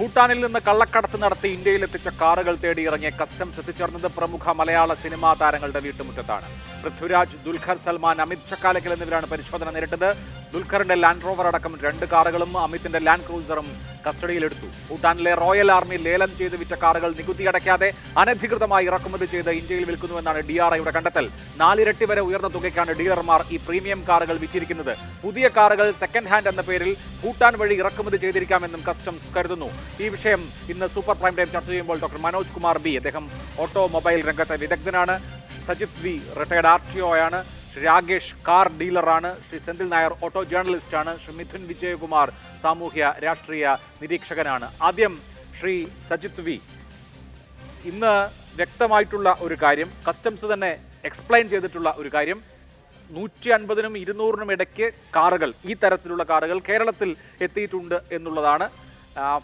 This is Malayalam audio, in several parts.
ഭൂട്ടാനിൽ നിന്ന് കള്ളക്കടത്ത് നടത്തി ഇന്ത്യയിലെത്തിച്ച കാറുകൾ തേടി ഇറങ്ങിയ കസ്റ്റംസ് എത്തിച്ചേർന്നത് പ്രമുഖ മലയാള സിനിമാ താരങ്ങളുടെ വീട്ടുമുറ്റത്താണ്. പൃഥ്വിരാജ്, ദുൽഖർ സൽമാൻ, അമിത് ചക്കാലക്കൽ എന്നിവരാണ് പരിശോധന നേരിട്ടത്. ദുൽഖറിന്റെ ലാൻഡ് റോവർ അടക്കം 2 കാറുകളും അമിത്തിന്റെ ലാൻഡ് ക്രൂസറും കസ്റ്റഡിയിലെടുത്തു. ഭൂട്ടാനിലെ റോയൽ ആർമി ലേലം ചെയ്ത് വിറ്റ കാറുകൾ നികുതി അടയ്ക്കാതെ അനധികൃതമായി ഇറക്കുമതി ചെയ്ത് ഇന്ത്യയിൽ വിൽക്കുന്നുവെന്നാണ് DRIയുടെ കണ്ടെത്തൽ. 4 ഇരട്ടി വരെ ഉയർന്ന തുകയ്ക്കാണ് ഡീലർമാർ ഈ പ്രീമിയം കാറുകൾ വിറ്റിരിക്കുന്നത്. പുതിയ കാറുകൾ സെക്കൻഡ് ഹാൻഡ് എന്ന പേരിൽ ഭൂട്ടാൻ വഴി ഇറക്കുമതി ചെയ്തിരിക്കാമെന്നും കസ്റ്റംസ് കരുതുന്നു. ഈ വിഷയം ഇന്ന് സൂപ്പർ പ്രൈം ടൈം ചർച്ച ചെയ്യുമ്പോൾ ഡോക്ടർ മനോജ് കുമാർ B, അദ്ദേഹം ഓട്ടോമൊബൈൽ രംഗത്തെ വിദഗ്ധനാണ്. സജിത് V, റിട്ടയർഡ് RTO ആണ്. രാകേഷ് കാർ ഡീലറാണ്. ശ്രീ സെന്തിൽ നായർ ഓട്ടോ ജേർണലിസ്റ്റാണ്. ശ്രീ മിഥുൻ വിജയകുമാർ സാമൂഹ്യ രാഷ്ട്രീയ നിരീക്ഷകനാണ്. ആദ്യം ശ്രീ സജിത് V, ഇന്ന് വ്യക്തമായിട്ടുള്ള ഒരു കാര്യം, കസ്റ്റംസ് തന്നെ എക്സ്പ്ലെയിൻ ചെയ്തിട്ടുള്ള ഒരു കാര്യം, 150നും 200നും ഇടയ്ക്ക് കാറുകൾ, ഈ തരത്തിലുള്ള കാറുകൾ കേരളത്തിൽ എത്തിയിട്ടുണ്ട് എന്നുള്ളതാണ്.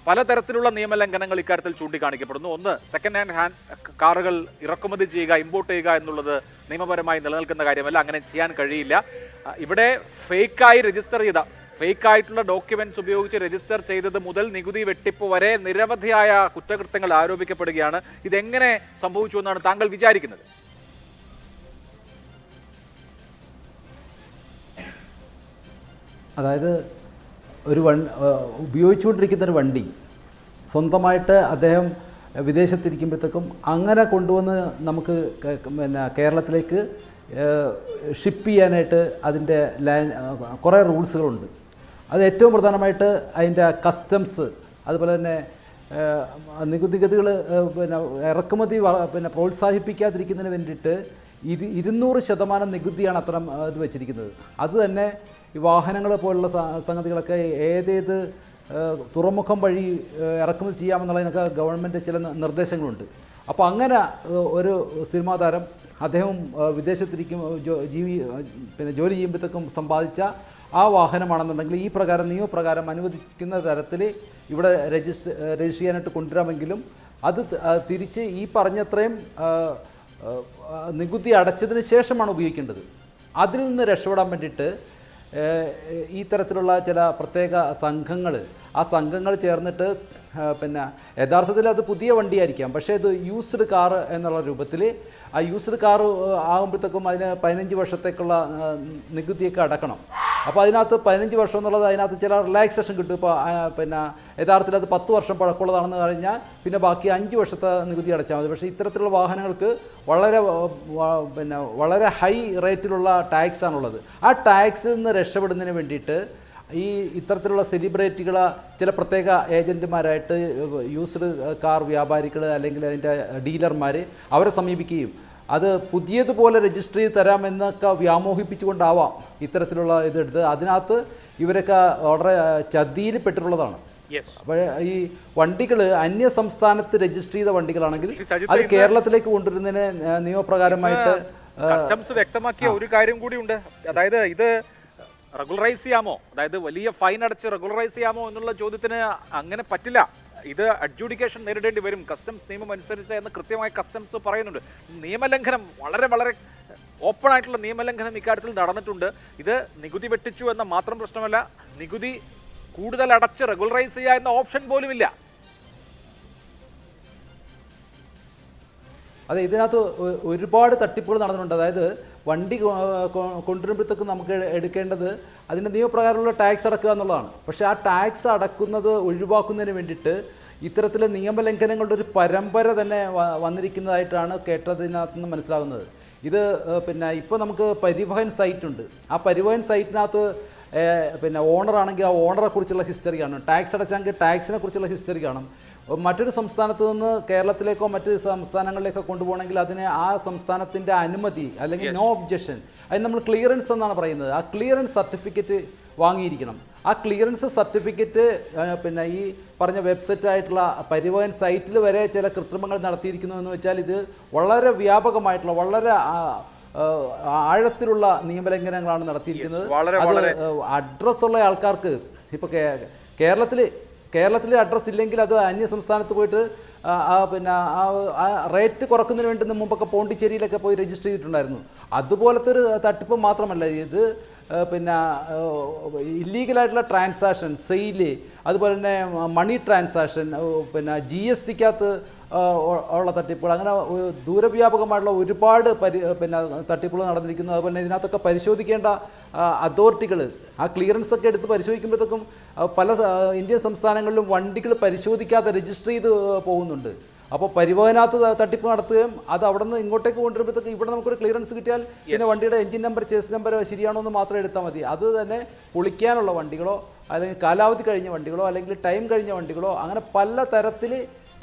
പലതരത്തിലുള്ള നിയമലംഘനങ്ങൾ ഇക്കാര്യത്തിൽ ചൂണ്ടിക്കാണിക്കപ്പെടുന്നു. ഒന്ന്, സെക്കൻഡ് ഹാൻഡ് കാറുകൾ ഇറക്കുമതി ചെയ്യുക, ഇമ്പോർട്ട് ചെയ്യുക എന്നുള്ളത് നിയമപരമായി നിലനിൽക്കുന്ന കാര്യമല്ല, അങ്ങനെ ചെയ്യാൻ കഴിയില്ല. ഇവിടെ ഫേക്കായി രജിസ്റ്റർ ചെയ്ത, ഫേക്കായിട്ടുള്ള ഡോക്യുമെന്റ്സ് ഉപയോഗിച്ച് രജിസ്റ്റർ ചെയ്തത് മുതൽ നികുതി വെട്ടിപ്പ് വരെ നിരവധിയായ കുറ്റകൃത്യങ്ങൾ ആരോപിക്കപ്പെടുകയാണ്. ഇതെങ്ങനെ സംഭവിച്ചു എന്നാണ് താങ്കൾ വിചാരിക്കുന്നത്? അതായത് ഉപയോഗിച്ചുകൊണ്ടിരിക്കുന്ന ഒരു വണ്ടി സ്വന്തമായിട്ട് അദ്ദേഹം വിദേശത്തിരിക്കുമ്പോഴത്തേക്കും അങ്ങനെ കൊണ്ടുവന്ന് നമുക്ക് കേരളത്തിലേക്ക് ഷിപ്പ് ചെയ്യാനായിട്ട് അതിൻ്റെ കുറേ റൂൾസുകളുണ്ട്. അത് ഏറ്റവും പ്രധാനമായിട്ട് അതിൻ്റെ കസ്റ്റംസ്, അതുപോലെ തന്നെ നികുതിഗതികൾ ഇറക്കുമതി പ്രോത്സാഹിപ്പിക്കാതിരിക്കുന്നതിന് വേണ്ടിയിട്ട് 200% നികുതിയാണ് അത്തരം ഇത് വെച്ചിരിക്കുന്നത്. അത് തന്നെ ഈ വാഹനങ്ങൾ പോലുള്ള സംഗതികളൊക്കെ ഏതേത് തുറമുഖം വഴി ഇറക്കുമതി ചെയ്യാമെന്നുള്ളതിനൊക്കെ ഗവൺമെൻറ് ചില നിർദ്ദേശങ്ങളുണ്ട്. അപ്പോൾ അങ്ങനെ ഒരു സിനിമാ താരം അദ്ദേഹം വിദേശത്തിരിക്കും ജോലി ചെയ്യുമ്പോഴത്തേക്കും സമ്പാദിച്ച ആ വാഹനമാണെന്നുണ്ടെങ്കിൽ ഈ പ്രകാരം നിയമപ്രകാരം അനുവദിക്കുന്ന തരത്തിൽ ഇവിടെ രജിസ്റ്റർ ചെയ്യാനായിട്ട് കൊണ്ടുവരാമെങ്കിലും അത് തിരിച്ച് ഈ പറഞ്ഞത്രയും നികുതി അടച്ചതിന് ശേഷമാണ് ഉപയോഗിക്കേണ്ടത്. അതിൽ നിന്ന് രക്ഷപ്പെടാൻ വേണ്ടിയിട്ട് ഈ തരത്തിലുള്ള ചില പ്രത്യേക സംഘങ്ങൾ, ആ സംഘങ്ങൾ ചേർന്നിട്ട് യഥാർത്ഥത്തിൽ അത് പുതിയ വണ്ടിയായിരിക്കാം, പക്ഷേ ഇത് യൂസ്ഡ് കാർ എന്നുള്ള രൂപത്തിൽ ആ യൂസ്ഡ് കാർ ആകുമ്പോഴത്തേക്കും അതിന് 15 വർഷത്തേക്കുള്ള നികുതിയൊക്കെ അടക്കണം. അപ്പോൾ അതിനകത്ത് 15 വർഷം എന്നുള്ളത് അതിനകത്ത് ചില റിലാക്സേഷൻ കിട്ടും. ഇപ്പോൾ യഥാർത്ഥത്തിൽ അത് 10 വർഷം പഴക്കമുള്ളതാണെന്ന് കഴിഞ്ഞാൽ പിന്നെ ബാക്കി 5 വർഷത്തെ നികുതി അടച്ചാൽ മതി. പക്ഷേ ഇത്തരത്തിലുള്ള വാഹനങ്ങൾക്ക് വളരെ ഹൈ റേറ്റിലുള്ള ടാക്സ് ആണുള്ളത്. ആ ടാക്സിൽ നിന്ന് രക്ഷപ്പെടുന്നതിന് വേണ്ടിയിട്ട് ഇത്തരത്തിലുള്ള സെലിബ്രിറ്റികൾ, ചില പ്രത്യേക ഏജൻറ്റുമാരായിട്ട് യൂസ്ഡ് കാർ വ്യാപാരികൾ അല്ലെങ്കിൽ അതിൻ്റെ ഡീലർമാർ അവരെ സമീപിക്കുകയും അത് പുതിയതുപോലെ രജിസ്റ്റർ ചെയ്ത് തരാമെന്നൊക്കെ വ്യാമോഹിപ്പിച്ചുകൊണ്ടാവാം ഇത്തരത്തിലുള്ള ഇതെടുത്ത് അതിനകത്ത് ഇവരൊക്കെ വളരെ ചതിയിൽ പെട്ടിട്ടുള്ളതാണ്. അപ്പോൾ ഈ വണ്ടികൾ അന്യ സംസ്ഥാനത്ത് രജിസ്റ്റർ ചെയ്ത വണ്ടികളാണെങ്കിൽ അത് കേരളത്തിലേക്ക് കൊണ്ടുവരുന്നതിന് നിയമപ്രകാരമായിട്ട് കസ്റ്റംസ് വ്യക്തമാക്കിയ ഒരു കാര്യം കൂടിയുണ്ട്. അതായത് ഇത് റെഗുലറൈസ് ചെയ്യാമോ, അതായത് വലിയ ഫൈൻ അടച്ച് റെഗുലറൈസ് ചെയ്യാമോ എന്നുള്ള ചോദ്യത്തിന് അങ്ങനെ പറ്റില്ല. ഇത് അഡ്ജുഡിക്കേഷൻ നേരിടേണ്ടി വരും കസ്റ്റംസ് നിയമം അനുസരിച്ച് എന്ന് കൃത്യമായി കസ്റ്റംസ് പറയുന്നുണ്ട്. നിയമലംഘനം വളരെ ഓപ്പൺ ആയിട്ടുള്ള നിയമലംഘനം ഇക്കാര്യത്തിൽ നടന്നിട്ടുണ്ട്. ഇത് നികുതി വെട്ടിച്ചു എന്ന മാത്രം പ്രശ്നമല്ല, നികുതി കൂടുതൽ അടച്ച് റെഗുലറൈസ് ചെയ്യുക എന്ന ഓപ്ഷൻ പോലുമില്ല. അതെ, ഇതിനകത്ത് ഒരുപാട് തട്ടിപ്പുകൾ നടന്നിട്ടുണ്ട്. അതായത് വണ്ടി കൊണ്ടുവരുമ്പോഴത്തേക്കും നമുക്ക് എടുക്കേണ്ടത് അതിൻ്റെ നിയമപ്രകാരമുള്ള ടാക്സ് അടക്കുക എന്നുള്ളതാണ്. പക്ഷേ ആ ടാക്സ് അടക്കുന്നത് ഒഴിവാക്കുന്നതിന് വേണ്ടിയിട്ട് ഇത്തരത്തിൽ നിയമലംഘനങ്ങളുടെ ഒരു പരമ്പര തന്നെ വന്നിരിക്കുന്നതായിട്ടാണ് കേട്ടതിനകത്ത് നിന്ന് മനസ്സിലാകുന്നത്. ഇത് ഇപ്പോൾ നമുക്ക് പരിവഹൻ സൈറ്റുണ്ട്. ആ പരിവഹൻ സൈറ്റിനകത്ത് ഓണറാണെങ്കിൽ ആ ഓണറെ കുറിച്ചുള്ള ഹിസ്റ്ററി കാണും, ടാക്സ് അടച്ചെങ്കിൽ ടാക്സിനെ കുറിച്ചുള്ള ഹിസ്റ്ററി കാണും. മറ്റൊരു സംസ്ഥാനത്ത് നിന്ന് കേരളത്തിലേക്കോ മറ്റ് സംസ്ഥാനങ്ങളിലേക്കോ കൊണ്ടുപോകണമെങ്കിൽ അതിന് ആ സംസ്ഥാനത്തിൻ്റെ അനുമതി അല്ലെങ്കിൽ നോ ഒബ്ജക്ഷൻ, അത് നമ്മൾ ക്ലിയറൻസ് എന്നാണ് പറയുന്നത്. ആ ക്ലിയറൻസ് സർട്ടിഫിക്കറ്റ് വാങ്ങിയിരിക്കണം. ആ ക്ലിയറൻസ് സർട്ടിഫിക്കറ്റ് ഈ പറഞ്ഞ വെബ്സൈറ്റായിട്ടുള്ള പരിവഹൻ സൈറ്റിൽ വരെ ചില കൃത്രിമങ്ങൾ നടത്തിയിരിക്കുന്നു എന്ന് വെച്ചാൽ ഇത് വളരെ വ്യാപകമായിട്ടുള്ള വളരെ ആഴത്തിലുള്ള നിയമലംഘനങ്ങളാണ് നടത്തിയിരിക്കുന്നത്. അത് അഡ്രസ്സുള്ള ആൾക്കാർക്ക് ഇപ്പോൾ കേരളത്തിൽ അഡ്രസ്സ് ഇല്ലെങ്കിൽ അത് അന്യ സംസ്ഥാനത്ത് പോയിട്ട് റേറ്റ് കുറക്കുന്നതിന് വേണ്ടി മുമ്പൊക്കെ പോണ്ടിച്ചേരിയിലൊക്കെ പോയി രജിസ്റ്റർ ചെയ്തിട്ടുണ്ടായിരുന്നു. അതുപോലത്തെ ഒരു തട്ടിപ്പ് മാത്രമല്ല ഇത്. പിന്നെ ഇല്ലീഗലായിട്ടുള്ള ട്രാൻസാക്ഷൻ, സെയില്, അതുപോലെ തന്നെ മണി ട്രാൻസാക്ഷൻ, പിന്നെ GSTക്കകത്ത് ഉള്ള തട്ടിപ്പുകൾ, അങ്ങനെ ദൂരവ്യാപകമായിട്ടുള്ള ഒരുപാട് പിന്നെ തട്ടിപ്പുകൾ നടന്നിരിക്കുന്നു. അതുപോലെ തന്നെ ഇതിനകത്തൊക്കെ പരിശോധിക്കേണ്ട അതോറിറ്റികൾ ആ ക്ലിയറൻസ് ഒക്കെ എടുത്ത് പരിശോധിക്കുമ്പോഴത്തേക്കും പല ഇന്ത്യൻ സംസ്ഥാനങ്ങളിലും വണ്ടികൾ പരിശോധിക്കാതെ രജിസ്റ്റർ ചെയ്ത് പോകുന്നുണ്ട്. അപ്പോൾ പരിവഹനകത്ത് തട്ടിപ്പ് നടത്തുകയും അത് അവിടെ നിന്ന് ഇങ്ങോട്ടേക്ക് കൊണ്ടുവരുമ്പോഴത്തേക്ക് ഇവിടെ നമുക്കൊരു ക്ലിയറൻസ് കിട്ടിയാൽ പിന്നെ വണ്ടിയുടെ എഞ്ചിൻ നമ്പർ, ചേസ് നമ്പർ ശരിയാണോ എന്ന് മാത്രം എടുത്താൽ മതി. അത് തന്നെ പൊളിക്കാനുള്ള വണ്ടികളോ അല്ലെങ്കിൽ കാലാവധി കഴിഞ്ഞ വണ്ടികളോ അല്ലെങ്കിൽ ടൈം കഴിഞ്ഞ വണ്ടികളോ അങ്ങനെ പല തരത്തിൽ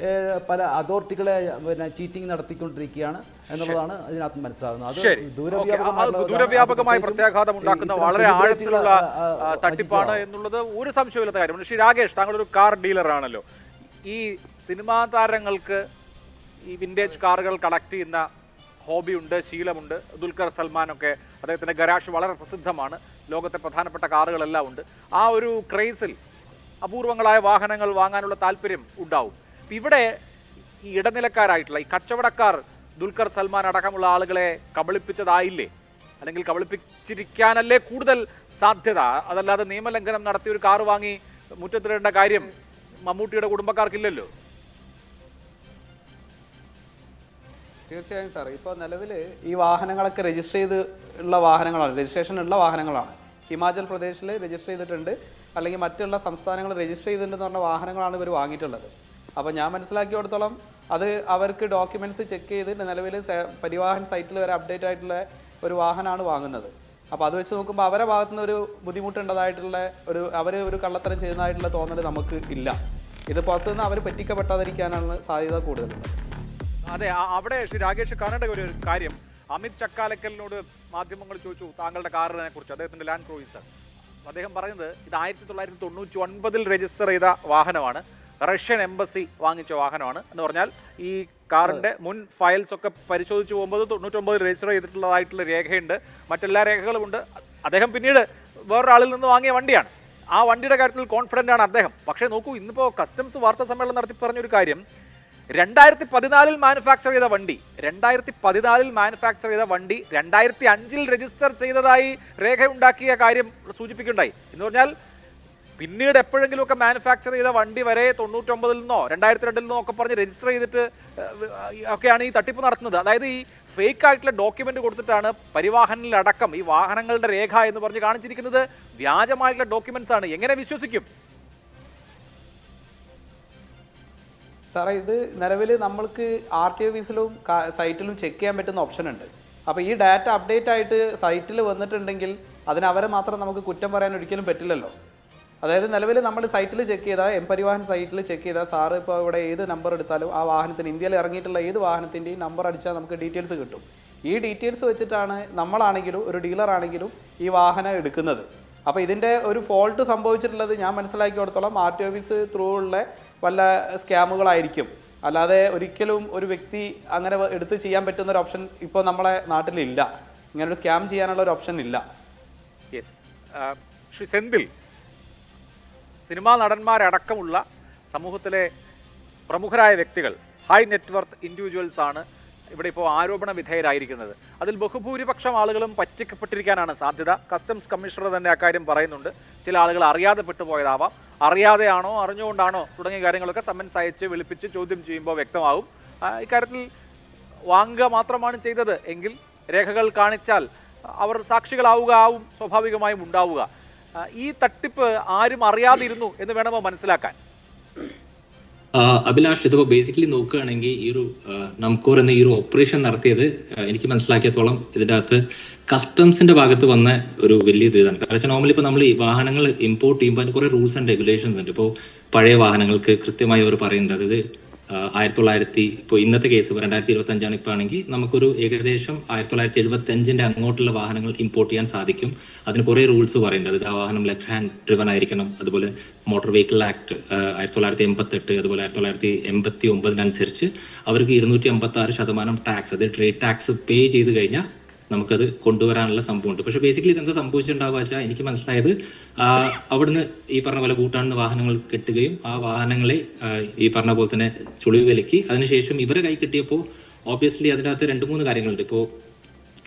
പല അതോറിറ്റികളെ പിന്നെ ചീറ്റിംഗ് നടത്തിക്കൊണ്ടിരിക്കുകയാണ് എന്നുള്ളതാണ് ഇതിനകത്ത് മനസ്സിലാകുന്നത്. അത് ദൂരവ്യാപകമായ പ്രത്യാഘാതം ഉണ്ടാക്കുന്ന വളരെ ആഴത്തിലുള്ള തട്ടിപ്പാണ് എന്നുള്ളത് ഒരു സംശയമില്ലാത്ത കാര്യമാണ്. ശ്രീ രാകേഷ്, താങ്കളൊരു കാർ ഡീലറാണല്ലോ. ഈ സിനിമാ താരങ്ങൾക്ക് ഈ വിൻറ്റേജ് കാറുകൾ കളക്ട് ചെയ്യുന്ന ഹോബിയുണ്ട്, ശീലമുണ്ട്. ദുൽഖർ സൽമാനൊക്കെ അദ്ദേഹത്തിൻ്റെ ഗരാഷ് വളരെ പ്രസിദ്ധമാണ്, ലോകത്തെ പ്രധാനപ്പെട്ട കാറുകളെല്ലാം ഉണ്ട്. ആ ഒരു ക്രേസിൽ അപൂർവങ്ങളായ വാഹനങ്ങൾ വാങ്ങാനുള്ള താല്പര്യം ഉണ്ടാവും. ഇവിടെ ഈ ഇടനിലക്കാരായിട്ടുള്ള ഈ കച്ചവടക്കാർ ദുൽഖർ സൽമാൻ അടക്കമുള്ള ആളുകളെ കബളിപ്പിച്ചതായില്ലേ, അല്ലെങ്കിൽ കബളിപ്പിച്ചിരിക്കാനല്ലേ കൂടുതൽ സാധ്യത? അതല്ലാതെ നിയമലംഘനം നടത്തി ഒരു കാറ് വാങ്ങി മുറ്റത്തിടേണ്ട കാര്യം മമ്മൂട്ടിയുടെ കുടുംബക്കാർക്കില്ലല്ലോ. തീർച്ചയായും സാർ, ഇപ്പോൾ നിലവിൽ ഈ വാഹനങ്ങളൊക്കെ രജിസ്റ്റർ ചെയ്ത് ഉള്ള വാഹനങ്ങളാണ്, രജിസ്ട്രേഷൻ ഉള്ള വാഹനങ്ങളാണ്. ഹിമാചൽ പ്രദേശിൽ രജിസ്റ്റർ ചെയ്തിട്ടുണ്ട്, അല്ലെങ്കിൽ മറ്റുള്ള സംസ്ഥാനങ്ങൾ രജിസ്റ്റർ ചെയ്തിട്ടുണ്ടെന്ന് പറഞ്ഞ വാഹനങ്ങളാണ് ഇവർ വാങ്ങിയിട്ടുള്ളത്. അപ്പോൾ ഞാൻ മനസ്സിലാക്കിയിടത്തോളം അത് അവർക്ക് ഡോക്യുമെൻറ്റ്സ് ചെക്ക് ചെയ്ത് നിലവിൽ പരിവാഹൻ സൈറ്റിൽ വരെ അപ്ഡേറ്റ് ആയിട്ടുള്ള ഒരു വാഹനമാണ് വാങ്ങുന്നത്. അപ്പോൾ അത് വെച്ച് നോക്കുമ്പോൾ അവരുടെ ഭാഗത്തുനിന്ന് ഒരു ബുദ്ധിമുട്ടുണ്ടതായിട്ടുള്ള അവർ ഒരു കള്ളത്തരം ചെയ്യുന്നതായിട്ടുള്ള തോന്നൽ നമുക്ക് ഇല്ല. ഇത് പുറത്തുനിന്ന് അവർ പറ്റിക്കപ്പെട്ടാതിരിക്കാനാണ് സാധ്യത കൂടുതലുള്ളത്. അതെ, അവിടെ ശ്രീ രാകേഷ് കാണേണ്ട ഒരു കാര്യം, അമിത് ചക്കാലക്കലിനോട് മാധ്യമങ്ങൾ ചോദിച്ചു താങ്കളുടെ കാറിനെ കുറിച്ച്, അദ്ദേഹത്തിൻ്റെ ലാൻഡ് ക്രൂയിസർ. അദ്ദേഹം പറയുന്നത് ഇത് 1999 രജിസ്റ്റർ ചെയ്ത വാഹനമാണ്, റഷ്യൻ എംബസി വാങ്ങിച്ച വാഹനമാണ് എന്ന് പറഞ്ഞാൽ ഈ കാറിൻ്റെ മുൻ ഫയൽസ് ഒക്കെ പരിശോധിച്ച് പോകുമ്പോൾ 99 രജിസ്റ്റർ ചെയ്തിട്ടുള്ളതായിട്ടുള്ള രേഖയുണ്ട്, മറ്റെല്ലാ രേഖകളുമുണ്ട്. അദ്ദേഹം പിന്നീട് വേറൊരാളിൽ നിന്ന് വാങ്ങിയ വണ്ടിയാണ്. ആ വണ്ടിയുടെ കാര്യത്തിൽ കോൺഫിഡൻ്റ് ആണ് അദ്ദേഹം. പക്ഷേ നോക്കൂ, ഇന്നിപ്പോൾ കസ്റ്റംസ് വാർത്താ സമ്മേളനം നടത്തി പറഞ്ഞൊരു കാര്യം, 2014 മാനുഫാക്ചർ ചെയ്ത വണ്ടി 2005 രജിസ്റ്റർ ചെയ്തതായി രേഖയുണ്ടാക്കിയ കാര്യം സൂചിപ്പിക്കുകയുണ്ടായി. എന്ന് പറഞ്ഞാൽ പിന്നീട് എപ്പോഴെങ്കിലുമൊക്കെ മാനുഫാക്ചർ ചെയ്ത വണ്ടി വരെ 99 നിന്നോ 2002 നിന്നോ ഒക്കെ പറഞ്ഞ് രജിസ്റ്റർ ചെയ്തിട്ട് ഒക്കെയാണ് ഈ തട്ടിപ്പ് നടത്തുന്നത്. അതായത് ഈ ഫേക്ക് ആയിട്ടുള്ള ഡോക്യുമെന്റ് കൊടുത്തിട്ടാണ് പരിവാഹനിലടക്കം ഈ വാഹനങ്ങളുടെ രേഖ എന്ന് പറഞ്ഞ് കാണിച്ചിരിക്കുന്നത് വ്യാജമായിട്ടുള്ള ഡോക്യുമെന്റ്സ് ആണ്. എങ്ങനെ വിശ്വസിക്കും? സാറേ, ഇത് നിലവിൽ നമ്മൾക്ക് RTO ഓഫീസിലും സൈറ്റിലും ചെക്ക് ചെയ്യാൻ പറ്റുന്ന ഓപ്ഷൻ ഉണ്ട്. അപ്പോൾ ഈ ഡാറ്റ അപ്ഡേറ്റ് ആയിട്ട് സൈറ്റിൽ വന്നിട്ടുണ്ടെങ്കിൽ അതിന് അവരെ മാത്രം നമുക്ക് കുറ്റം പറയാൻ ഒരിക്കലും പറ്റില്ലല്ലോ. അതായത് നിലവിൽ നമ്മൾ സൈറ്റിൽ ചെക്ക് ചെയ്താൽ, പരിവാഹൻ സൈറ്റിൽ ചെക്ക് ചെയ്താൽ സാറ് ഇപ്പോൾ ഇവിടെ ഏത് നമ്പർ എടുത്താലും ആ വാഹനത്തിന്, ഇന്ത്യയിൽ ഇറങ്ങിയിട്ടുള്ള ഏത് വാഹനത്തിൻ്റെയും നമ്പർ അടിച്ചാൽ നമുക്ക് ഡീറ്റെയിൽസ് കിട്ടും. ഈ ഡീറ്റെയിൽസ് വെച്ചിട്ടാണ് നമ്മളാണെങ്കിലും ഒരു ഡീലറാണെങ്കിലും ഈ വാഹനം എടുക്കുന്നത്. അപ്പോൾ ഇതിൻ്റെ ഒരു ഫോൾട്ട് സംഭവിച്ചിട്ടുള്ളത് ഞാൻ മനസ്സിലാക്കിയിടത്തോളം RTO ഓഫീസ് ത്രൂ ഉള്ള വല്ല സ്കാമുകളായിരിക്കും. അല്ലാതെ ഒരിക്കലും ഒരു വ്യക്തി അങ്ങനെ എടുത്ത് ചെയ്യാൻ പറ്റുന്ന ഒരു ഓപ്ഷൻ ഇപ്പോൾ നമ്മളെ നാട്ടിലില്ല. ഇങ്ങനൊരു സ്കാം ചെയ്യാനുള്ള ഒരു ഓപ്ഷൻ ഇല്ല. യെസ്, ശ്രീ സെന്തിൽ, സിനിമാ നടന്മാരടക്കമുള്ള സമൂഹത്തിലെ പ്രമുഖരായ വ്യക്തികൾ, ഹൈ നെറ്റ്വർത്ത് ഇൻഡിവിജ്വൽസ് ആണ് ഇവിടെ ഇപ്പോൾ ആരോപണ വിധേയരായിരിക്കുന്നത്. അതിൽ ബഹുഭൂരിപക്ഷം ആളുകളും പറ്റിക്കപ്പെട്ടിരിക്കാനാണ് സാധ്യത. കസ്റ്റംസ് കമ്മീഷണർ തന്നെ അക്കാര്യം പറയുന്നുണ്ട്. ചില ആളുകൾ അറിയാതെ പെട്ടുപോയതാവാം, അറിയാതെയാണോ അറിഞ്ഞുകൊണ്ടാണോ തുടങ്ങിയ കാര്യങ്ങളൊക്കെ സമ്മൻസ് അയച്ച് വിളിപ്പിച്ച് ചോദ്യം ചെയ്യുമ്പോൾ വ്യക്തമാവും. ഇക്കാര്യത്തിൽ വാങ്ങുക മാത്രമാണ് ചെയ്തത് എങ്കിൽ രേഖകൾ കാണിച്ചാൽ അവർ സാക്ഷികളാവും സ്വാഭാവികമായും ഉണ്ടാവുക. ഈ തട്ടിപ്പ് ആരും അറിയാതിരുന്നു എന്ന് വേണമോ മനസ്സിലാക്കാൻ? അഭിലാഷ്, ഇതിപ്പോൾ ബേസിക്കലി നോക്കുകയാണെങ്കിൽ ഈ ഒരു നംകോർ എന്ന ഈ ഒരു ഓപ്പറേഷൻ നടത്തിയത് എനിക്ക് മനസ്സിലാക്കിയത്തോളം ഇതിൻ്റെ അകത്ത് കസ്റ്റംസിന്റെ ഭാഗത്ത് വന്ന ഒരു വലിയ ഇതാണ്. കാരണം നോർമലി ഇപ്പോൾ നമ്മൾ ഈ വാഹനങ്ങൾ ഇമ്പോർട്ട് ചെയ്യുമ്പോൾ അതിന് കുറേ റൂൾസ് ആൻഡ് റെഗുലേഷൻസ് ഉണ്ട്. ഇപ്പോൾ പഴയ വാഹനങ്ങൾക്ക് കൃത്യമായി അവർ പറയുന്നത്, അതായത് 1900 ഇപ്പോൾ ഇന്നത്തെ കേസ് 2025 ഇപ്പോൾ ആണെങ്കിൽ നമുക്കൊരു ഏകദേശം 1975 അങ്ങോട്ടുള്ള വാഹനങ്ങൾ ഇമ്പോർട്ട് ചെയ്യാൻ സാധിക്കും. അതിന് കുറേ റൂൾസ് പറയുന്നുണ്ട്. അതായത് ആ വാഹനം ലെഫ്റ്റ് ഹാൻഡ് ഡ്രിവൻ ആയിരിക്കണം. അതുപോലെ മോട്ടോർ വെഹിക്കിൾ ആക്ട് 1988 അതുപോലെ 1989 അവർക്ക് 256% ടാക്സ്, അതായത് ട്രേഡ് ടാക്സ് പേ ചെയ്ത് കഴിഞ്ഞാൽ നമുക്കത് കൊണ്ടുവരാനുള്ള സംഭവമുണ്ട്. പക്ഷെ ബേസിക്കലി ഇതെന്താ സംഭവിച്ചിട്ടുണ്ടാവുക വെച്ചാൽ എനിക്ക് മനസ്സിലായത് അവിടുന്ന് ഈ പറഞ്ഞ പോലെ കൂട്ടാണെന്ന് വാഹനങ്ങൾ കിട്ടുകയും ആ വാഹനങ്ങളെ ഈ പറഞ്ഞ പോലെ തന്നെ ചുളിവ് വിലക്കി അതിനുശേഷം ഇവരെ കൈ കിട്ടിയപ്പോൾ ഓബ്വിയസ്ലി അതിനകത്ത് 2-3 കാര്യങ്ങളുണ്ട്. ഇപ്പോൾ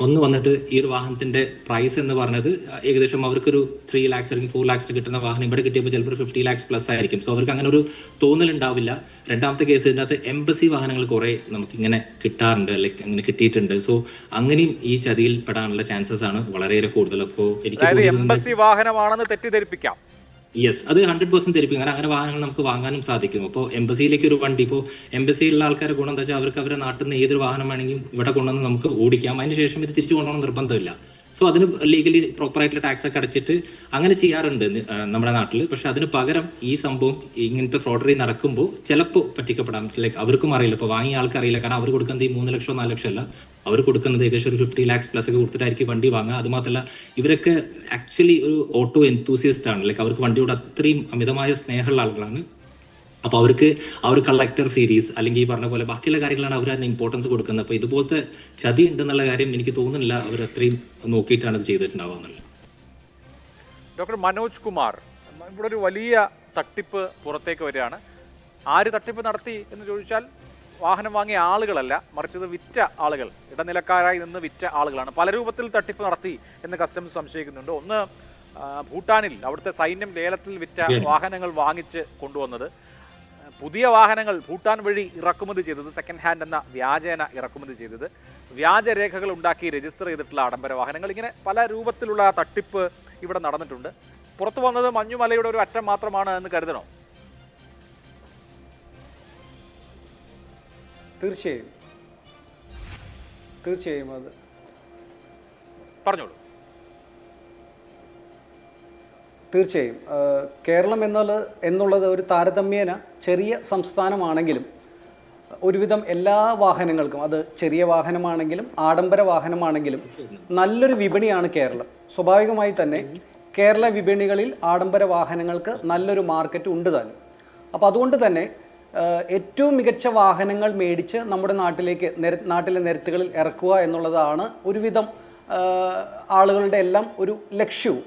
ഒന്ന് വന്നിട്ട് ഈ ഒരു വാഹനത്തിന്റെ പ്രൈസ് എന്ന് പറഞ്ഞത് ഏകദേശം അവർക്കൊരു 3 lakhs അല്ലെങ്കിൽ 4 lakhs കിട്ടുന്ന വാഹനം ഇവിടെ കിട്ടിയപ്പോൾ ചിലപ്പോൾ 50 lakhs പ്ലസ് ആയിരിക്കും. സോ അവർക്ക് അങ്ങനെ ഒരു തോന്നലുണ്ടാവില്ല. രണ്ടാമത്തെ കേസ് ഇതിനകത്ത് എംബസി വാഹനങ്ങൾ കുറെ നമുക്ക് ഇങ്ങനെ കിട്ടാറുണ്ട്, അല്ലെങ്കിൽ അങ്ങനെ കിട്ടിയിട്ടുണ്ട്. സോ അങ്ങനെയും ഈ ചതിയിൽ പെടാനുള്ള ചാൻസസ് ആണ് വളരെയേറെ കൂടുതൽ. അപ്പോൾ എനിക്ക് എംബസി വാഹനമാണെന്ന് തെറ്റിദ്ധരിപ്പിക്കാം. യെസ്, അത് 100% തെരിപ്പിക്കും. കാരണം അങ്ങനെ വാഹനങ്ങൾ നമുക്ക് വാങ്ങാനും സാധിക്കും. അപ്പോൾ എംബസിയിലേക്ക് ഒരു വണ്ടി, ഇപ്പോൾ എംബസിയിലുള്ള ആൾക്കാരുടെ ഗുണം എന്താ വെച്ചാൽ അവർക്ക് അവരുടെ നാട്ടിൽ നിന്ന് ഏതൊരു വാഹനം വേണമെങ്കിലും ഇവിടെ കൊണ്ടുവന്ന് നമുക്ക് ഓടിക്കാം. അതിനുശേഷം ഇത് തിരിച്ചു കൊണ്ടുപോകണം നിർബന്ധമില്ല. സോ അതിന് ലീഗലി പ്രോപ്പറായിട്ടുള്ള ടാക്സ് ഒക്കെ അടച്ചിട്ട് അങ്ങനെ ചെയ്യാറുണ്ട് നമ്മുടെ നാട്ടിൽ. പക്ഷെ അതിന് പകരം ഈ സംഭവം ഇങ്ങനത്തെ ഫ്രോഡറി നടക്കുമ്പോൾ ചിലപ്പോൾ പറ്റിക്കപ്പെടാം. ലൈക്ക് അവർക്കും അറിയില്ല, ഇപ്പോൾ വാങ്ങിയ ആൾക്ക് അറിയില്ല. കാരണം അവർ കൊടുക്കുന്നത് ഈ 3 ലക്ഷം 4 ലക്ഷം അല്ല, അവർ കൊടുക്കുന്നത് ഏകദേശം ഒരു 50 lakhs പ്ലസ് ഒക്കെ കൊടുത്തിട്ടായിരിക്കും വണ്ടി വാങ്ങുക. അത് മാത്രമല്ല ഇവരൊക്കെ ആക്ച്വലി ഒരു ഓട്ടോ എൻതൂസിയസ്റ്റ് ആണ്. ലൈക്ക് അവർക്ക് വണ്ടിയോട് അത്രയും അമിതമായ സ്നേഹമുള്ള ആളുകളാണ്. അപ്പോൾ അവർക്ക് ആ ഒരു കളക്ടർ സീരീസ് അല്ലെങ്കിൽ ഈ പറഞ്ഞ പോലെ ബാക്കിയുള്ള കാര്യങ്ങളാണ് അവർ അതിന് ഇമ്പോർട്ടൻസ് കൊടുക്കുന്നത്. അപ്പോൾ ഇതുപോലത്തെ ചതി ഉണ്ടെന്നുള്ള കാര്യം എനിക്ക് തോന്നുന്നില്ല അവർ അത്രയും നോക്കിയിട്ടാണ് ഇത് ചെയ്തിട്ടുണ്ടാവുക. ഡോക്ടർ മനോജ് കുമാർ, ഇവിടെ ഒരു വലിയ തട്ടിപ്പ് പുറത്തേക്ക് വരികയാണ്. ആര് തട്ടിപ്പ് നടത്തി എന്ന് ചോദിച്ചാൽ വാഹനം വാങ്ങിയ ആളുകളല്ല, മറിച്ച് ഇത് വിറ്റ ആളുകൾ, ഇടനിലക്കാരായി നിന്ന് വിറ്റ ആളുകളാണ്. പല രൂപത്തിൽ തട്ടിപ്പ് നടത്തി എന്ന് കസ്റ്റംസ് സംശയിക്കുന്നുണ്ട്. ഒന്ന്, ഭൂട്ടാനിൽ അവിടുത്തെ സൈന്യം ലേലത്തിൽ വിറ്റ വാഹനങ്ങൾ വാങ്ങിച്ച് കൊണ്ടുവന്നത്, പുതിയ വാഹനങ്ങൾ ഭൂട്ടാൻ വഴി ഇറക്കുമതി ചെയ്തത്, സെക്കൻഡ് ഹാൻഡ് എന്ന വ്യാജേന ഇറക്കുമതി ചെയ്തത്, വ്യാജരേഖകൾ ഉണ്ടാക്കി രജിസ്റ്റർ ചെയ്തിട്ടുള്ള ആഡംബര വാഹനങ്ങൾ, ഇങ്ങനെ പല രൂപത്തിലുള്ള തട്ടിപ്പ് ഇവിടെ നടന്നിട്ടുണ്ട്. പുറത്തു വന്നത് മഞ്ഞുമലയുടെ ഒരു അറ്റം മാത്രമാണ് എന്ന് കരുതണോ? തീർച്ചയായും അത് പറഞ്ഞോളൂ. തീർച്ചയായും കേരളം എന്നുള്ളത് ഒരു താരതമ്യേന ചെറിയ സംസ്ഥാനമാണെങ്കിലും ഒരുവിധം എല്ലാ വാഹനങ്ങൾക്കും, അത് ചെറിയ വാഹനമാണെങ്കിലും ആഡംബര വാഹനമാണെങ്കിലും നല്ലൊരു വിപണിയാണ് കേരളം. സ്വാഭാവികമായി തന്നെ കേരള വിപണികളിൽ ആഡംബര വാഹനങ്ങൾക്ക് നല്ലൊരു മാർക്കറ്റ് ഉണ്ട് താനും. അപ്പോൾ അതുകൊണ്ട് തന്നെ ഏറ്റവും മികച്ച വാഹനങ്ങൾ മേടിച്ച് നമ്മുടെ നാട്ടിലെ നിരത്തുകളിൽ ഇറക്കുക എന്നുള്ളതാണ് ഒരുവിധം ആളുകളുടെ എല്ലാം ഒരു ലക്ഷ്യവും.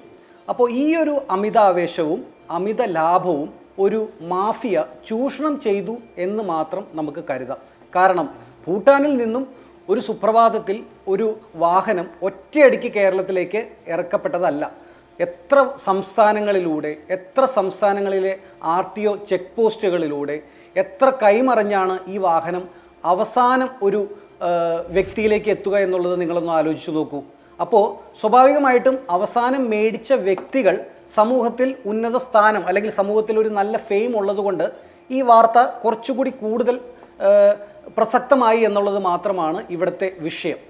അപ്പോൾ ഈ ഒരു അമിതാവേശവും അമിത ലാഭവും ഒരു മാഫിയ ചൂഷണം ചെയ്തു എന്ന് മാത്രം നമുക്ക് കരുതാം. കാരണം ഭൂട്ടാനിൽ നിന്നും ഒരു സുപ്രഭാതത്തിൽ ഒരു വാഹനം ഒറ്റയടിക്ക് കേരളത്തിലേക്ക് ഇറക്കപ്പെട്ടതല്ല. എത്ര സംസ്ഥാനങ്ങളിലെ RTO ചെക്ക് പോസ്റ്റുകളിലൂടെ എത്ര കൈമറിഞ്ഞാണ് ഈ വാഹനം അവസാനം ഒരു വ്യക്തിയിലേക്ക് എത്തുക എന്നുള്ളത് നിങ്ങളൊന്ന് ആലോചിച്ച് നോക്കൂ. അപ്പോൾ സ്വാഭാവികമായിട്ടും അവസാനം മേടിച്ച വ്യക്തികൾ സമൂഹത്തിൽ ഉന്നത സ്ഥാനം അല്ലെങ്കിൽ സമൂഹത്തിൽ ഒരു നല്ല ഫെയിം ഉള്ളതുകൊണ്ട് ഈ വാർത്ത കുറച്ചുകൂടി കൂടുതൽ പ്രസക്തമായി എന്നുള്ളത് മാത്രമാണ് ഇവിടുത്തെ വിഷയം.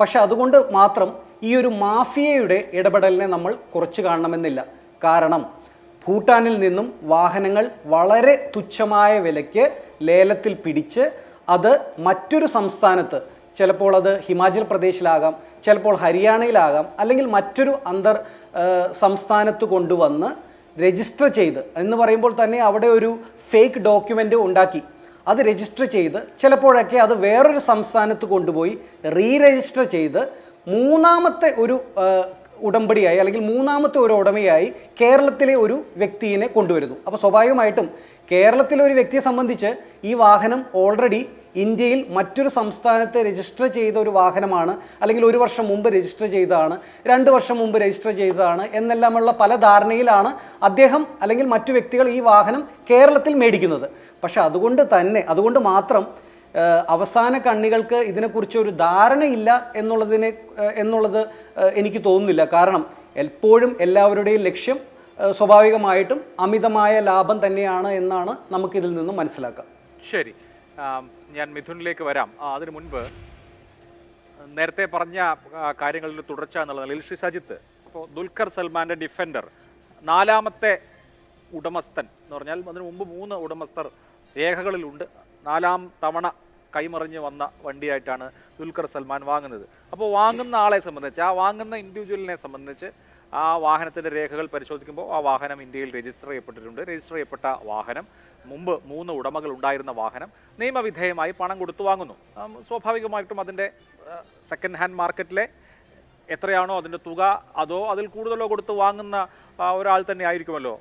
പക്ഷെ അതുകൊണ്ട് മാത്രം ഈ ഒരു മാഫിയയുടെ ഇടപെടലിനെ നമ്മൾ കുറച്ച് കാണണമെന്നില്ല. കാരണം ഭൂട്ടാനിൽ നിന്നും വാഹനങ്ങൾ വളരെ തുച്ഛമായ വിലയ്ക്ക് ലേലത്തിൽ പിടിച്ച് അത് മറ്റൊരു സംസ്ഥാനത്ത്, ചിലപ്പോൾ അത് ഹിമാചൽ പ്രദേശിലാകാം, ചിലപ്പോൾ ഹരിയാനയിലാകാം, അല്ലെങ്കിൽ മറ്റൊരു സംസ്ഥാനത്ത് കൊണ്ടുവന്ന് രജിസ്റ്റർ ചെയ്ത്, എന്ന് പറയുമ്പോൾ തന്നെ അവിടെ ഒരു ഫേക്ക് ഡോക്യുമെൻ്റ് ഉണ്ടാക്കി അത് രജിസ്റ്റർ ചെയ്ത് ചിലപ്പോഴൊക്കെ അത് വേറൊരു സംസ്ഥാനത്ത് കൊണ്ടുപോയി റീരജിസ്റ്റർ ചെയ്ത് മൂന്നാമത്തെ ഒരു ഉടമ്പടിയായി അല്ലെങ്കിൽ മൂന്നാമത്തെ ഒരു ഉടമയായി കേരളത്തിലെ ഒരു വ്യക്തിയെ കൊണ്ടുവരുന്നു. അപ്പോൾ സ്വാഭാവികമായിട്ടും കേരളത്തിലെ ഒരു വ്യക്തിയെ സംബന്ധിച്ച് ഈ വാഹനം ഓൾറെഡി ഇന്ത്യയിൽ മറ്റൊരു സംസ്ഥാനത്ത് രജിസ്റ്റർ ചെയ്ത ഒരു വാഹനമാണ്, അല്ലെങ്കിൽ 1 വർഷം മുമ്പ് രജിസ്റ്റർ ചെയ്തതാണ്, 2 വർഷം മുമ്പ് രജിസ്റ്റർ ചെയ്തതാണ് എന്നെല്ലാമുള്ള പല ധാരണയിലാണ് അദ്ദേഹം അല്ലെങ്കിൽ മറ്റു വ്യക്തികൾ ഈ വാഹനം കേരളത്തിൽ മേടിക്കുന്നത്. പക്ഷെ അതുകൊണ്ട് മാത്രം അവസാന കണ്ണികൾക്ക് ഇതിനെക്കുറിച്ച് ഒരു ധാരണയില്ല എന്നുള്ളത് എനിക്ക് തോന്നുന്നില്ല. കാരണം എപ്പോഴും എല്ലാവരുടെയും ലക്ഷ്യം സ്വാഭാവികമായിട്ടും അമിതമായ ലാഭം തന്നെയാണ് എന്നാണ് നമുക്കിതിൽ നിന്നും മനസ്സിലാക്കാം. ശരി, ഞാൻ മിഥുനിലേക്ക് വരാം. അതിനു മുൻപ് നേരത്തെ പറഞ്ഞ കാര്യങ്ങളിൽ തുടർച്ച എന്നുള്ള നിലയിൽ ശ്രീ സജിത്ത്, അപ്പോൾ ദുൽഖർ സൽമാൻ്റെ ഡിഫൻഡർ 4ാമത്തെ ഉടമസ്ഥൻ എന്ന് പറഞ്ഞാൽ അതിനു മുമ്പ് 3 ഉടമസ്ഥർ രേഖകളിലുണ്ട്. 4ാം തവണ കൈമറിഞ്ഞ് വന്ന വണ്ടിയായിട്ടാണ് ദുൽഖർ സൽമാൻ വാങ്ങുന്നത്. അപ്പോൾ വാങ്ങുന്ന ആളെ സംബന്ധിച്ച്, ആ വാങ്ങുന്ന ഇൻഡിവിജ്വലിനെ സംബന്ധിച്ച് ആ വാഹനത്തിൻ്റെ രേഖകൾ പരിശോധിക്കുമ്പോൾ ആ വാഹനം ഇന്ത്യയിൽ രജിസ്റ്റർ ചെയ്യപ്പെട്ടിട്ടുണ്ട്. രജിസ്റ്റർ ചെയ്യപ്പെട്ട വാഹനം, മുമ്പ് 3 ഉടമകൾ ഉണ്ടായിരുന്ന വാഹനം നിയമവിധേയമായി പണം കൊടുത്തു വാങ്ങുന്നു. സ്വാഭാവികമായിട്ടും അതിൻ്റെ സെക്കൻഡ് ഹാൻഡ് മാർക്കറ്റിലെ എത്രയാണോ അതിൻ്റെ തുക, അതോ അതിൽ കൂടുതലോ കൊടുത്ത് വാങ്ങുന്ന ഒരാൾ തന്നെ ആയിരിക്കുമല്ലോ.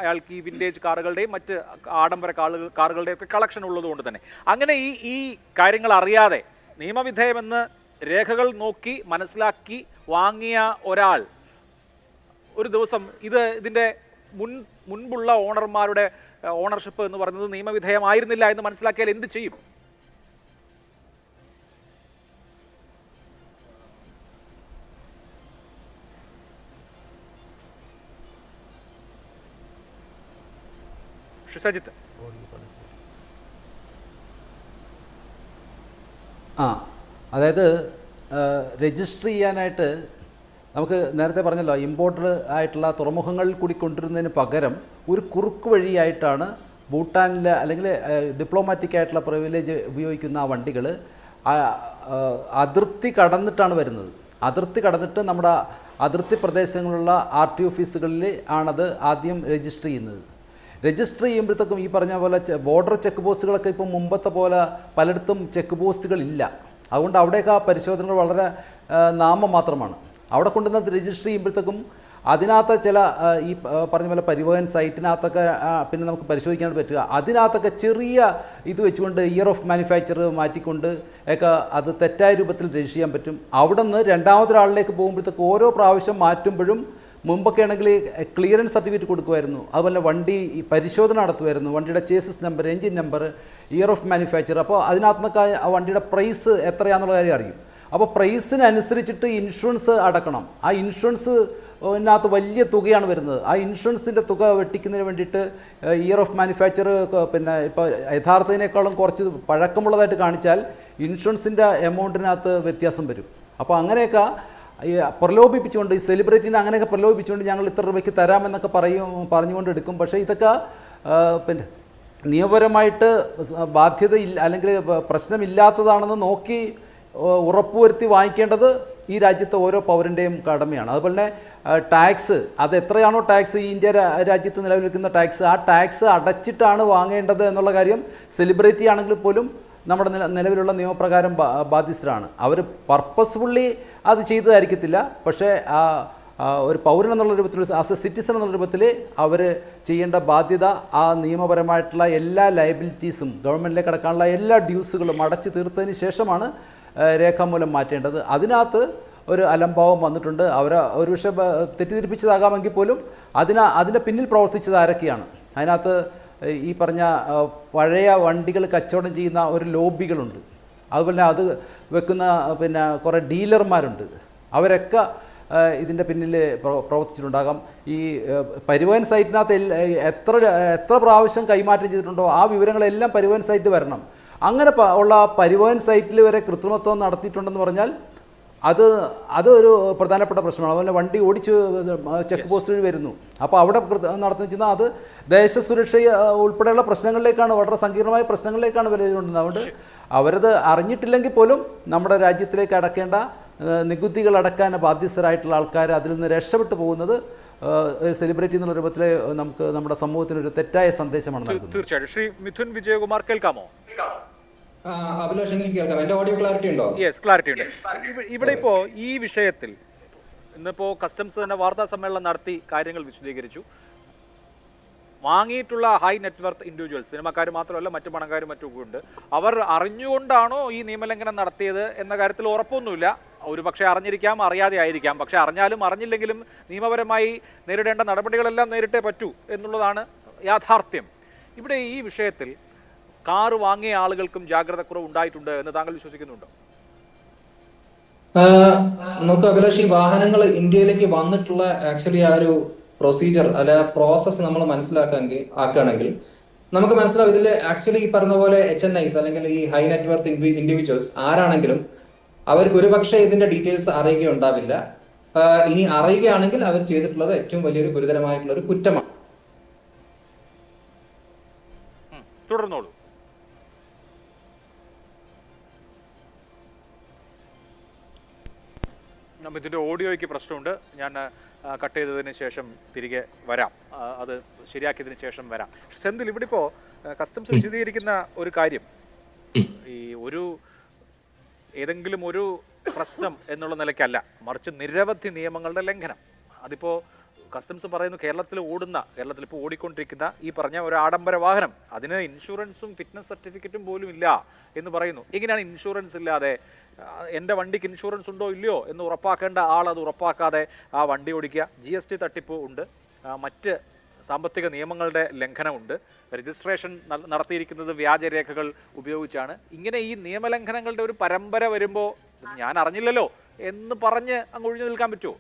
അയാൾക്ക് ഈ വിൻറ്റേജ് കാറുകളുടെയും മറ്റ് ആഡംബര കാറുകളുടെയും ഒക്കെ കളക്ഷൻ ഉള്ളതുകൊണ്ട് തന്നെ അങ്ങനെ ഈ കാര്യങ്ങൾ അറിയാതെ നിയമവിധേയമെന്ന് രേഖകൾ നോക്കി മനസ്സിലാക്കി വാങ്ങിയ ഒരാൾ ഒരു ദിവസം ഇതിൻ്റെ മുൻപുള്ള ഓണർമാരുടെ ഓണർഷിപ്പ് എന്ന് പറയുന്നത് നിയമവിധേയമായിരുന്നില്ല എന്ന് മനസ്സിലാക്കിയാൽ എന്ത് ചെയ്യും? ഷിസജിത്ത്. അതായത് രജിസ്റ്റർ ചെയ്യാനായിട്ട് നമുക്ക് നേരത്തെ പറഞ്ഞല്ലോ, ഇമ്പോർട്ടഡ് ആയിട്ടുള്ള തുറമുഖങ്ങളിൽ കൂടി കൊണ്ടുവരുന്നതിന് പകരം ഒരു കുറുക്ക് വഴിയായിട്ടാണ് ഭൂട്ടാനിലെ അല്ലെങ്കിൽ ഡിപ്ലോമാറ്റിക് ആയിട്ടുള്ള പ്രിവിലേജ് ഉപയോഗിക്കുന്ന ആ വണ്ടികൾ അതിർത്തി കടന്നിട്ടാണ് വരുന്നത്. അതിർത്തി കടന്നിട്ട് നമ്മുടെ അതിർത്തി പ്രദേശങ്ങളിലുള്ള RTO ഓഫീസുകളിൽ ആണത് ആദ്യം രജിസ്റ്റർ ചെയ്യുന്നത്. രജിസ്റ്റർ ചെയ്യുമ്പോഴത്തേക്കും ഈ പറഞ്ഞ പോലെ ബോർഡർ ചെക്ക് പോസ്റ്റുകളൊക്കെ ഇപ്പം മുമ്പത്തെ പോലെ പലയിടത്തും ചെക്ക് പോസ്റ്റുകളില്ല. അതുകൊണ്ട് അവിടെയൊക്കെ ആ പരിശോധനകൾ വളരെ നാമം മാത്രമാണ്. അവിടെ കൊണ്ടുവന്ന് രജിസ്റ്റർ ചെയ്യുമ്പോഴത്തേക്കും അതിനകത്ത് ചില ഈ പറഞ്ഞ പോലെ പരിവഹൻ സൈറ്റിനകത്തൊക്കെ പിന്നെ നമുക്ക് പരിശോധിക്കാൻ പറ്റുക. അതിനകത്തൊക്കെ ചെറിയ ഇത് വെച്ചുകൊണ്ട് ഇയർ ഓഫ് മാനുഫാക്ചർ മാറ്റിക്കൊണ്ട് ഒക്കെ അത് തെറ്റായ രൂപത്തിൽ രജിസ്റ്റർ ചെയ്യാൻ പറ്റും. അവിടെ നിന്ന് രണ്ടാമതൊരാളിലേക്ക് പോകുമ്പോഴത്തേക്ക് ഓരോ പ്രാവശ്യം മാറ്റുമ്പോഴും മുമ്പൊക്കെ ആണെങ്കിൽ ക്ലിയറൻസ് സർട്ടിഫിക്കറ്റ് കൊടുക്കുമായിരുന്നു. അതുപോലെ വണ്ടി പരിശോധന നടത്തുമായിരുന്നു, വണ്ടിയുടെ chassis number, engine number, year of manufacture. അപ്പോൾ അതിനകത്തുനിന്നൊക്കെ ആ വണ്ടിയുടെ പ്രൈസ് എത്രയാണെന്നുള്ള കാര്യം അറിയും. അപ്പോൾ പ്രൈസിനനുസരിച്ചിട്ട് ഇൻഷുറൻസ് അടക്കണം. ആ ഇൻഷുറൻസിനകത്ത് വലിയ തുകയാണ് വരുന്നത്. ആ ഇൻഷുറൻസിൻ്റെ തുക വെട്ടിക്കുന്നതിന് വേണ്ടിയിട്ട് ഇയർ ഓഫ് മാനുഫാക്ചർ പിന്നെ ഇപ്പോൾ യഥാർത്ഥത്തിനേക്കാളും കുറച്ച് പഴക്കമുള്ളതായിട്ട് കാണിച്ചാൽ ഇൻഷുറൻസിൻ്റെ എമൗണ്ടിനകത്ത് വ്യത്യാസം വരും. അപ്പോൾ അങ്ങനെയൊക്കെ ഈ പ്രലോഭിപ്പിച്ചുകൊണ്ട്, ഈ സെലിബ്രിറ്റീനെ അങ്ങനെയൊക്കെ പ്രലോഭിപ്പിച്ചുകൊണ്ട് ഞങ്ങൾ ഇത്ര രൂപയ്ക്ക് തരാമെന്നൊക്കെ പറഞ്ഞുകൊണ്ട് എടുക്കും. പക്ഷേ ഇതൊക്കെ പിന്നെ നിയമപരമായിട്ട് ബാധ്യതയില്ല അല്ലെങ്കിൽ പ്രശ്നമില്ലാത്തതാണെന്ന് നോക്കി ഉറപ്പുവരുത്തി വാങ്ങിക്കേണ്ടത് ഈ രാജ്യത്തെ ഓരോ പൗരൻ്റെയും കടമയാണ്. അതുപോലെ തന്നെ ടാക്സ്, അത് എത്രയാണോ ടാക്സ് ഈ ഇന്ത്യ രാജ്യത്ത് നിലവിലിരിക്കുന്ന ടാക്സ്, ആ ടാക്സ് അടച്ചിട്ടാണ് വാങ്ങേണ്ടത് എന്നുള്ള കാര്യം സെലിബ്രിറ്റി ആണെങ്കിൽ പോലും നമ്മുടെ നിലവിലുള്ള നിയമപ്രകാരം ബാധ്യസ്ഥരാണ്. അവർ പർപ്പസ്ഫുള്ളി അത് ചെയ്തതായിരിക്കത്തില്ല. പക്ഷേ ഒരു പൗരൻ എന്നുള്ള രൂപത്തിൽ, ആസ് എ സിറ്റിസൺ എന്നുള്ള രൂപത്തിൽ അവർ ചെയ്യേണ്ട ബാധ്യത, ആ നിയമപരമായിട്ടുള്ള എല്ലാ ലയബിലിറ്റീസും ഗവൺമെൻറ്റിലേക്ക് അടക്കാനുള്ള എല്ലാ ഡ്യൂസുകളും അടച്ചു തീർത്തതിന് ശേഷമാണ് രേഖാമൂലം മാറ്റേണ്ടത്. അതിനകത്ത് ഒരു അലംഭാവം വന്നിട്ടുണ്ട്. അവർ ഒരുപക്ഷെ തെറ്റിദ്ധരിപ്പിച്ചതാകാമെങ്കിൽ പോലും അതിൻ്റെ പിന്നിൽ പ്രവർത്തിച്ചത് ആരൊക്കെയാണ്? അതിനകത്ത് ഈ പറഞ്ഞ പഴയ വണ്ടികൾ കച്ചവടം ചെയ്യുന്ന ഒരു ലോബികളുണ്ട്. അതുപോലെ അത് വെക്കുന്ന പിന്നെ കുറേ ഡീലർമാരുണ്ട്. അവരൊക്കെ ഇതിൻ്റെ പിന്നിൽ പ്രവർത്തിച്ചിട്ടുണ്ടാകാം. ഈ പരിവഹൻ സൈറ്റിനകത്ത് എത്ര പ്രാവശ്യം കൈമാറ്റം ചെയ്തിട്ടുണ്ടോ ആ വിവരങ്ങളെല്ലാം പരിവഹൻ സൈറ്റ് വരണം. അങ്ങനെ ഉള്ള പരിവഹൻ സൈറ്റിൽ വരെ കൃത്രിമത്വം നടത്തിയിട്ടുണ്ടെന്ന് പറഞ്ഞാൽ അതൊരു പ്രധാനപ്പെട്ട പ്രശ്നമാണ്. അതുപോലെ വണ്ടി ഓടിച്ച് ചെക്ക് പോസ്റ്റ് വഴി വരുന്നു. അപ്പോൾ അവിടെ നടത്തുന്ന അത് ദേശസുരക്ഷ ഉൾപ്പെടെയുള്ള പ്രശ്നങ്ങളിലേക്കാണ്, വളരെ സങ്കീർണമായ പ്രശ്നങ്ങളിലേക്കാണ് വിലകൊണ്ടുന്നത്. അതുകൊണ്ട് അവരത് അറിഞ്ഞിട്ടില്ലെങ്കിൽ പോലും നമ്മുടെ രാജ്യത്തിലേക്ക് അടക്കേണ്ട നികുതികൾ അടക്കാൻ ബാധ്യസ്ഥരായിട്ടുള്ള ആൾക്കാർ അതിൽ നിന്ന് രക്ഷപ്പെട്ടു പോകുന്നത് സെലിബ്രിറ്റി എന്നുള്ള രൂപത്തിൽ നമുക്ക് നമ്മുടെ സമൂഹത്തിനൊരു തെറ്റായ സന്ദേശമാണ് നൽകുന്നത്. തീർച്ചയായിട്ടും. ശ്രീ മിഥുൻ വിജയകുമാർ, കേൾക്കാമോ? ഓഡിയോ ക്ലാരിറ്റി ഉണ്ടോ? യെസ്, ക്ലാരിറ്റി ഉണ്ട്. ഇവിടെ ഇപ്പോൾ ഈ വിഷയത്തിൽ ഇന്നിപ്പോൾ കസ്റ്റംസ് തന്നെ വാർത്താ സമ്മേളനം നടത്തി കാര്യങ്ങൾ വിശദീകരിച്ചു. വാങ്ങിയിട്ടുള്ള ഹൈ നെറ്റ്വർത്ത് ഇൻഡിവിജ്വൽസ്, സിനിമക്കാർ മാത്രമല്ല മറ്റു പണക്കാരും മറ്റുമൊക്കെ ഉണ്ട്. അവർ അറിഞ്ഞുകൊണ്ടാണോ ഈ നിയമലംഘനം നടത്തിയത് എന്ന കാര്യത്തിൽ ഉറപ്പൊന്നുമില്ല. ഒരു പക്ഷേ അറിഞ്ഞിരിക്കാം, അറിയാതെ ആയിരിക്കാം. പക്ഷേ അറിഞ്ഞാലും അറിഞ്ഞില്ലെങ്കിലും നിയമപരമായി നേരിടേണ്ട നടപടികളെല്ലാം നേരിട്ടേ പറ്റൂ എന്നുള്ളതാണ് യാഥാർത്ഥ്യം. ഇവിടെ ഈ വിഷയത്തിൽ കാറ് വാങ്ങിയ ആളുകൾക്കും ജാഗ്രത കുറവ് ഉണ്ടായിട്ടുണ്ട് എന്ന് താങ്കൾ വിശ്വസിക്കുന്നുണ്ടോ? നമുക്ക് അഭിലാഷ്, ഈ വാഹനങ്ങൾ ഇന്ത്യയിലേക്ക് വന്നിട്ടുള്ള ആക്ച്വലി ആ ഒരു പ്രൊസീജിയർ അല്ല പ്രോസസ്സ് നമ്മൾ ആക്കുകയാണെങ്കിൽ നമുക്ക് മനസ്സിലാവും ഇതിൽ ആക്ച്വലി ഈ പറഞ്ഞ പോലെ HNIs അല്ലെങ്കിൽ ഈ ഹൈ നെറ്റ്വർത്ത് ഇൻഡിവിജ്വൽസ് ആരാണെങ്കിലും അവർക്ക് ഒരുപക്ഷെ ഇതിന്റെ ഡീറ്റെയിൽസ് അറിയുകയുണ്ടാവില്ല. ഇനി അറിയുകയാണെങ്കിൽ അവർ ചെയ്തിട്ടുള്ളത് ഏറ്റവും വലിയൊരു ഗുരുതരമായിട്ടുള്ള ഒരു കുറ്റമാണ്. തുടർന്നോളൂ. ഇതിൻ്റെ ഓഡിയോയ്ക്ക് പ്രശ്നമുണ്ട്. ഞാൻ കട്ട് ചെയ്തതിന് ശേഷം തിരികെ വരാം, അത് ശരിയാക്കിയതിന് ശേഷം വരാം. സെന്തിൽ, ഇവിടെ ഇപ്പോൾ കസ്റ്റംസ് വിശദീകരിക്കുന്ന ഒരു കാര്യം, ഈ ഏതെങ്കിലും ഒരു പ്രശ്നം എന്നുള്ള നിലയ്ക്കല്ല, മറിച്ച് നിരവധി നിയമങ്ങളുടെ ലംഘനം. അതിപ്പോൾ കസ്റ്റംസ് പറയുന്നു കേരളത്തിൽ ഇപ്പോൾ ഓടിക്കൊണ്ടിരിക്കുന്ന ഈ പറഞ്ഞ ഒരു ആഡംബര വാഹനം അതിന് ഇൻഷുറൻസും ഫിറ്റ്നസ് സർട്ടിഫിക്കറ്റും പോലും ഇല്ല എന്ന് പറയുന്നു. എങ്ങനെയാണ് ഇൻഷുറൻസ് ഇല്ലാതെ എൻ്റെ വണ്ടിക്ക് ഇൻഷുറൻസ് ഉണ്ടോ ഇല്ലയോ എന്ന് ഉറപ്പാക്കേണ്ട ആൾ അത് ഉറപ്പാക്കാതെ ആ വണ്ടി ഓടിക്കുക? GST തട്ടിപ്പ് ഉണ്ട്, മറ്റ് സാമ്പത്തിക നിയമങ്ങളുടെ ലംഘനമുണ്ട്, രജിസ്ട്രേഷൻ നടത്തിയിരിക്കുന്നത് വ്യാജരേഖകൾ ഉപയോഗിച്ചാണ്. ഇങ്ങനെ ഈ നിയമലംഘനങ്ങളുടെ ഒരു പരമ്പര വരുമ്പോൾ ഞാൻ അറിഞ്ഞില്ലല്ലോ എന്ന് പറഞ്ഞ് അങ്ങ് ഒഴിഞ്ഞു നിൽക്കാൻ പറ്റുമോ?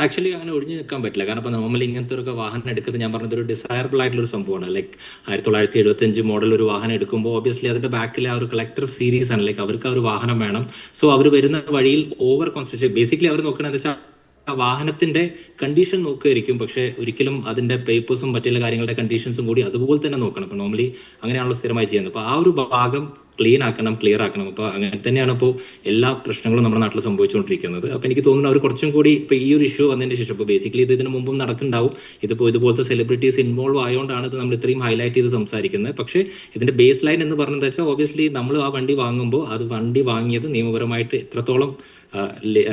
ആക്ച്വലി അങ്ങനെ ഒഴിഞ്ഞു നിൽക്കാൻ പറ്റില്ല. കാരണം ഇപ്പോൾ നോർമലി ഇങ്ങനത്തെ ഒരു വാഹനം എടുക്കുന്നത് ഞാൻ പറഞ്ഞത് ഒരു ഡിസയറബിൾ ആയിട്ടുള്ള ഒരു സംഭവമാണ്. ലൈക്ക് 1975 മോഡൽ ഒരു വാഹനം എടുക്കുമ്പോൾ ഓബിയസ്ലി അതിന്റെ ബാക്കിൽ ആ ഒരു കളക്ടർ സീരീസ് ആണ്. ലൈക്ക് അവർക്ക് ആ ഒരു വാഹനം വേണം. സോ അവർ വരുന്ന വഴിയിൽ ഓവർ കോൺസെൻട്രേഷൻ ബേസിക്കലി അവർ നോക്കണമെന്ന് വെച്ചാൽ ആ വാഹനത്തിന്റെ കണ്ടീഷൻ നോക്കുകയായിരിക്കും. പക്ഷെ ഒരിക്കലും അതിന്റെ പേപ്പേഴ്സും മറ്റുള്ള കാര്യങ്ങളുടെ കണ്ടീഷൻസും കൂടി അതുപോലെ തന്നെ നോക്കണം. ഇപ്പൊ നോർമലി അങ്ങനെയാണല്ലോ സ്ഥിരമായി ചെയ്യുന്നത്. അപ്പൊ ആ ഒരു ഭാഗം ക്ലീൻ ആക്കണം, ക്ലിയർ ആക്കണം. അപ്പൊ അങ്ങനെ തന്നെയാണ് ഇപ്പോൾ എല്ലാ പ്രശ്നങ്ങളും നമ്മുടെ നാട്ടിൽ സംഭവിച്ചുകൊണ്ടിരിക്കുന്നത്. അപ്പൊ എനിക്ക് തോന്നുന്നു അവർ കുറച്ചും കൂടി ഇപ്പൊ ഈ ഒരു ഇഷ്യൂ വന്നതിന് ശേഷം ഇപ്പൊ ബേസിക്കലി ഇതിന് മുമ്പും നടക്കുന്നുണ്ടാവും. ഇതിപ്പോ ഇതുപോലത്തെ സെലിബ്രിറ്റീസ് ഇൻവോൾവ് ആയതുകൊണ്ടാണ് ഇത് നമ്മൾ ഇത്രയും ഹൈലൈറ്റ് ചെയ്ത് സംസാരിക്കുന്നത്. പക്ഷേ ഇതിന്റെ ബേസ് ലൈൻ എന്ന് പറഞ്ഞത് വെച്ചാൽ ഓബിയസ്ലി നമ്മൾ ആ വണ്ടി വാങ്ങുമ്പോൾ അത് വണ്ടി വാങ്ങിയത് നിയമപരമായിട്ട് എത്രത്തോളം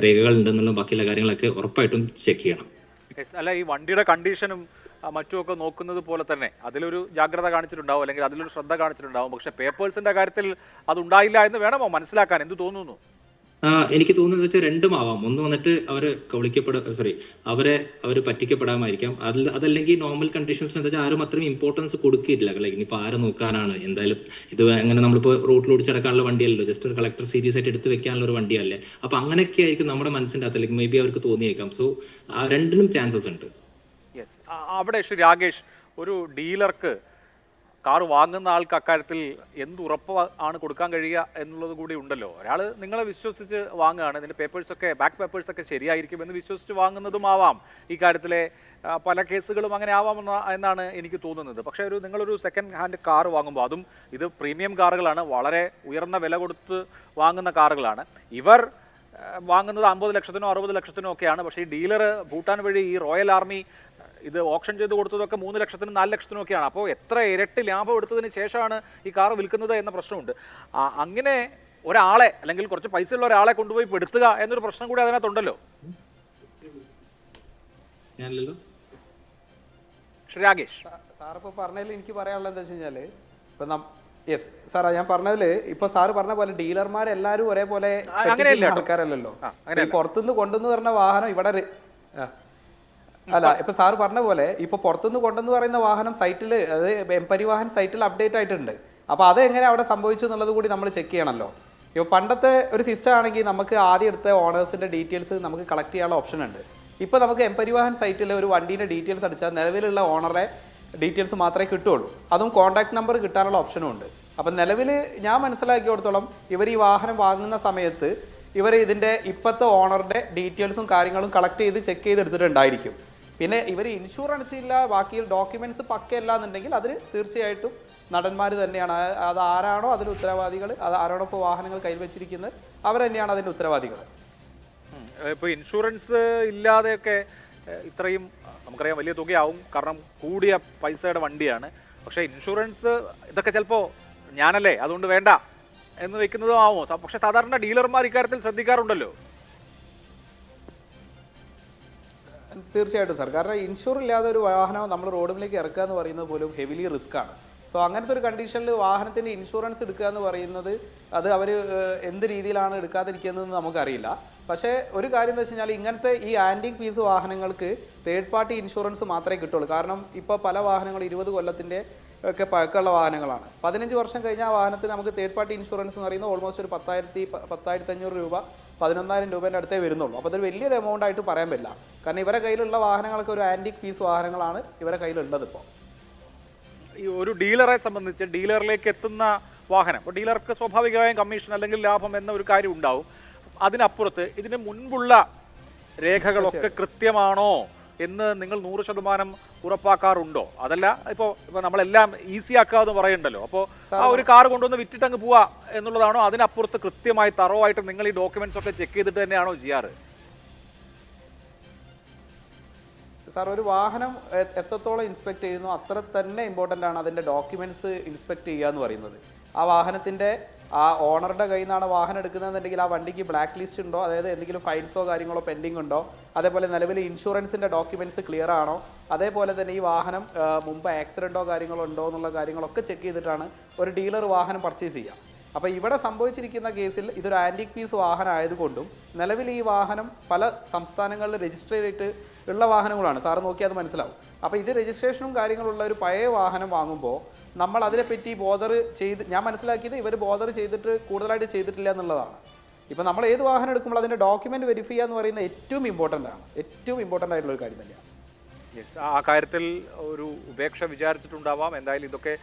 രേഖകൾ ഉണ്ടെന്നുള്ള ബാക്കിയുള്ള കാര്യങ്ങളൊക്കെ ഉറപ്പായിട്ടും ചെക്ക് ചെയ്യണം. അല്ല, ഈ വണ്ടിയുടെ കണ്ടീഷനും മറ്റുമൊക്കെ നോക്കുന്നത് പോലെ തന്നെ അതിലൊരു ജാഗ്രത കാണിച്ചിട്ടുണ്ടാവും, അല്ലെങ്കിൽ അതിലൊരു ശ്രദ്ധ കാണിച്ചിട്ടുണ്ടാവും. പക്ഷെ പേപ്പേഴ്സിന്റെ കാര്യത്തിൽ അതുണ്ടായില്ല എന്ന് വേണമോ മനസ്സിലാക്കാൻ? എന്ത് തോന്നുന്നു? എനിക്ക് തോന്നുന്നത് വെച്ചാൽ രണ്ടും ആവാം. ഒന്ന് വന്നിട്ട് അവരെ പറ്റിക്കപ്പെടാമായിരിക്കാം. അതല്ലെങ്കിൽ നോർമൽ കണ്ടീഷൻസ് എന്താ വെച്ചാൽ ആരും അത്രയും ഇമ്പോർട്ടൻസ് കൊടുക്കില്ല. ലൈക്ക് ഇനിയിപ്പോൾ ആരെ നോക്കാനാണ്, എന്തായാലും ഇത് അങ്ങനെ നമ്മളിപ്പോൾ റോഡിൽ ഓടിച്ചടക്കാനുള്ള വണ്ടിയല്ലോ, ജസ്റ്റ് ഒരു കളക്ടർ സീരീസ് ആയിട്ട് എടുത്ത് വെക്കാനുള്ള ഒരു വണ്ടിയല്ലേ. അപ്പൊ അങ്ങനെയൊക്കെ ആയിരിക്കും നമ്മുടെ മനസ്സിന്റെ അകത്ത്, അല്ലെങ്കിൽ മേ ബി അവർക്ക് തോന്നിയേക്കാം. സോ രണ്ടിനും ചാൻസസ് ഉണ്ട്. യെസ്, അവിടെ ശ്രീ രാകേഷ്, ഒരു ഡീലർക്ക് കാർ വാങ്ങുന്ന ആൾക്ക് അക്കാര്യത്തിൽ എന്ത് ഉറപ്പ് ആണ് കൊടുക്കാൻ കഴിയുക എന്നുള്ളത് കൂടി ഉണ്ടല്ലോ. ഒരാൾ നിങ്ങളെ വിശ്വസിച്ച് വാങ്ങുകയാണ്, ഇതിൻ്റെ പേപ്പേഴ്സൊക്കെ ബാക്ക് പേപ്പേഴ്സൊക്കെ ശരിയായിരിക്കും എന്ന് വിശ്വസിച്ച് വാങ്ങുന്നതുമാവാം. ഈ കാര്യത്തിലെ പല കേസുകളും അങ്ങനെ എന്നാണ് എനിക്ക് തോന്നുന്നത്. പക്ഷേ നിങ്ങളൊരു സെക്കൻഡ് ഹാൻഡ് കാർ വാങ്ങുമ്പോൾ, അതും ഇത് പ്രീമിയം കാറുകളാണ്, വളരെ ഉയർന്ന വില കൊടുത്ത് വാങ്ങുന്ന കാറുകളാണ്. ഇവർ വാങ്ങുന്നത് 50 ലക്ഷത്തിനോ 60 ലക്ഷത്തിനോ ഒക്കെയാണ്. പക്ഷേ ഈ ഡീലർ ഭൂട്ടാൻ വഴി ഈ റോയൽ ആർമി ഇത് ഓപ്ഷൻ ചെയ്ത് കൊടുത്തതൊക്കെ 3 ലക്ഷത്തിനും 4 ലക്ഷത്തിനും ഒക്കെയാണ്. അപ്പോൾ എത്ര ഇരട്ടി ലാഭം എടുത്തതിന് ശേഷമാണ് ഈ കാർ വിൽക്കുന്നത് എന്ന പ്രശ്നമുണ്ട്. അങ്ങനെ ഒരാളെ, അല്ലെങ്കിൽ കുറച്ച് പൈസ ഉള്ള ഒരാളെ കൊണ്ടുപോയി പെടുത്തുക എന്നൊരു പ്രശ്നം കൂടി അതിനകത്തുണ്ടല്ലോ. ശ്രീ രാകേഷ്, സാറിപ്പോൾ പറഞ്ഞതിൽ എനിക്ക് പറയാനുള്ളത് എന്താ വെച്ച് കഴിഞ്ഞാൽ, ഇപ്പം യെസ് സാറാ, ഞാൻ പറഞ്ഞതിൽ ഇപ്പൊ സാറ് പറഞ്ഞ പോലെ ഡീലർമാരെല്ലാവരും ഒരേപോലെ ആൾക്കാരല്ലല്ലോ. പുറത്തുനിന്ന് കൊണ്ടുവന്ന് പറഞ്ഞ വാഹനം ഇവിടെ അല്ല, ഇപ്പൊ സാറ് പറഞ്ഞ പോലെ ഇപ്പൊ പുറത്തുനിന്ന് കൊണ്ടെന്ന് പറയുന്ന വാഹനം സൈറ്റിൽ, അത് എംപരിവാഹൻ സൈറ്റിൽ അപ്ഡേറ്റ് ആയിട്ടുണ്ട്. അപ്പൊ അത് എങ്ങനെ അവിടെ സംഭവിച്ചു എന്നുള്ളത് കൂടി നമ്മൾ ചെക്ക് ചെയ്യണമല്ലോ. ഇപ്പോൾ പണ്ടത്തെ ഒരു സിസ്റ്റം ആണെങ്കിൽ നമുക്ക് ആദ്യം എടുത്ത ഓണേഴ്സിന്റെ ഡീറ്റെയിൽസ് നമുക്ക് കളക്ട് ചെയ്യാനുള്ള ഓപ്ഷൻ ഉണ്ട്. ഇപ്പോൾ നമുക്ക് എംപരിവാഹൻ സൈറ്റിൽ ഒരു വണ്ടീൻ്റെ ഡീറ്റെയിൽസ് അടിച്ചാൽ നിലവിലുള്ള ഓണറെ ഡീറ്റെയിൽസ് മാത്രമേ കിട്ടുള്ളൂ. അതും കോൺടാക്ട് നമ്പർ കിട്ടാനുള്ള ഓപ്ഷനും ഉണ്ട്. അപ്പം നിലവിൽ ഞാൻ മനസ്സിലാക്കിയിടത്തോളം ഇവർ ഈ വാഹനം വാങ്ങുന്ന സമയത്ത് ഇവർ ഇതിൻ്റെ ഇപ്പോഴത്തെ ഓണറുടെ ഡീറ്റെയിൽസും കാര്യങ്ങളും കളക്ട് ചെയ്ത് ചെക്ക് ചെയ്തെടുത്തിട്ടുണ്ടായിരിക്കും. പിന്നെ ഇവർ ഇൻഷുറൻസ് ഇല്ല, ബാക്കി ഡോക്യുമെൻറ്റ്സ് പക്കയല്ല എന്നുണ്ടെങ്കിൽ അതിന് തീർച്ചയായിട്ടും നടന്മാർ തന്നെയാണ്. അത് ആരാണോ അതിന് ഉത്തരവാദികൾ, അത് ആരാണോ ഇപ്പോൾ വാഹനങ്ങൾ കയ്യിൽ വെച്ചിരിക്കുന്നത് അവർ തന്നെയാണ് അതിൻ്റെ ഉത്തരവാദികൾ. ഇപ്പോൾ ഇൻഷുറൻസ് ഇല്ലാതെയൊക്കെ ഇത്രയും നമുക്കറിയാം വലിയ തുകയാവും, കാരണം കൂടിയ പൈസയുടെ വണ്ടിയാണ്. പക്ഷേ ഇൻഷുറൻസ് ഇതൊക്കെ ചിലപ്പോൾ ഞാനല്ലേ അതുകൊണ്ട് വേണ്ട എന്ന് വെക്കുന്നതും ആവുമോ? പക്ഷേ സാധാരണ ഡീലർമാർ ഇക്കാര്യത്തിൽ ശ്രദ്ധിക്കാറുണ്ടല്ലോ. തീർച്ചയായിട്ടും സാർ, കാരണം ഇൻഷുർ ഇല്ലാതെ ഒരു വാഹനം നമ്മൾ റോഡിലേക്ക് ഇറക്കുക എന്ന് പറയുന്നത് പോലും ഹെവിലി റിസ്ക് ആണ്. സോ അങ്ങനത്തെ ഒരു കണ്ടീഷനിൽ വാഹനത്തിൻ്റെ ഇൻഷുറൻസ് എടുക്കുക എന്ന് പറയുന്നത് അത് അവർ എന്ത് രീതിയിലാണ് എടുക്കാതിരിക്കുന്നതെന്ന് നമുക്കറിയില്ല. പക്ഷേ ഒരു കാര്യം എന്താ വെച്ച് കഴിഞ്ഞാൽ, ഇങ്ങനത്തെ ഈ ആൻറ്റിക് പീസ് വാഹനങ്ങൾക്ക് തേർഡ് പാർട്ടി ഇൻഷുറൻസ് മാത്രമേ കിട്ടുള്ളൂ. കാരണം ഇപ്പോൾ പല വാഹനങ്ങൾ 20 കൊല്ലത്തിൻ്റെ ഒക്കെ പഴക്കമുള്ള വാഹനങ്ങളാണ്. 15 വർഷം കഴിഞ്ഞ ആ വാഹനത്തിന് നമുക്ക് തേർഡ് പാർട്ടി ഇൻഷുറൻസ് എന്ന് പറയുന്നത് ഓൾമോസ്റ്റ് ഒരു 10,500 രൂപ 11,000 രൂപേൻ്റെ അടുത്തേ വരുന്നുള്ളൂ. അപ്പോൾ അതൊരു വലിയൊരു എമൗണ്ട് ആയിട്ട് പറയാൻ പറ്റില്ല. കാരണം ഇവരെ കയ്യിലുള്ള വാഹനങ്ങളൊക്കെ ഒരു ആൻറ്റിക് പീസ് വാഹനങ്ങളാണ് ഇവരെ കയ്യിലുള്ളത്. ഇപ്പോൾ ഈ ഒരു ഡീലറെ സംബന്ധിച്ച് ഡീലറിലേക്ക് എത്തുന്ന വാഹനം, അപ്പോൾ ഡീലർക്ക് സ്വാഭാവികമായും കമ്മീഷൻ അല്ലെങ്കിൽ ലാഭം എന്ന ഒരു കാര്യം ഉണ്ടാവും. അതിനപ്പുറത്ത് ഇതിന് മുൻപുള്ള രേഖകളൊക്കെ കൃത്യമാണോ എന്ന് നിങ്ങൾ 100% ഉറപ്പാക്കാറുണ്ടോ? അതല്ല ഇപ്പോൾ നമ്മളെല്ലാം ഈസി ആക്കുക എന്ന് പറയുന്നുണ്ടല്ലോ, അപ്പോൾ ആ ഒരു കാർ കൊണ്ടുവന്ന് വിറ്റിട്ടങ്ങ് പോവുക എന്നുള്ളതാണോ? അതിനപ്പുറത്ത് കൃത്യമായി തറവായിട്ട് നിങ്ങൾ ഈ ഡോക്യുമെന്റ്സ് ഒക്കെ ചെക്ക് ചെയ്തിട്ട് തന്നെയാണോ ചെയ്യാറ്? സാർ, ഒരു വാഹനം എത്രത്തോളം ഇൻസ്പെക്ട് ചെയ്യുന്നു അത്ര തന്നെ ഇമ്പോർട്ടൻ്റ് ആണ് അതിൻ്റെ ഡോക്യുമെൻറ്റ്സ് ഇൻസ്പെക്ട് ചെയ്യുക എന്ന് പറയുന്നത്. ആ വാഹനത്തിൻ്റെ ആ ഓണറുടെ കയ്യിൽ നിന്നാണ് വാഹനം എടുക്കുന്നതെന്നുണ്ടെങ്കിൽ ആ വണ്ടിക്ക് ബ്ലാക്ക് ലിസ്റ്റ് ഉണ്ടോ, അതായത് എന്തെങ്കിലും ഫൈൻസോ കാര്യങ്ങളോ പെൻഡിങ് ഉണ്ടോ, അതേപോലെ നിലവിൽ ഇൻഷുറൻസിൻ്റെ ഡോക്യുമെൻറ്റ്സ് ക്ലിയർ ആണോ, അതേപോലെ തന്നെ ഈ വാഹനം മുമ്പ് ആക്സിഡൻറ്റോ കാര്യങ്ങളോ ഉണ്ടോ എന്നുള്ള കാര്യങ്ങളൊക്കെ ചെക്ക് ചെയ്തിട്ടാണ് ഒരു ഡീലർ വാഹനം പർച്ചേസ് ചെയ്യുക. അപ്പോൾ ഇവിടെ സംഭവിച്ചിരിക്കുന്ന കേസിൽ ഇതൊരു ആൻറ്റിക് പീസ് വാഹനം ആയതുകൊണ്ടും നിലവിൽ ഈ വാഹനം പല സംസ്ഥാനങ്ങളിൽ രജിസ്റ്റർ ചെയ്തിട്ട് ഉള്ള വാഹനങ്ങളാണ്, സാറ് നോക്കിയാൽ അത് മനസ്സിലാവും. അപ്പോൾ ഇത് രജിസ്ട്രേഷനും കാര്യങ്ങളുള്ള ഒരു പഴയ വാഹനം വാങ്ങുമ്പോൾ നമ്മൾ അതിനെപ്പറ്റി ഞാൻ മനസ്സിലാക്കിയത് ഇവർ ബോദർ ചെയ്തിട്ട് കൂടുതലായിട്ട് ചെയ്തിട്ടില്ല എന്നുള്ളതാണ്. ഇപ്പോൾ നമ്മൾ ഏത് വാഹനം എടുക്കുമ്പോൾ അതിൻ്റെ ഡോക്യുമെൻ്റ് വെരിഫൈ ചെയ്യുക എന്ന് പറയുന്നത് ഏറ്റവും ഇമ്പോർട്ടൻ്റ് ആയിട്ടുള്ള ഒരു കാര്യം തന്നെയാണ്. യെസ്, ആ കാര്യത്തിൽ ഒരു ഉപേക്ഷ വിചാരിച്ചിട്ടുണ്ടാവാം. എന്തായാലും ഇതൊക്കെ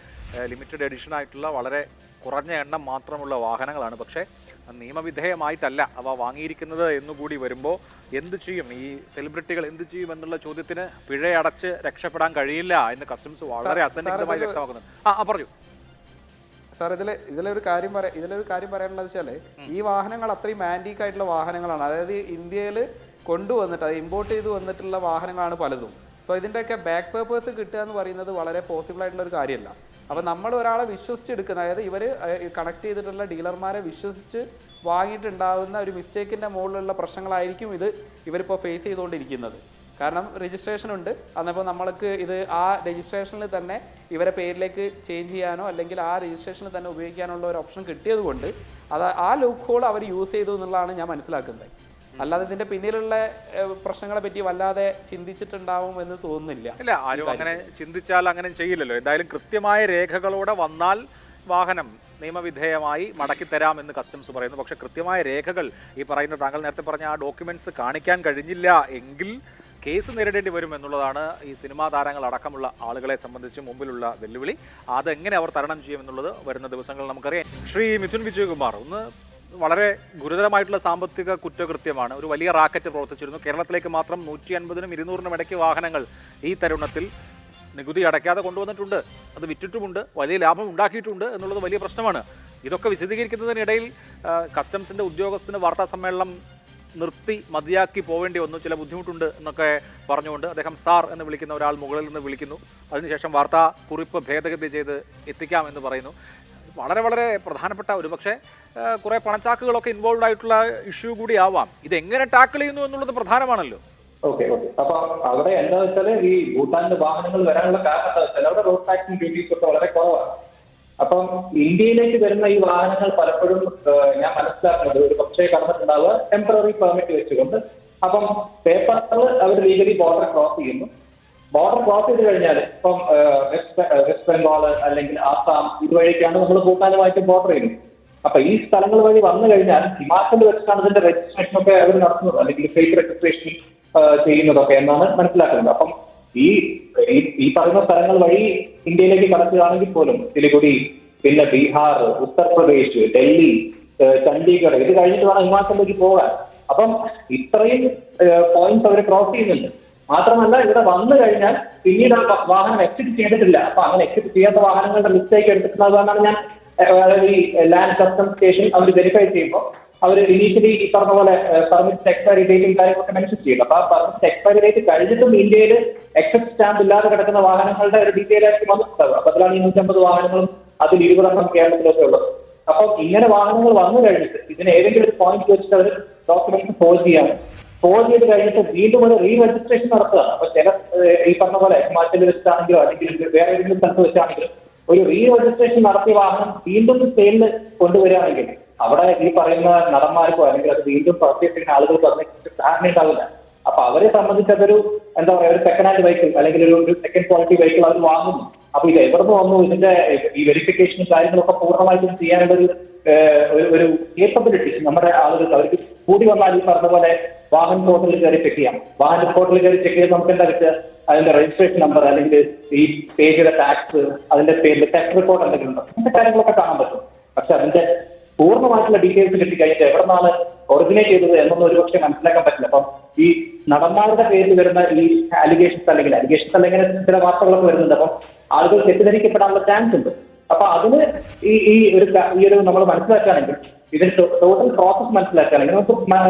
ലിമിറ്റഡ് എഡിഷൻ ആയിട്ടുള്ള വളരെ കുറഞ്ഞ എണ്ണം മാത്രമുള്ള വാഹനങ്ങളാണ്. പക്ഷേ നിയമവിധേയമായിട്ടല്ല അവ വാങ്ങിയിരിക്കുന്നത് എന്നുകൂടി വരുമ്പോൾ എന്ത് ചെയ്യും, ഈ സെലിബ്രിറ്റികൾ എന്ത് ചെയ്യും എന്നുള്ള ചോദ്യത്തിന് പിഴയടച്ച് രക്ഷപ്പെടാൻ കഴിയില്ല എന്ന് കസ്റ്റംസ് വളരെ അസന്നിഗ്ധമായി വ്യക്തമാക്കുന്നുണ്ട്. പറഞ്ഞു സാർ, ഇതിലൊരു കാര്യം പറയാനുള്ളത് വെച്ചാൽ ഈ വാഹനങ്ങൾ അത്രയും ആൻറ്റീക്ക് ആയിട്ടുള്ള വാഹനങ്ങളാണ്. അതായത് ഇന്ത്യയിൽ കൊണ്ടുവന്നിട്ട് അത് ഇമ്പോർട്ട് ചെയ്ത് വന്നിട്ടുള്ള വാഹനങ്ങളാണ് പലതും. സോ ഇതിൻ്റെയൊക്കെ ബാക്ക് പേപ്പേഴ്സ് കിട്ടുക എന്ന് പറയുന്നത് വളരെ പോസിബിൾ ആയിട്ടുള്ള ഒരു കാര്യമല്ല. അപ്പോൾ നമ്മൾ ഒരാളെ വിശ്വസിച്ചെടുക്കുന്ന, അതായത് ഇവർ കണക്ട് ചെയ്തിട്ടുള്ള ഡീലർമാരെ വിശ്വസിച്ച് വാങ്ങിയിട്ടുണ്ടാകുന്ന ഒരു മിസ്റ്റേക്കിൻ്റെ മുകളിലുള്ള പ്രശ്നങ്ങളായിരിക്കും ഇവരിപ്പോൾ ഫേസ് ചെയ്തുകൊണ്ടിരിക്കുന്നത്. കാരണം രജിസ്ട്രേഷൻ ഉണ്ട്, അന്നപ്പോൾ നമ്മൾക്ക് ഇത് ആ രജിസ്ട്രേഷനിൽ തന്നെ ഇവരെ പേരിലേക്ക് ചേഞ്ച് ചെയ്യാനോ അല്ലെങ്കിൽ ആ രജിസ്ട്രേഷനിൽ തന്നെ ഉപയോഗിക്കാനുള്ള ഒരു ഓപ്ഷൻ കിട്ടിയത് കൊണ്ട് ആ ലൂപ്പ് ഹോൾ അവർ യൂസ് ചെയ്തു എന്നുള്ളതാണ് ഞാൻ മനസ്സിലാക്കുന്നത്. അല്ലാതെ ഇതിന്റെ പിന്നിലുള്ള പ്രശ്നങ്ങളെ പറ്റി വല്ലാതെ ചിന്തിച്ചിട്ടുണ്ടാവും എന്ന് തോന്നുന്നില്ല. ഇല്ല, ആരും അങ്ങനെ ചിന്തിച്ചാൽ അങ്ങനെ ചെയ്യില്ലല്ലോ. എന്തായാലും കൃത്യമായ രേഖകളോടെ വന്നാൽ വാഹനം നിയമവിധേയമായി മടക്കിത്തരാം എന്ന് കസ്റ്റംസ് പറയുന്നു. പക്ഷേ കൃത്യമായ രേഖകൾ ഈ പറയുന്ന താങ്കൾ നേരത്തെ പറഞ്ഞ ആ ഡോക്യുമെന്റ്സ് കാണിക്കാൻ കഴിഞ്ഞില്ല എങ്കിൽ കേസ് നേരിടേണ്ടി വരും എന്നുള്ളതാണ് ഈ സിനിമാ താരങ്ങൾ അടക്കമുള്ള ആളുകളെ സംബന്ധിച്ച് മുമ്പിലുള്ള വെല്ലുവിളി. അതെങ്ങനെ അവർ തരണം ചെയ്യുമെന്നുള്ളത് വരുന്ന ദിവസങ്ങളിൽ നമുക്കറിയാം. ശ്രീ മിഥുൻ വിജയകുമാർ, ഒന്ന് വളരെ ഗുരുതരമായിട്ടുള്ള സാമ്പത്തിക കുറ്റകൃത്യമാണ്. ഒരു വലിയ റാക്കറ്റ് പ്രവർത്തിച്ചിരുന്നു. കേരളത്തിലേക്ക് മാത്രം 150-നും 200-നും ഇടയ്ക്ക് വാഹനങ്ങൾ ഈ തരുണത്തിൽ നികുതി അടയ്ക്കാതെ കൊണ്ടുവന്നിട്ടുണ്ട്. അത് വിറ്റിട്ടുമുണ്ട്, വലിയ ലാഭം ഉണ്ടാക്കിയിട്ടുണ്ട് എന്നുള്ളത് വലിയ പ്രശ്നമാണ്. ഇതൊക്കെ വിശദീകരിക്കുന്നതിനിടയിൽ കസ്റ്റംസിൻ്റെ ഉദ്യോഗസ്ഥന് വാർത്താ സമ്മേളനം നിർത്തി മതിയാക്കി പോവേണ്ടി വന്നു. ചില ബുദ്ധിമുട്ടുണ്ട് എന്നൊക്കെ പറഞ്ഞുകൊണ്ട് അദ്ദേഹം സാർ എന്ന് വിളിക്കുന്ന ഒരാൾ മുകളിൽ നിന്ന് വിളിക്കുന്നു. അതിനുശേഷം വാർത്താ കുറിപ്പ് ഭേദഗതി ചെയ്ത് എത്തിക്കാം എന്ന് പറയുന്നു. വളരെ വളരെ പ്രധാനപ്പെട്ട ഒരു പക്ഷേ കുറേ പണച്ചാക്കുകളൊക്കെ ഇൻവോൾവ് ആയിട്ടുള്ള ഇഷ്യൂ കൂടി ആവാം. ഇതെങ്ങനെ ടാക്കിൾ ചെയ്യുന്നു എന്നുള്ളത് പ്രധാനമാണല്ലോ. ഓക്കെ. അപ്പൊ അവിടെ എന്താ വെച്ചാൽ ഈ ഭൂട്ടാനിലെ വാഹനങ്ങൾ വരാനുള്ള കാരണം എന്താ വെച്ചാൽ അവിടെ റോഡ് ടാക്സും ഡ്യൂട്ടീസ് ഒക്കെ വളരെ കുറവാണ്. അപ്പം ഇന്ത്യയിലേക്ക് വരുന്ന ഈ വാഹനങ്ങൾ പലപ്പോഴും ഞാൻ മനസ്സിലാക്കുന്നത് ഒരു പക്ഷേ കടന്നിട്ടുണ്ടാവുക ടെമ്പററി പെർമിറ്റ് വെച്ചുകൊണ്ട്. അപ്പം പേപ്പറിൽ അവർ ലീഗലി ബോർഡർ ക്രോസ് ചെയ്യുന്നു. ബോർഡർ ക്രോസ് ചെയ്ത് കഴിഞ്ഞാൽ ഇപ്പം വെസ്റ്റ് ബംഗാൾ അല്ലെങ്കിൽ ആസാം ഇതുവഴിക്കാണ് നമ്മൾ ഭൂട്ടാനുമായിട്ട് ബോർഡർ ചെയ്യുന്നത്. അപ്പൊ ഈ സ്ഥലങ്ങൾ വഴി വന്നു കഴിഞ്ഞാൽ ഹിമാചലിൽ വെച്ചിട്ടാണ് ഇതിന്റെ രജിസ്ട്രേഷൻ ഒക്കെ അവർ നടത്തുന്നത്, അല്ലെങ്കിൽ ഫേക്ക് രജിസ്ട്രേഷൻ ചെയ്യുന്നതൊക്കെ എന്നാണ് മനസ്സിലാക്കുന്നത്. അപ്പം ഈ പറയുന്ന സ്ഥലങ്ങൾ വഴി ഇന്ത്യയിലേക്ക് കടക്കുകയാണെങ്കിൽ പോലും സിലിഗുഡി, പിന്നെ ബീഹാർ, ഉത്തർപ്രദേശ്, ഡൽഹി, ചണ്ഡീഗഡ് ഇത് കഴിഞ്ഞിട്ട് വേണം ഹിമാചലിലേക്ക് പോകാൻ. അപ്പം ഇത്രയും പോയിന്റ്സ് അവർ ക്രോസ് ചെയ്യുന്നുണ്ട്. മാത്രമല്ല ഇവിടെ വന്നു കഴിഞ്ഞാൽ പിന്നീട് ആ വാഹനം എക്സിറ്റ് ചെയ്തിട്ടില്ല. അപ്പൊ അങ്ങനെ എക്സിറ്റ് ചെയ്യാത്ത വാഹനങ്ങളുടെ ലിസ്റ്റേക്ക് എടുത്തിട്ടുള്ളതാണ് ഞാൻ ഈ ലാൻഡ് കസ്റ്റംസ് സ്റ്റേഷൻ അവർ വെരിഫൈ ചെയ്യുമ്പോൾ അവർ ഇനീഷ്യലി ഈ പറഞ്ഞ പോലെ പെർമിറ്റ് എക്സ്പയറി ഡേറ്റും കാര്യങ്ങളൊക്കെ മെൻഷൻ ചെയ്യും. അപ്പൊ ആ പെർമിറ്റ് എക്സ്പയറി ഡേറ്റ് കഴിഞ്ഞിട്ടും ഇന്ത്യയിൽ എക്സെപ്റ്റ് സ്റ്റാമ്പ് ഇല്ലാതെ കിടക്കുന്ന വാഹനങ്ങളുടെ ഒരു ഡീറ്റെയിൽ ആയിട്ട് വന്നിട്ടുണ്ടാകും. അപ്പൊ അതിലാണ് 250 വാഹനങ്ങളും അതിൽ 20 കേരളത്തിലൊക്കെ ഉള്ളത്. അപ്പൊ ഇങ്ങനെ വാഹനങ്ങൾ വന്നു കഴിഞ്ഞിട്ട് ഇതിന് ഏതെങ്കിലും ഒരു പോയിന്റ് വെച്ചിട്ട് അവർ ഡോക്യുമെന്റ്സ് ഫോഴ്സ് ചെയ്ത് കഴിഞ്ഞിട്ട് വീണ്ടും ഒരു റീ രജിസ്ട്രേഷൻ നടത്തുകയാണ്. അപ്പൊ ചില ഈ പറഞ്ഞ പോലെ ഹിമാചലിൽ വെച്ചാണെങ്കിലോ അല്ലെങ്കിൽ വേറെ ഏതെങ്കിലും സ്ഥലത്ത് വെച്ചാണെങ്കിലും ഒരു റീ രജിസ്ട്രേഷൻ നടത്തിയ വാഹനം വീണ്ടും സെയിലിൽ കൊണ്ടുവരികയാണെങ്കിൽ അവിടെ ഈ പറയുന്ന നടന്മാർക്കോ അല്ലെങ്കിൽ അത് വീണ്ടും പർച്ചേസ് ചെയ്യുന്ന ആളുകൾക്ക് അതിനെക്കുറിച്ച് ധാരണ ഉണ്ടാവില്ല. അപ്പൊ അവരെ സംബന്ധിച്ച് അതൊരു എന്താ പറയുക, ഒരു സെക്കൻഡ് ഹാൻഡ് വെഹിക്കിൾ അല്ലെങ്കിൽ ഒരു സെക്കൻഡ് ക്വാളിറ്റി വെഹിക്കിൾ അവർ വാങ്ങുന്നു. അപ്പൊ ഇത് എവിടെ നിന്ന് വന്നു, ഇതിന്റെ ഈ വെരിഫിക്കേഷനും കാര്യങ്ങളൊക്കെ പൂർണ്ണമായിട്ടും ചെയ്യാനുള്ള ഒരു കേപ്പബിലിറ്റി നമ്മുടെ ആളുകൾക്ക് അവർക്ക് കൂടി വന്നാൽ ഈ പറഞ്ഞ പോലെ വാഹന പോർട്ടലിൽ കയറി ചെക്ക് ചെയ്യാം. വാഹന പോർട്ടലിൽ കയറി ചെക്ക് ചെയ്ത് നമുക്ക് എന്താ വെച്ചാൽ അതിന്റെ രജിസ്ട്രേഷൻ നമ്പർ അല്ലെങ്കിൽ ഈ പേ ചെയ്ത ടാക്സ്, അതിന്റെ പേരിൽ ടാക്സ് റിപ്പോർട്ട് എന്തെങ്കിലും ഉണ്ടോ, അങ്ങനത്തെ കാര്യങ്ങളൊക്കെ കാണാൻ പറ്റും. പക്ഷെ അതിന്റെ പൂർണ്ണമായിട്ടുള്ള ഡീറ്റെയിൽസ് കിട്ടിക്കഴിഞ്ഞിട്ട് എവിടെ നിന്നാണ് ഒറിജിനേറ്റ് ചെയ്തത് എന്നൊന്നും ഒരുപക്ഷെ മനസ്സിലാക്കാൻ പറ്റില്ല. അപ്പം ഈ നടന്മാരുടെ പേരിൽ വരുന്ന ഈ അലിഗേഷൻസ് അല്ലെങ്കിൽ ചില വാർത്തകളൊക്കെ വരുന്നുണ്ട്. അപ്പം ആളുകൾ തെറ്റിദ്ധരിക്കപ്പെടാനുള്ള ചാൻസ് ഉണ്ട്. അപ്പൊ അതിന് ഈ ഒരു നമ്മൾ മനസ്സിലാക്കുകയാണെങ്കിൽ ഇതിന്റെ ടോട്ടൽ പ്രോസസ് മനസ്സിലാക്കുകയാണെങ്കിൽ നമുക്ക്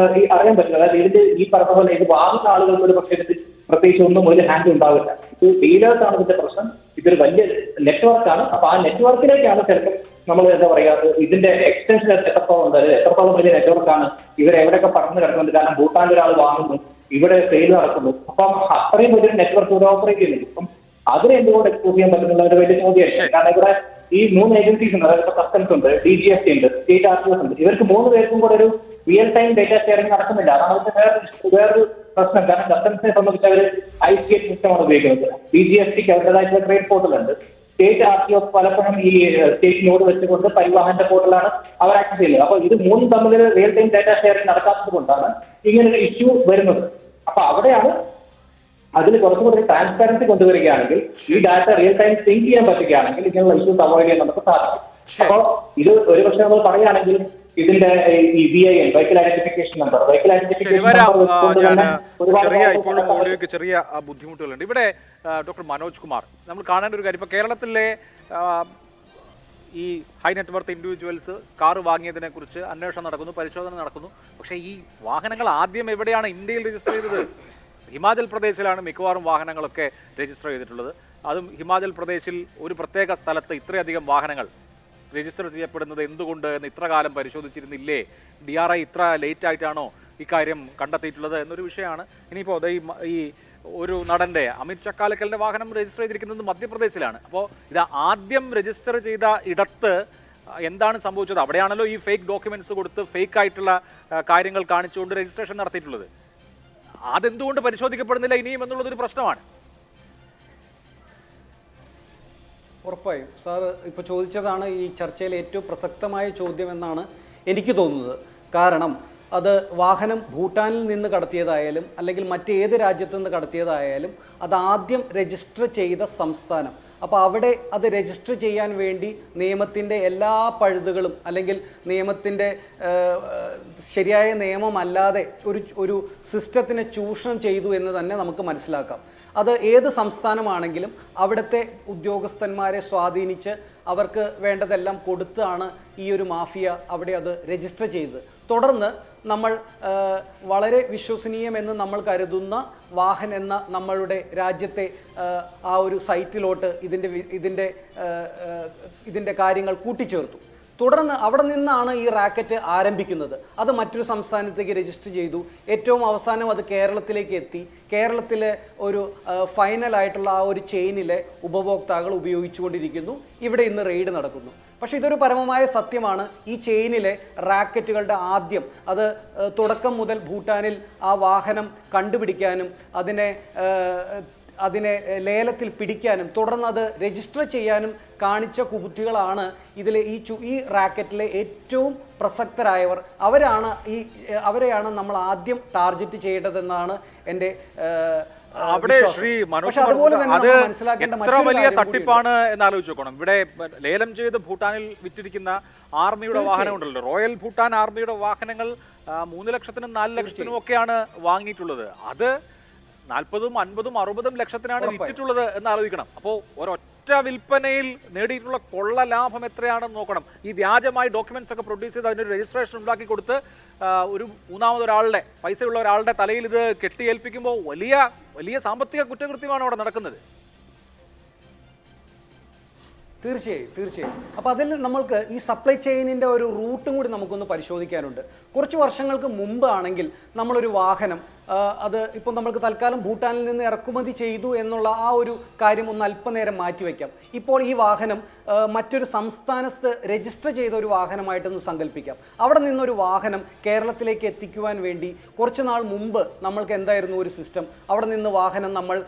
അറിയാൻ പറ്റില്ല. അതായത് ഇതിന്റെ ഈ പറഞ്ഞ പോലെ ഇത് വാങ്ങുന്ന ആളുകൾക്ക് ഒരു പക്ഷേ ഇതിന് പ്രത്യേകിച്ച് ഒന്നും ഒരു ഹാൻഡിൽ ഉണ്ടാവില്ല. ഇത് ഡീലേഴ്സ് ആണ് ഇതിന്റെ പ്രശ്നം. ഇതൊരു വലിയ നെറ്റ്വർക്കാണ്. അപ്പൊ ആ നെറ്റ്വർക്കിലേക്കാണ് ചിലപ്പോൾ നമ്മൾ എന്താ പറയാ ഇതിന്റെ എക്സ്റ്റൻഷൻ എത്രത്തോളം ഉണ്ട്, എത്രത്തോളം വലിയ നെറ്റ്വർക്കാണ്, ഇവരെവിടെയൊക്കെ പടർന്നു കിടക്കുന്നുണ്ട്. കാരണം ഭൂട്ടാനിൽ ഒരാൾ വാങ്ങുന്നു, ഇവിടെ സെയിൽ നടക്കുന്നു. അപ്പം അത്രയും വലിയൊരു നെറ്റ്വർക്ക് ഇവിടെ ഓപ്പറേറ്റ് ചെയ്യുന്നുണ്ട്. അപ്പം അതിനെ എന്തുകൊണ്ട് എക്സ്പോസ് ചെയ്യാൻ പറ്റുന്നുള്ള ഒരു വലിയ ചോദ്യമായിരിക്കും. കാരണം ഇവിടെ ഈ 3 ഏജൻസീസ് ഉണ്ട്, അതായത് കസ്റ്റംസ് ഉണ്ട്, DGST ഉണ്ട്, സ്റ്റേറ്റ് ആർടിഒസ് ഉണ്ട്. ഇവർക്ക് 3 പേർക്കും കൂടെ ഒരു റിയൽ ടൈം ഡേറ്റ ഷെയറിംഗ് നടക്കുന്നില്ല. അതാണ് അതിന്റെ വേറൊരു പ്രശ്നം. കാരണം കസ്റ്റംസിനെ സംബന്ധിച്ച് അവർ ICH സിസ്റ്റമാണ് ഉപയോഗിക്കുന്നത്. DGSTക്ക് അവരുടേതായിട്ടുള്ള ട്രേഡ് പോർട്ടൽ ഉണ്ട്. സ്റ്റേറ്റ് ആർടിഒസ് പലപ്പോഴും ഈ സ്റ്റേറ്റിനോട് വെച്ചുകൊണ്ട് പരിവാഹന്റെ പോർട്ടലാണ് അവർ ആക്സസ് ചെയ്യുന്നത്. അപ്പൊ ഇത് 3 തമ്മിൽ റിയൽ ടൈം ഡേറ്റ ഷെയറിംഗ് നടക്കാത്തത് കൊണ്ടാണ് ഇങ്ങനൊരു ഇഷ്യൂ വരുന്നത്. അപ്പൊ അവിടെയാണ് അതിൽ കുറച്ചുകൂടി ട്രാൻസ്പാരൻസി കൊണ്ടുവരികയാണെങ്കിൽ, ഈ ഡാറ്റ റിയൽ ടൈം സിങ്ക് ചെയ്യാൻ പറ്റുകയാണെങ്കിൽ ഇങ്ങനെയുള്ള ഇഷ്യൂസ് അവോയ്ഡ് ചെയ്യാൻ നമുക്ക് സാധിക്കും. അപ്പോൾ ഇത് ഒരുപക്ഷെ നമ്മൾ പറയുകയാണെങ്കിൽ ഇതിന്റെ ഈ VIN, vehicle identification number, vehicle identification ഓഡിയോയ്ക്ക് ചെറിയ ബുദ്ധിമുട്ടുകളുണ്ട്. ഇവിടെ ഡോക്ടർ മനോജ് കുമാർ, നമ്മൾ കാണേണ്ട ഒരു കാര്യം, ഇപ്പൊ കേരളത്തിലെ ഈ ഹൈ നെറ്റ്വർത്ത് ഇൻഡിവിജ്വൽസ് കാർ വാങ്ങിയതിനെ കുറിച്ച് അന്വേഷണം നടക്കുന്നു, പരിശോധന നടക്കുന്നു. പക്ഷേ ഈ വാഹനങ്ങൾ ആദ്യം എവിടെയാണ് ഇന്ത്യയിൽ രജിസ്റ്റർ ചെയ്തത്? ഹിമാചൽ പ്രദേശിലാണ് മിക്കവാറും വാഹനങ്ങളൊക്കെ രജിസ്റ്റർ ചെയ്തിട്ടുള്ളത്. അതും ഹിമാചൽ പ്രദേശിൽ ഒരു പ്രത്യേക സ്ഥലത്ത് ഇത്രയധികം വാഹനങ്ങൾ രജിസ്റ്റർ ചെയ്യപ്പെടുന്നത് എന്തുകൊണ്ട് എന്ന് ഇത്ര കാലം പരിശോധിച്ചിരുന്നില്ലേ? DRI ഇത്ര ലേറ്റ് ആയിട്ടാണോ ഇക്കാര്യം കണ്ടെത്തിയിട്ടുള്ളത് എന്നൊരു വിഷയമാണ്. ഇനിയിപ്പോൾ ഈ ഒരു നടൻ്റെ അമിത് ചക്കാലക്കലിൻ്റെ വാഹനം രജിസ്റ്റർ ചെയ്തിരിക്കുന്നത് മധ്യപ്രദേശിലാണ്. അപ്പോൾ ഇത് ആദ്യം രജിസ്റ്റർ ചെയ്ത ഇടത്ത് എന്താണ് സംഭവിച്ചത്? അവിടെയാണല്ലോ ഈ ഫേക്ക് ഡോക്യുമെന്റ്സ് കൊടുത്ത് ഫേക്ക് ആയിട്ടുള്ള കാര്യങ്ങൾ കാണിച്ചുകൊണ്ട് രജിസ്ട്രേഷൻ നടത്തിയിട്ടുള്ളത്. അതെന്തുകൊണ്ട് പരിശോധിക്കപ്പെടുന്നില്ല ഇനിയും എന്നുള്ളതൊരു പ്രശ്നമാണ്. ഉറപ്പായും സാറ് ഇപ്പോൾ ചോദിച്ചതാണ് ഈ ചർച്ചയിലെ ഏറ്റവും പ്രസക്തമായ ചോദ്യം എന്നാണ് എനിക്ക് തോന്നുന്നത്. കാരണം അത് വാഹനം ഭൂട്ടാനിൽ നിന്ന് കടത്തിയതായാലും അല്ലെങ്കിൽ മറ്റേത് രാജ്യത്തു നിന്ന് കടത്തിയതായാലും അത് ആദ്യം രജിസ്റ്റർ ചെയ്ത സംസ്ഥാനം. അപ്പോൾ അവിടെ അത് രജിസ്റ്റർ ചെയ്യാൻ വേണ്ടി നിയമത്തിൻ്റെ എല്ലാ പഴുതുകളും അല്ലെങ്കിൽ നിയമത്തിൻ്റെ ശരിയായ നിയമമല്ലാതെ ഒരു സിസ്റ്റത്തിനെ ചൂഷണം ചെയ്തു എന്ന് തന്നെ നമുക്ക് മനസ്സിലാക്കാം. അത് ഏത് സംസ്ഥാനമാണെങ്കിലും അവിടുത്തെ ഉദ്യോഗസ്ഥന്മാരെ സ്വാധീനിച്ച് അവർക്ക് വേണ്ടതെല്ലാം കൊടുത്താണ് ഈ ഒരു മാഫിയ അവിടെ അത് രജിസ്റ്റർ ചെയ്തത്. തുടർന്ന് നമ്മൾ വളരെ വിശ്വസനീയമെന്ന് നമ്മൾ കരുതുന്ന വാഹൻ എന്ന നമ്മളുടെ രാജ്യത്തെ ആ ഒരു സൈറ്റിലോട്ട് ഇതിൻ്റെ കാര്യങ്ങൾ കൂട്ടിച്ചേർത്തു. തുടർന്ന് അവിടെ നിന്നാണ് ഈ റാക്കറ്റ് ആരംഭിക്കുന്നത്. അത് മറ്റൊരു സംസ്ഥാനത്തേക്ക് രജിസ്റ്റർ ചെയ്തു. ഏറ്റവും അവസാനം അത് കേരളത്തിലേക്ക് എത്തി. കേരളത്തിലെ ഒരു ഫൈനലായിട്ടുള്ള ആ ഒരു ചെയിനിലെ ഉപഭോക്താക്കൾ ഉപയോഗിച്ചുകൊണ്ടിരിക്കുന്നു. ഇവിടെ ഇന്ന് റെയ്ഡ് നടക്കുന്നു. പക്ഷേ ഇതൊരു പരമമായ സത്യമാണ്. ഈ ചെയിനിലെ റാക്കറ്റുകളുടെ ആദ്യം അത് തുടക്കം മുതൽ ഭൂട്ടാനിൽ ആ വാഹനം കണ്ടുപിടിക്കാനും അതിനെ ലേലത്തിൽ പിടിക്കാനും തുടർന്ന് അത് രജിസ്റ്റർ ചെയ്യാനും കാണിച്ച കുബുദ്ധികളാണ് ഇതിലെ ഈ റാക്കറ്റിലെ ഏറ്റവും പ്രസക്തരായവർ. അവരെയാണ് നമ്മൾ ആദ്യം ടാർഗറ്റ് ചെയ്യേണ്ടതെന്നാണ് എൻ്റെ അവിടെ ശ്രീ മനോജ് അത് എത്ര വലിയ തട്ടിപ്പാണ് എന്ന് ആലോചിച്ച് നോക്കണം. ഇവിടെ ലേലം ചെയ്ത് ഭൂട്ടാനിൽ വിറ്റിരിക്കുന്ന ആർമിയുടെ വാഹനം ഉണ്ടല്ലോ, റോയൽ ഭൂട്ടാൻ ആർമിയുടെ വാഹനങ്ങൾ 3 ലക്ഷത്തിനും 4 ലക്ഷത്തിനും ഒക്കെയാണ് വാങ്ങിയിട്ടുള്ളത്. അത് 40, 50, 60 ലക്ഷത്തിനാണ് വിറ്റിട്ടുള്ളത് എന്ന് ആലോചിക്കണം. അപ്പോൾ ഒരൊറ്റ വിൽപ്പനയിൽ നേടിയിട്ടുള്ള കൊള്ള ലാഭം എത്രയാണെന്ന് നോക്കണം. ഈ വ്യാജമായി ഡോക്യുമെന്റ്സ് ഒക്കെ പ്രൊഡ്യൂസ് ചെയ്ത് അതിനൊരു രജിസ്ട്രേഷൻ ഉണ്ടാക്കി കൊടുത്ത് ഒരു മൂന്നാമതൊരാളുടെ പൈസയുള്ള ഒരാളുടെ തലയിൽ ഇത് കെട്ടിയേൽപ്പിക്കുമ്പോൾ വലിയ വലിയ സാമ്പത്തിക കുറ്റകൃത്യമാണ് അവിടെ നടക്കുന്നത്. തീർച്ചയായും. അപ്പോൾ അതിൽ നമ്മൾക്ക് ഈ സപ്ലൈ ചെയിനിൻ്റെ ഒരു റൂട്ടും കൂടി നമുക്കൊന്ന് പരിശോധിക്കാനുണ്ട്. കുറച്ച് വർഷങ്ങൾക്ക് മുമ്പാണെങ്കിൽ നമ്മളൊരു വാഹനം അത് ഇപ്പോൾ നമ്മൾക്ക് തൽക്കാലം ഭൂട്ടാനിൽ നിന്ന് ഇറക്കുമതി ചെയ്തു എന്നുള്ള ആ ഒരു കാര്യം ഒന്ന് അല്പനേരം മാറ്റിവെക്കാം. ഇപ്പോൾ ഈ വാഹനം മറ്റൊരു സംസ്ഥാനത്ത് രജിസ്റ്റർ ചെയ്ത ഒരു വാഹനമായിട്ടൊന്ന് സങ്കല്പിക്കാം. അവിടെ നിന്നൊരു വാഹനം കേരളത്തിലേക്ക് എത്തിക്കുവാൻ വേണ്ടി കുറച്ച് നാൾ മുമ്പ് നമ്മൾക്ക് എന്തായിരുന്നു ഒരു സിസ്റ്റം? അവിടെ നിന്ന് വാഹനം നമ്മൾ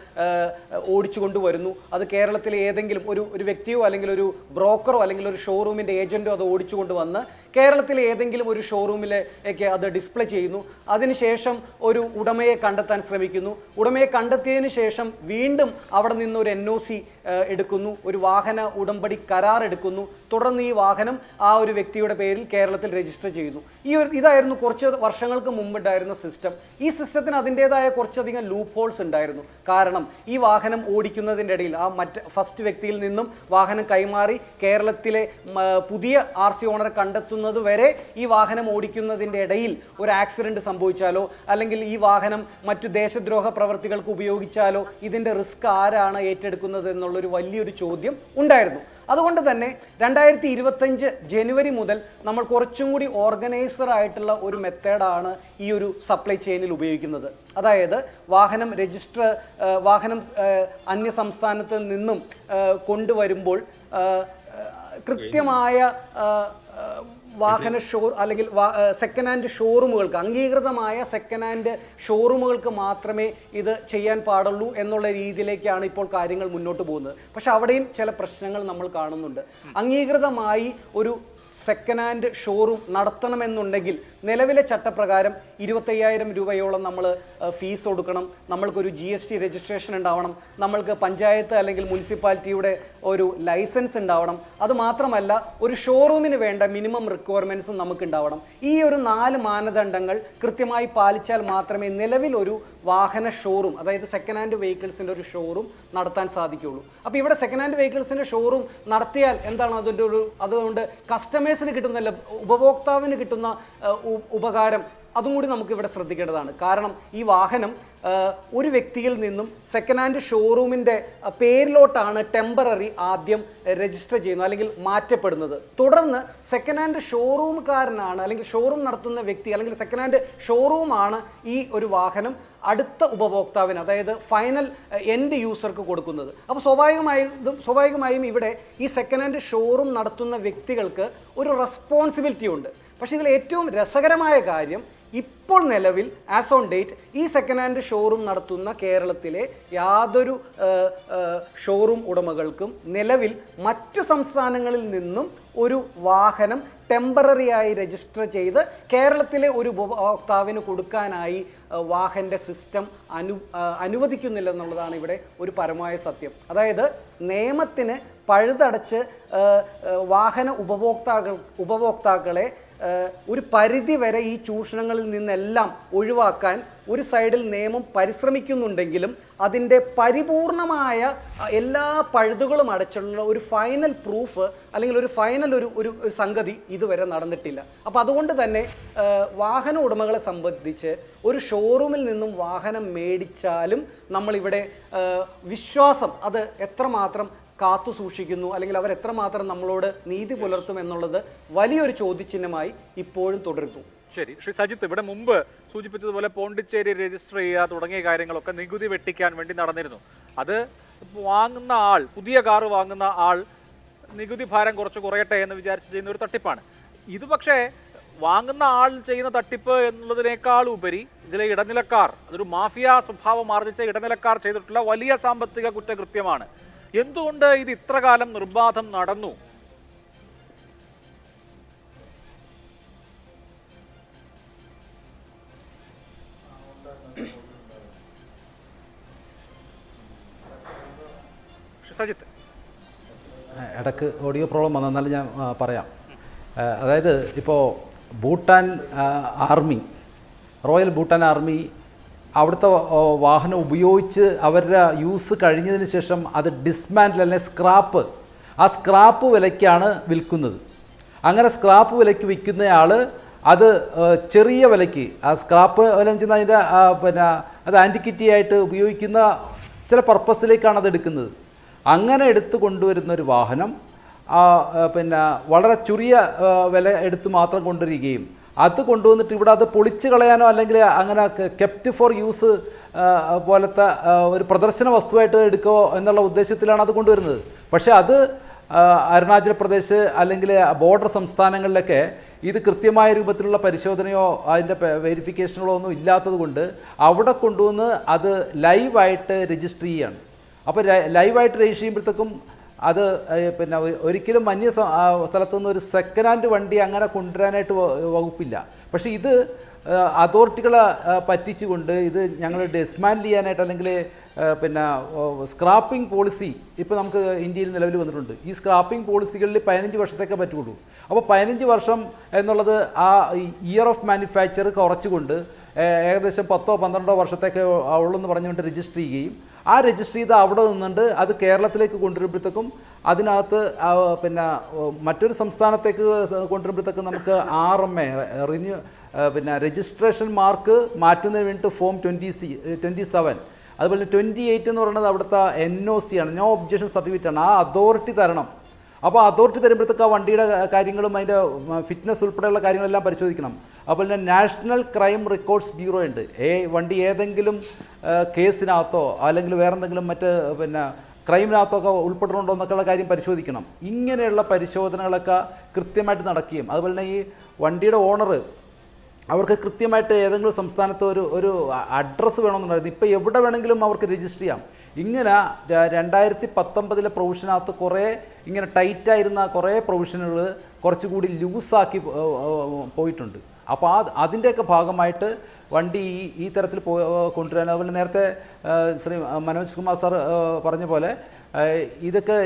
ഓടിച്ചു കൊണ്ടുവരുന്നു. അത് കേരളത്തിലെ ഏതെങ്കിലും ഒരു വ്യക്തിയോ അല്ലെങ്കിൽ ഒരു ബ്രോക്കറോ അല്ലെങ്കിൽ ഒരു ഷോറൂമിൻ്റെ ഏജൻറ്റോ അത് ഓടിച്ചു കൊണ്ടുവന്ന് കേരളത്തിലെ ഏതെങ്കിലും ഒരു ഷോറൂമിലേക്ക് അത് ഡിസ്പ്ലേ ചെയ്യുന്നു. അതിനുശേഷം ഒരു ഉടമയെ കണ്ടെത്താൻ ശ്രമിക്കുന്നു. ഉടമയെ കണ്ടെത്തിയതിന് ശേഷം വീണ്ടും അവിടെ നിന്ന് ഒരു NOC എടുക്കുന്നു, ഒരു വാഹന ഉടമ്പടി കരാർ എടുക്കുന്നു. തുടർന്ന് ഈ വാഹനം ആ ഒരു വ്യക്തിയുടെ പേരിൽ കേരളത്തിൽ രജിസ്റ്റർ ചെയ്യുന്നു. ഇതായിരുന്നു കുറച്ച് വർഷങ്ങൾക്ക് മുമ്പുണ്ടായിരുന്ന സിസ്റ്റം. ഈ സിസ്റ്റത്തിന് അതിൻ്റേതായ കുറച്ചധികം ലൂപ്പ് ഹോൾസ് ഉണ്ടായിരുന്നു. കാരണം ഈ വാഹനം ഓടിക്കുന്നതിൻ്റെ ഇടയിൽ ആ ഫസ്റ്റ് വ്യക്തിയിൽ നിന്നും വാഹനം കൈമാറി കേരളത്തിലെ പുതിയ RC ഓണറെ കണ്ടെത്തുന്നത് വരെ ഈ വാഹനം ഓടിക്കുന്നതിൻ്റെ ഇടയിൽ ഒരു ആക്സിഡൻറ്റ് സംഭവിച്ചാലോ അല്ലെങ്കിൽ ഈ വാഹനം മറ്റു ദേശദ്രോഹ പ്രവർത്തികൾക്ക് ഉപയോഗിച്ചാലോ ഇതിൻ്റെ റിസ്ക് ആരാണ് ഏറ്റെടുക്കുന്നത് എന്നുള്ളൊരു വലിയൊരു ചോദ്യം ഉണ്ടായിരുന്നു. അതുകൊണ്ട് തന്നെ 2025 ജനുവരി മുതൽ നമ്മൾ കുറച്ചും കൂടി ഓർഗനൈസർ ആയിട്ടുള്ള ഒരു മെത്തേഡാണ് ഈ ഒരു സപ്ലൈ ചെയിനിൽ ഉപയോഗിക്കുന്നത്. അതായത് വാഹനം അന്യ സംസ്ഥാനത്ത് നിന്നും കൊണ്ടുവരുമ്പോൾ കൃത്യമായ വാഹന അല്ലെങ്കിൽ സെക്കൻഡ് ഹാൻഡ് ഷോറൂമുകൾക്ക്, അംഗീകൃതമായ സെക്കൻഡ് ഹാൻഡ് ഷോറൂമുകൾക്ക് മാത്രമേ ഇത് ചെയ്യാൻ പാടുള്ളൂ എന്നുള്ള രീതിയിലേക്കാണ് ഇപ്പോൾ കാര്യങ്ങൾ മുന്നോട്ട് പോകുന്നത്. പക്ഷെ അവിടെയും ചില പ്രശ്നങ്ങൾ നമ്മൾ കാണുന്നുണ്ട്. അംഗീകൃതമായി ഒരു സെക്കൻഡ് ഹാൻഡ് ഷോറൂം നടത്തണമെന്നുണ്ടെങ്കിൽ നിലവിലെ ചട്ടപ്രകാരം 25,000 രൂപയോളം നമ്മൾ ഫീസ് കൊടുക്കണം. നമ്മൾക്കൊരു GST രജിസ്ട്രേഷൻ ഉണ്ടാവണം. നമ്മൾക്ക് പഞ്ചായത്ത് അല്ലെങ്കിൽ മുനിസിപ്പാലിറ്റിയുടെ ഒരു ലൈസൻസ് ഉണ്ടാവണം. അതുമാത്രമല്ല ഒരു ഷോറൂമിന് വേണ്ട മിനിമം റിക്വയർമെൻറ്റ്സും നമുക്ക് ഉണ്ടാവണം. ഈ ഒരു 4 മാനദണ്ഡങ്ങൾ കൃത്യമായി പാലിച്ചാൽ മാത്രമേ നിലവിൽ ഒരു വാഹന ഷോറൂം, അതായത് സെക്കൻഡ് ഹാൻഡ് വെഹിക്കിൾസിൻ്റെ ഒരു ഷോറൂം നടത്താൻ സാധിക്കുകയുള്ളൂ. അപ്പോൾ ഇവിടെ സെക്കൻഡ് ഹാൻഡ് വെഹിക്കിൾസിൻ്റെ ഷോറൂം നടത്തിയാൽ എന്താണ് അതിൻ്റെ അതുകൊണ്ട് കസ്റ്റമേഴ്സിന് കിട്ടുന്ന, ഉപഭോക്താവിന് കിട്ടുന്ന ഉപകാരം അതും കൂടി നമുക്ക് ഇവിടെ ശ്രദ്ധിക്കേണ്ടതാണ്. കാരണം ഈ വാഹനം ഒരു വ്യക്തിയിൽ നിന്നും സെക്കൻഡ് ഹാൻഡ് ഷോറൂമിൻ്റെ പേരിലോട്ടാണ് ടെമ്പററി ആദ്യം രജിസ്റ്റർ ചെയ്യുന്നത് അല്ലെങ്കിൽ മാറ്റപ്പെടുന്നത്. തുടർന്ന് സെക്കൻഡ് ഹാൻഡ് ഷോറൂംകാരനാണ് അല്ലെങ്കിൽ ഷോറൂം നടത്തുന്ന വ്യക്തി അല്ലെങ്കിൽ സെക്കൻഡ് ഹാൻഡ് ഷോറൂമാണ് ഈ ഒരു വാഹനം അടുത്ത ഉപഭോക്താവിന്, അതായത് ഫൈനൽ എൻഡ് യൂസർക്ക് കൊടുക്കുന്നത്. അപ്പോൾ സ്വാഭാവികമായും ഇവിടെ ഈ സെക്കൻഡ് ഹാൻഡ് ഷോറൂം നടത്തുന്ന വ്യക്തികൾക്ക് ഒരു റെസ്പോൺസിബിലിറ്റി ഉണ്ട്. പക്ഷേ ഇതിൽ ഏറ്റവും രസകരമായ കാര്യം, ഇപ്പോൾ നിലവിൽ ആസ് ഓൺ ഡേറ്റ് ഈ സെക്കൻഡ് ഹാൻഡ് ഷോറൂം നടത്തുന്ന കേരളത്തിലെ യാതൊരു ഷോറൂം ഉടമകൾക്കും നിലവിൽ മറ്റു സംസ്ഥാനങ്ങളിൽ നിന്നും ഒരു വാഹനം ടെമ്പററിയായി രജിസ്റ്റർ ചെയ്ത് കേരളത്തിലെ ഒരു ഉപഭോക്താവിന് കൊടുക്കാനായി വാഹൻ്റെ സിസ്റ്റം അനുവദിക്കുന്നില്ല എന്നുള്ളതാണ് ഇവിടെ ഒരു പരമായ സത്യം. നിയമത്തിന് പഴുതടച്ച് വാഹന ഉപഭോക്താക്കളെ ഒരു പരിധി വരെ ഈ ചൂഷണങ്ങളിൽ നിന്നെല്ലാം ഒഴിവാക്കാൻ ഒരു സൈഡിൽ നിയമം പരിശ്രമിക്കുന്നുണ്ടെങ്കിലും അതിൻ്റെ പരിപൂർണമായ എല്ലാ പഴുതുകളും അടച്ചുള്ള ഒരു ഫൈനൽ പ്രൂഫ് അല്ലെങ്കിൽ ഒരു ഫൈനൽ ഒരു സംഗതി ഇതുവരെ നടന്നിട്ടില്ല. അപ്പോൾ അതുകൊണ്ട് തന്നെ വാഹന ഉടമകളെ സംബന്ധിച്ച് ഒരു ഷോറൂമിൽ നിന്നും വാഹനം മേടിച്ചാലും നമ്മളിവിടെ വിശ്വാസം അത് എത്രമാത്രം കാത്തു സൂക്ഷിക്കുന്നു അല്ലെങ്കിൽ അവർ എത്രമാത്രം നമ്മളോട് നീതി പുലർത്തും എന്നുള്ളത് വലിയൊരു ചോദ്യചിഹ്നമായി ഇപ്പോഴും തുടരുന്നു. ശരി, ശ്രീ സജിത്ത്, ഇവിടെ മുമ്പ് സൂചിപ്പിച്ചതുപോലെ പോണ്ടിച്ചേരി രജിസ്റ്റർ ചെയ്യുക തുടങ്ങിയ കാര്യങ്ങളൊക്കെ നികുതി വെട്ടിക്കാൻ വേണ്ടി നടന്നിരുന്നു. അത് വാങ്ങുന്ന ആൾ, പുതിയ കാറ് വാങ്ങുന്ന ആൾ നികുതി ഭാരം കുറച്ച് കുറയട്ടെ എന്ന് വിചാരിച്ച് ചെയ്യുന്ന ഒരു തട്ടിപ്പാണ് ഇത്. പക്ഷേ വാങ്ങുന്ന ആൾ ചെയ്യുന്ന തട്ടിപ്പ് എന്നുള്ളതിനേക്കാൾ ഉപരി ഇതിലെ ഇടനിലക്കാർ, അതൊരു മാഫിയ സ്വഭാവം ആർജിച്ച ഇടനിലക്കാർ ചെയ്തിട്ടുള്ള വലിയ സാമ്പത്തിക കുറ്റകൃത്യമാണ്. എന്തുകൊണ്ട് ഇത് ഇത്ര കാലം നിർബാധം നടന്നു? സജിത്ത്, ഇടയ്ക്ക് ഓഡിയോ പ്രോബ്ലം വന്നു, എന്നാലും ഞാൻ പറയാം. അതായത് ഇപ്പോൾ Bhutan army, royal Bhutan army അവിടുത്തെ വാഹനം ഉപയോഗിച്ച് അവരുടെ യൂസ് കഴിഞ്ഞതിന് ശേഷം അത് ഡിസ്മാൻഡിൽ അല്ലെങ്കിൽ സ്ക്രാപ്പ്, ആ സ്ക്രാപ്പ് വിലയ്ക്കാണ് വിൽക്കുന്നത്. അങ്ങനെ സ്ക്രാപ്പ് വിലയ്ക്ക് വിൽക്കുന്നയാൾ അത് ചെറിയ വിലയ്ക്ക്, ആ സ്ക്രാപ്പ് വില എന്ന് വെച്ചാൽ അതിൻ്റെ അത് ആൻറ്റിക്വിറ്റി ആയിട്ട് ഉപയോഗിക്കുന്ന ചില പർപ്പസിലേക്കാണ് അത് എടുക്കുന്നത്. അങ്ങനെ എടുത്തു കൊണ്ടുവരുന്നൊരു വാഹനം വളരെ ചെറിയ വില എടുത്ത് മാത്രം കൊണ്ടുവരികയും അത് കൊണ്ടുവന്നിട്ട് ഇവിടെ അത് പൊളിച്ച് കളയാനോ അല്ലെങ്കിൽ അങ്ങനെ കെപ്റ്റ് ഫോർ യൂസ് പോലത്തെ ഒരു പ്രദർശന വസ്തുവായിട്ട് എടുക്കുകയോ എന്നുള്ള ഉദ്ദേശത്തിലാണ് അത് കൊണ്ടുവരുന്നത്. പക്ഷേ അത് അരുണാചൽ പ്രദേശ് അല്ലെങ്കിൽ ബോർഡർ സംസ്ഥാനങ്ങളിലൊക്കെ ഇത് കൃത്യമായ രൂപത്തിലുള്ള പരിശോധനയോ അതിൻ്റെ വെരിഫിക്കേഷനുകളോ ഒന്നും ഇല്ലാത്തത് കൊണ്ട് അവിടെ കൊണ്ടുവന്ന് അത് ലൈവായിട്ട് രജിസ്റ്റർ ചെയ്യുകയാണ്. അപ്പോൾ ലൈവായിട്ട് രജിസ്റ്റർ ചെയ്യുമ്പോഴത്തേക്കും അത് ഒരിക്കലും അന്യ സ്ഥലത്തുനിന്ന് ഒരു സെക്കൻഡ് ഹാൻഡ് വണ്ടി അങ്ങനെ കൊണ്ടുവരാനായിട്ട് വകുപ്പില്ല. പക്ഷേ ഇത് അതോറിറ്റികളെ പറ്റിച്ചുകൊണ്ട് ഇത് ഞങ്ങൾ ഡിസ്മാൻഡിൽ ചെയ്യാനായിട്ട് അല്ലെങ്കിൽ പിന്നെ സ്ക്രാപ്പിംഗ് പോളിസി ഇപ്പോൾ നമുക്ക് ഇന്ത്യയിൽ നിലവിൽ വന്നിട്ടുണ്ട്. ഈ സ്ക്രാപ്പിംഗ് പോളിസികളിൽ 15 വർഷത്തേക്കേ പറ്റുള്ളൂ. അപ്പോൾ 15 വർഷം എന്നുള്ളത് ആ ഇയർ ഓഫ് മാനുഫാക്ചർ കുറച്ചുകൊണ്ട് ഏകദേശം 10-12 വർഷത്തേക്ക് ഉള്ളെന്ന് പറഞ്ഞുകൊണ്ട് രജിസ്റ്റർ ചെയ്യുകയും ആ രജിസ്റ്റർ ചെയ്ത് അവിടെ നിന്നുകൊണ്ട് അത് കേരളത്തിലേക്ക് കൊണ്ടുവരുമ്പോഴത്തേക്കും അതിനകത്ത് പിന്നെ മറ്റൊരു സംസ്ഥാനത്തേക്ക് കൊണ്ടുവരുമ്പോഴത്തേക്കും നമുക്ക് RMA പിന്നെ രജിസ്ട്രേഷൻ മാർക്ക് മാറ്റുന്നതിന് വേണ്ടിയിട്ട് ഫോം 27, അതുപോലെ 28 എന്ന് പറയുന്നത് അവിടുത്തെ NOC ആണ്, നോ ഒബ്ജക്ഷൻ സർട്ടിഫിക്കറ്റ് ആണ്. ആ അതോറിറ്റി തരണം. അപ്പോൾ അതോറിറ്റി തരുമ്പോഴത്തേക്ക് ആ വണ്ടിയുടെ കാര്യങ്ങളും അതിൻ്റെ ഫിറ്റ്നസ് ഉൾപ്പെടെയുള്ള കാര്യങ്ങളെല്ലാം പരിശോധിക്കണം. അതുപോലെ തന്നെ നാഷണൽ ക്രൈം റെക്കോർഡ്സ് ബ്യൂറോ ഉണ്ട്. വണ്ടി ഏതെങ്കിലും കേസിനകത്തോ അല്ലെങ്കിൽ വേറെന്തെങ്കിലും മറ്റ് പിന്നെ ക്രൈമിനകത്തൊക്കെ ഉൾപ്പെട്ടിട്ടുണ്ടോ എന്നൊക്കെയുള്ള കാര്യം പരിശോധിക്കണം. ഇങ്ങനെയുള്ള പരിശോധനകളൊക്കെ കൃത്യമായിട്ട് നടക്കുകയും അതുപോലെ തന്നെ ഈ വണ്ടിയുടെ ഓണർ അവർക്ക് കൃത്യമായിട്ട് ഏതെങ്കിലും സംസ്ഥാനത്ത് ഒരു അഡ്രസ്സ് വേണമെന്നുണ്ടായിരുന്നു. ഇപ്പോൾ എവിടെ വേണമെങ്കിലും അവർക്ക് രജിസ്റ്റർ ചെയ്യാം. ഇങ്ങനെ 2019 പ്രൊവിഷനകത്ത് കുറേ ഇങ്ങനെ ടൈറ്റായിരുന്ന കുറേ പ്രൊവിഷനുകൾ കുറച്ചുകൂടി ലൂസാക്കി പോയിട്ടുണ്ട്. അപ്പോൾ അതിൻ്റെയൊക്കെ ഭാഗമായിട്ട് വണ്ടി ഈ തരത്തിൽ കൊണ്ടുവരാൻ, അതുപോലെ നേരത്തെ ശ്രീ മനോജ് കുമാർ സാർ പറഞ്ഞ പോലെ ഇതൊക്കെ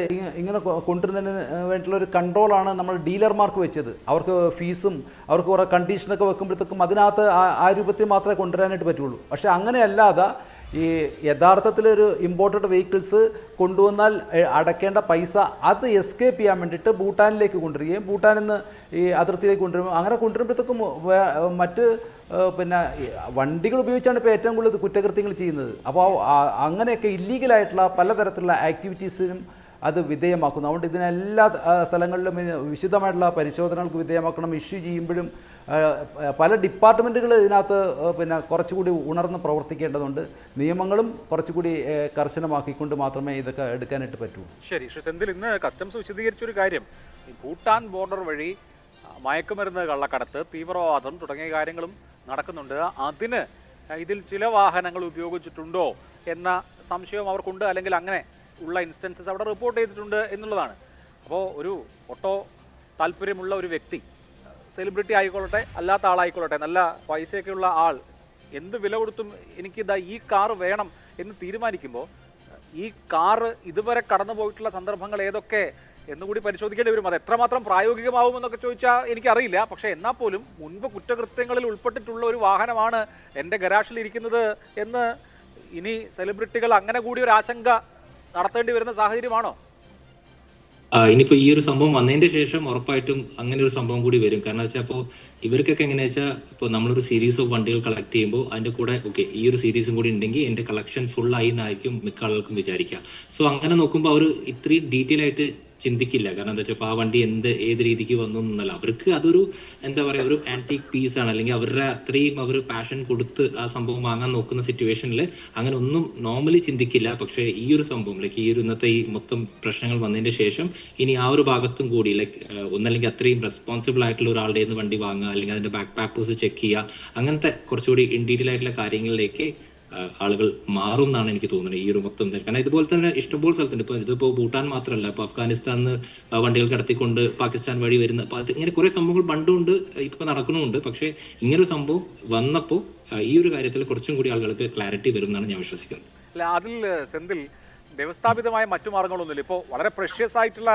ഇങ്ങനെ കൊണ്ടുവരുന്നതിന് വേണ്ടിയിട്ടുള്ള ഒരു കൺട്രോളാണ് നമ്മൾ ഡീലർമാർക്ക് വെച്ചത്. അവർക്ക് ഫീസും അവർക്ക് കുറേ കണ്ടീഷനൊക്കെ വെക്കുമ്പോഴത്തേക്കും അതിനകത്ത് ആ രൂപത്തിൽ മാത്രമേ കൊണ്ടുവരാനായിട്ട് പറ്റുള്ളൂ. പക്ഷേ അങ്ങനെയല്ലാതെ ഈ യഥാർത്ഥത്തിലൊരു ഇമ്പോർട്ടഡ് വെഹിക്കിൾസ് കൊണ്ടുവന്നാൽ അടയ്ക്കേണ്ട പൈസ അത് എസ്കേപ്പ് ചെയ്യാൻ വേണ്ടിയിട്ട് ഭൂട്ടാനിലേക്ക് കൊണ്ടുവരികയും ഭൂട്ടാനിൽ നിന്ന് ഈ അതിർത്തിയിലേക്ക് കൊണ്ടുവരും. അങ്ങനെ കൊണ്ടുവരുമ്പോഴത്തേക്കും മറ്റ് പിന്നെ വണ്ടികൾ ഉപയോഗിച്ചാണ് ഇപ്പോൾ ഏറ്റവും കൂടുതൽ കുറ്റകൃത്യങ്ങൾ ചെയ്യുന്നത്. അപ്പോൾ അങ്ങനെയൊക്കെ ഇല്ലീഗലായിട്ടുള്ള പലതരത്തിലുള്ള ആക്ടിവിറ്റീസിനും അത് വിധേയമാക്കുന്നു. അതുകൊണ്ട് ഇതിനെല്ലാ സ്ഥലങ്ങളിലും വിശദമായിട്ടുള്ള പരിശോധനകൾക്ക് വിധേയമാക്കണം. ഇഷ്യൂ ചെയ്യുമ്പോഴും പല ഡിപ്പാർട്ട്മെൻറ്റുകൾ ഇതിനകത്ത് പിന്നെ കുറച്ചുകൂടി ഉണർന്ന് പ്രവർത്തിക്കേണ്ടതുണ്ട്. നിയമങ്ങളും കുറച്ചുകൂടി കർശനമാക്കിക്കൊണ്ട് മാത്രമേ ഇതൊക്കെ എടുക്കാനായിട്ട് പറ്റൂ. ശരി, ശ്രീ സെന്തിൽ, ഇന്ന് കസ്റ്റംസ് വിശദീകരിച്ചൊരു കാര്യം, ഈ ഭൂട്ടാൻ ബോർഡർ വഴി മയക്കുമരുന്ന് കള്ളക്കടത്ത്, തീവ്രവാദം തുടങ്ങിയ കാര്യങ്ങളും നടക്കുന്നുണ്ട്. അതിന് ഇതിൽ ചില വാഹനങ്ങൾ ഉപയോഗിച്ചിട്ടുണ്ടോ എന്ന സംശയം അവർക്കുണ്ട്, അല്ലെങ്കിൽ അങ്ങനെ ഉള്ള ഇൻസ്റ്റൻസസ് അവിടെ റിപ്പോർട്ട് ചെയ്തിട്ടുണ്ട് എന്നുള്ളതാണ്. അപ്പോൾ ഒരു ഓട്ടോ താല്പര്യമുള്ള ഒരു വ്യക്തി, സെലിബ്രിറ്റി ആയിക്കൊള്ളട്ടെ അല്ലാത്ത ആളായിക്കൊള്ളട്ടെ, നല്ല പൈസയൊക്കെയുള്ള ആൾ, എന്ത് വില കൊടുത്തും എനിക്കിതാ ഈ കാറ് വേണം എന്ന് തീരുമാനിക്കുമ്പോൾ ഈ കാറ് ഇതുവരെ കടന്നു പോയിട്ടുള്ള സന്ദർഭങ്ങൾ ഏതൊക്കെ എന്നുകൂടി പരിശോധിക്കേണ്ടി വരും. അത് എത്രമാത്രം പ്രായോഗികമാവുമെന്നൊക്കെ ചോദിച്ചാൽ എനിക്കറിയില്ല. പക്ഷേ എന്നാൽ പോലും മുൻപ് കുറ്റകൃത്യങ്ങളിൽ ഉൾപ്പെട്ടിട്ടുള്ള ഒരു വാഹനമാണ് എൻ്റെ ഗരാഷിൽ ഇരിക്കുന്നത് എന്ന് ഇനി സെലിബ്രിറ്റികൾ അങ്ങനെ കൂടി ഒരു ആശങ്ക നടത്തേണ്ടി വരുന്ന സാഹചര്യമാണോ? ഇനിയിപ്പോ ഈ ഒരു സംഭവം വന്നതിന്റെ ശേഷം ഉറപ്പായിട്ടും അങ്ങനെ ഒരു സംഭവം കൂടി വരും. കാരണം വെച്ചാൽ ഇപ്പോൾ ഇവർക്കൊക്കെ എങ്ങനെയാ വെച്ചാൽ ഇപ്പോൾ നമ്മളൊരു സീരീസ് ഓഫ് വണ്ടികൾ കളക്ട് ചെയ്യുമ്പോൾ അതിന്റെ കൂടെ ഓക്കെ ഈ ഒരു സീരീസും കൂടി ഉണ്ടെങ്കിൽ എന്റെ കളക്ഷൻ ഫുൾ ആയി എന്നായിരിക്കും മിക്ക ആളുകൾക്കും വിചാരിക്കുക. സോ അങ്ങനെ നോക്കുമ്പോൾ അവർ ഇത്രയും ഡീറ്റെയിൽ ആയിട്ട് ചിന്തിക്കില്ല. കാരണം എന്താ വെച്ചാൽ ആ വണ്ടി ഏത് രീതിക്ക് വന്നു എന്നല്ല, അവർക്ക് അതൊരു എന്താ പറയുക ഒരു ആന്റിക് പീസ് ആണ്, അല്ലെങ്കിൽ അവരുടെ അത്രയും അവർ പാഷൻ കൊടുത്ത് ആ സംഭവം വാങ്ങാൻ നോക്കുന്ന സിറ്റുവേഷനിൽ അങ്ങനെ ഒന്നും നോർമലി ചിന്തിക്കില്ല. പക്ഷേ ഈ ഒരു സംഭവം ലൈക്ക് ഈ ഒരു ഇന്നത്തെ ഈ മൊത്തം പ്രശ്നങ്ങൾ വന്നതിന്റെ ശേഷം ഇനി ആ ഒരു ഭാഗത്തും കൂടി ലൈക്ക് ഒന്നല്ലെങ്കിൽ അത്രയും റെസ്പോൺസിബിൾ ആയിട്ടുള്ള ഒരാളുടെ നിന്ന് വണ്ടി വാങ്ങുക, അല്ലെങ്കിൽ അതിന്റെ ബാക്ക് പാപ്പേഴ്സ് ചെക്ക് ചെയ്യുക, അങ്ങനത്തെ കുറച്ചുകൂടി ഇൻ ഡീറ്റെയിൽ ആയിട്ടുള്ള കാര്യങ്ങളിലേക്ക് ആളുകൾ മാറും എന്നാണ് എനിക്ക് തോന്നുന്നത് ഈ ഒരു മൊത്തം. കാരണം ഇതുപോലെ തന്നെ ഇഷ്ടംപോലെ സ്ഥലത്തുണ്ട്. ഇതിപ്പോ ഭൂട്ടാൻ മാത്രമല്ല, ഇപ്പൊ അഫ്ഗാനിസ്ഥാനിൽ വണ്ടികൾ കടത്തിക്കൊണ്ട് പാകിസ്ഥാൻ വഴി വരുന്ന, അപ്പൊ അത് ഇങ്ങനെ കുറെ സംഭവങ്ങൾ പണ്ടുണ്ട്, ഇപ്പൊ നടക്കുന്നുമുണ്ട്. പക്ഷെ ഇങ്ങനൊരു സംഭവം വന്നപ്പോൾ ഈ ഒരു കാര്യത്തിൽ കുറച്ചും കൂടി ആളുകൾക്ക് ക്ലാരിറ്റി വരും എന്നാണ് ഞാൻ വിശ്വസിക്കുന്നത്. അല്ല, അതിൽ സെന്തിൽ വ്യവസ്ഥാപിതമായ മറ്റു മാർഗങ്ങളൊന്നുമില്ല. ഇപ്പോൾ വളരെ പ്രഷ്യസ് ആയിട്ടുള്ള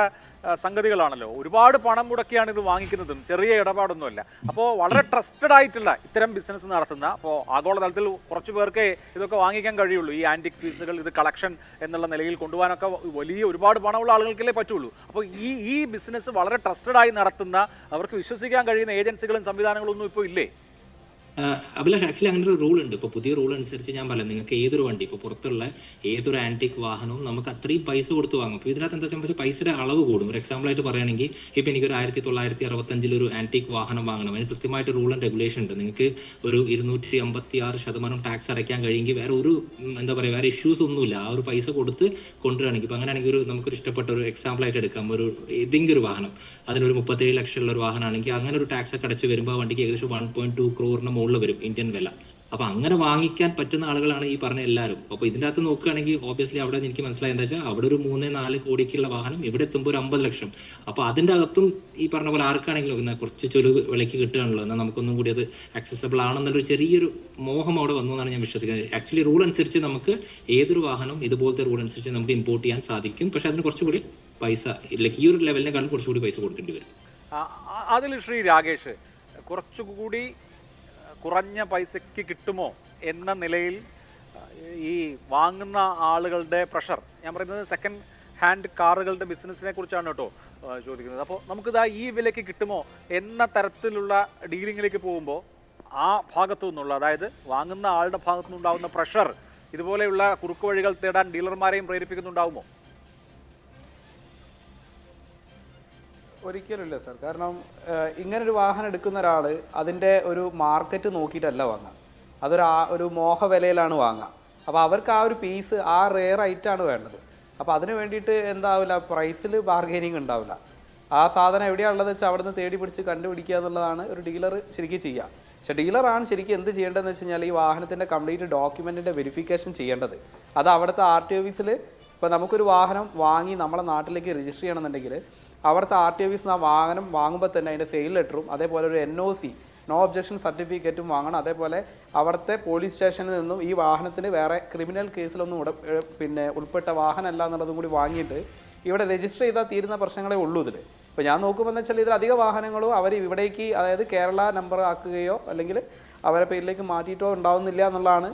സംഗതികളാണല്ലോ, ഒരുപാട് പണം മുടക്കിയാണ് ഇത് വാങ്ങിക്കുന്നതും, ചെറിയ ഇടപാടൊന്നുമല്ല. അപ്പോൾ വളരെ ട്രസ്റ്റഡ് ആയിട്ടുള്ള ഇത്തരം ബിസിനസ് നടത്തുന്ന, അപ്പോൾ ആഗോളതലത്തിൽ കുറച്ച് പേർക്ക് ഇതൊക്കെ വാങ്ങിക്കാൻ കഴിയുള്ളൂ, ഈ ആൻറ്റിക് പീസുകൾ ഇത് കളക്ഷൻ എന്നുള്ള നിലയിൽ കൊണ്ടുപോകാനൊക്കെ വലിയ ഒരുപാട് പണമുള്ള ആളുകൾക്കല്ലേ പറ്റുള്ളൂ. അപ്പോൾ ഈ ബിസിനസ് വളരെ ട്രസ്റ്റഡ് ആയി നടത്തുന്ന, അവർക്ക് വിശ്വസിക്കാൻ കഴിയുന്ന ഏജൻസികളും സംവിധാനങ്ങളും ഒന്നും ഇപ്പോൾ ഇല്ലേ? അഭിലാഷ്, ആക്ച്വലി അങ്ങനെ ഒരു റൂൾ ഉണ്ട്. ഇപ്പോൾ പുതിയ റൂൾ അനുസരിച്ച് ഞാൻ പറയാം, നിങ്ങൾക്ക് ഏതൊരു വണ്ടി ഇപ്പോൾ പുറത്തുള്ള ഏതൊരു ആന്റിക് വാഹനവും നമുക്ക് അത്രയും പൈസ കൊടുത്ത് വാങ്ങും. അപ്പോൾ ഇതിനകത്ത് എന്താ വെച്ചാൽ പൈസയുടെ അളവ് കൂടും. ഒരു എക്സാമ്പിൾ ആയിട്ട് പറയുകയാണെങ്കിൽ ഇപ്പോൾ എനിക്കൊരു 1965 ഒരു ആന്റിക് വാഹനം വാങ്ങണം, അതിന് കൃത്യമായിട്ട് റൂൾ ആൻഡ് റെഗുലേഷൻ ഉണ്ട്. നിങ്ങൾക്ക് ഒരു 256% ടാക്സ് അടയ്ക്കാൻ കഴിയുമെങ്കിൽ വേറെ ഒരു എന്താ പറയുക വേറെ ഇഷ്യൂസ് ഒന്നുമില്ല. ആ ഒരു പൈസ കൊടുത്ത് കൊണ്ടുവരികയാണെങ്കിൽ ഇപ്പോൾ അങ്ങനെയാണെങ്കിൽ നമുക്കൊരു ഇഷ്ടപ്പെട്ട ഒരു എക്സാമ്പിൾ ആയിട്ട് എടുക്കാം, ഒരു ഏതെങ്കിലും ഒരു വാഹനം അതിനൊരു 37 ലക്ഷമുള്ള ഒരു വാഹനമാണെങ്കിൽ അങ്ങനെ ഒരു ടാക്സ് ഒക്കെ അടച്ച് വരുമ്പോൾ ആ വണ്ടിക്ക് ഏകദേശം 1.2 crore മുകളിൽ വരും ഇന്ത്യൻ വില. അപ്പൊ അങ്ങനെ വാങ്ങിക്കാൻ പറ്റുന്ന ആളുകളാണ് ഈ പറഞ്ഞ എല്ലാവരും. അപ്പൊ ഇതിന്റെ അകത്ത് നോക്കുകയാണെങ്കിൽ ഓബിയസ്ലി അവിടെ എനിക്ക് മനസ്സിലായത് എന്താ വെച്ചാൽ അവിടെ ഒരു 3-4 കോടിക്കുള്ള വാഹനം ഇവിടെ എത്തുമ്പോൾ ഒരു 50 ലക്ഷം. അപ്പൊ അതിന്റെ അകത്തും ഈ പറഞ്ഞ പോലെ ആർക്കാണെങ്കിലും കുറച്ച് ചുരുവ് വിലയ്ക്ക് കിട്ടുകയാണല്ലോ, എന്നാൽ നമുക്കൊന്നും കൂടി അത് ആക്സസബിൾ ആണെന്നുള്ളൊരു ചെറിയൊരു മോഹം അവിടെ വന്നു എന്നാണ് ഞാൻ വിശ്വസിക്കുന്നത്. ആക്ച്വലി റൂൾ അനുസരിച്ച് നമുക്ക് ഏതൊരു വാഹനം ഇതുപോലത്തെ റൂൾ അനുസരിച്ച് നമുക്ക് ഇമ്പോർട്ട് ചെയ്യാൻ സാധിക്കും. പക്ഷെ അതിന് കുറച്ചുകൂടി പൈസ ലൈക്ക് ഈ ഒരു ലെവലിനെക്കാളും കുറച്ചുകൂടി പൈസ കൊടുക്കേണ്ടി വരും. അതിൽ ശ്രീ രാകേഷ്, കുറച്ചുകൂടി കുറഞ്ഞ പൈസയ്ക്ക് കിട്ടുമോ എന്ന നിലയിൽ ഈ വാങ്ങുന്ന ആളുകളുടെ പ്രഷർ, ഞാൻ പറയുന്നത് സെക്കൻഡ് ഹാൻഡ് കാറുകളുടെ ബിസിനസ്സിനെ കുറിച്ചാണ് കേട്ടോ ചോദിക്കുന്നത്. അപ്പോൾ നമുക്കിതാ ഈ വിലയ്ക്ക് കിട്ടുമോ എന്ന തരത്തിലുള്ള ഡീലിങ്ങിലേക്ക് പോകുമ്പോൾ ആ ഭാഗത്തു നിന്നുള്ള, അതായത് വാങ്ങുന്ന ആളുടെ ഭാഗത്തു നിന്നുണ്ടാകുന്ന പ്രഷർ ഇതുപോലെയുള്ള കുറുക്ക് വഴികൾ തേടാൻ ഡീലർമാരെയും പ്രേരിപ്പിക്കുന്നുണ്ടാവുമോ? ഒരിക്കലുമില്ല സാർ. കാരണം ഇങ്ങനൊരു വാഹനം എടുക്കുന്ന ഒരാൾ അതിൻ്റെ ഒരു മാർക്കറ്റ് നോക്കിയിട്ടല്ല വാങ്ങുക, ഒരു മോഹ വിലയിലാണ് വാങ്ങുക. അപ്പോൾ അവർക്ക് ആ ഒരു പീസ് ആ റെയർ ഐറ്റാണ് വേണ്ടത്. അപ്പോൾ അതിന് വേണ്ടിയിട്ട് എന്താവില്ല, പ്രൈസിൽ ബാർഗെയിനിങ് ഉണ്ടാവില്ല. ആ സാധനം എവിടെയാണുള്ളത് വെച്ചാൽ അവിടെ നിന്ന് തേടി പിടിച്ച് കണ്ടുപിടിക്കുക എന്നുള്ളതാണ് ഒരു ഡീലർ ശരിക്കും ചെയ്യുക. പക്ഷേ ഡീലറാണ് ശരിക്കും എന്ത് ചെയ്യേണ്ടതെന്ന് വെച്ച് കഴിഞ്ഞാൽ ഈ വാഹനത്തിൻ്റെ കംപ്ലീറ്റ് ഡോക്യുമെൻറ്റിൻ്റെ വെരിഫിക്കേഷൻ ചെയ്യേണ്ടത്. അത് അവിടുത്തെ RTO ഓഫീസിൽ, ഇപ്പോൾ നമുക്കൊരു വാഹനം വാങ്ങി നമ്മളെ നാട്ടിലേക്ക് രജിസ്റ്റർ ചെയ്യണമെന്നുണ്ടെങ്കിൽ അവിടുത്തെ RTO ഓഫീസിൽ ആ വാഹനം വാങ്ങുമ്പോൾ തന്നെ അതിൻ്റെ സെയിൽ ലെറ്ററും അതേപോലെ ഒരു NOC നോ ഒബ്ജക്ഷൻ സർട്ടിഫിക്കറ്റും വാങ്ങണം. അതേപോലെ അവിടുത്തെ പോലീസ് സ്റ്റേഷനിൽ നിന്നും ഈ വാഹനത്തിന് വേറെ ക്രിമിനൽ കേസിലൊന്നും ഉൾപ്പെട്ട വാഹനമല്ല എന്നുള്ളതും കൂടി വാങ്ങിയിട്ട് ഇവിടെ രജിസ്റ്റർ ചെയ്താൽ തീരുന്ന പ്രശ്നങ്ങളേ ഉള്ളൂ ഇതിൽ. ഇപ്പോൾ ഞാൻ നോക്കുമ്പോൾ എന്ന് വെച്ചാൽ ഇതിൽ അധിക വാഹനങ്ങളും അവർ ഇവിടേക്ക്, അതായത് കേരള നമ്പർ ആക്കുകയോ അല്ലെങ്കിൽ അവരെ പേരിലേക്ക് മാറ്റിയിട്ടോ ഉണ്ടാവുന്നില്ല എന്നുള്ളതാണ്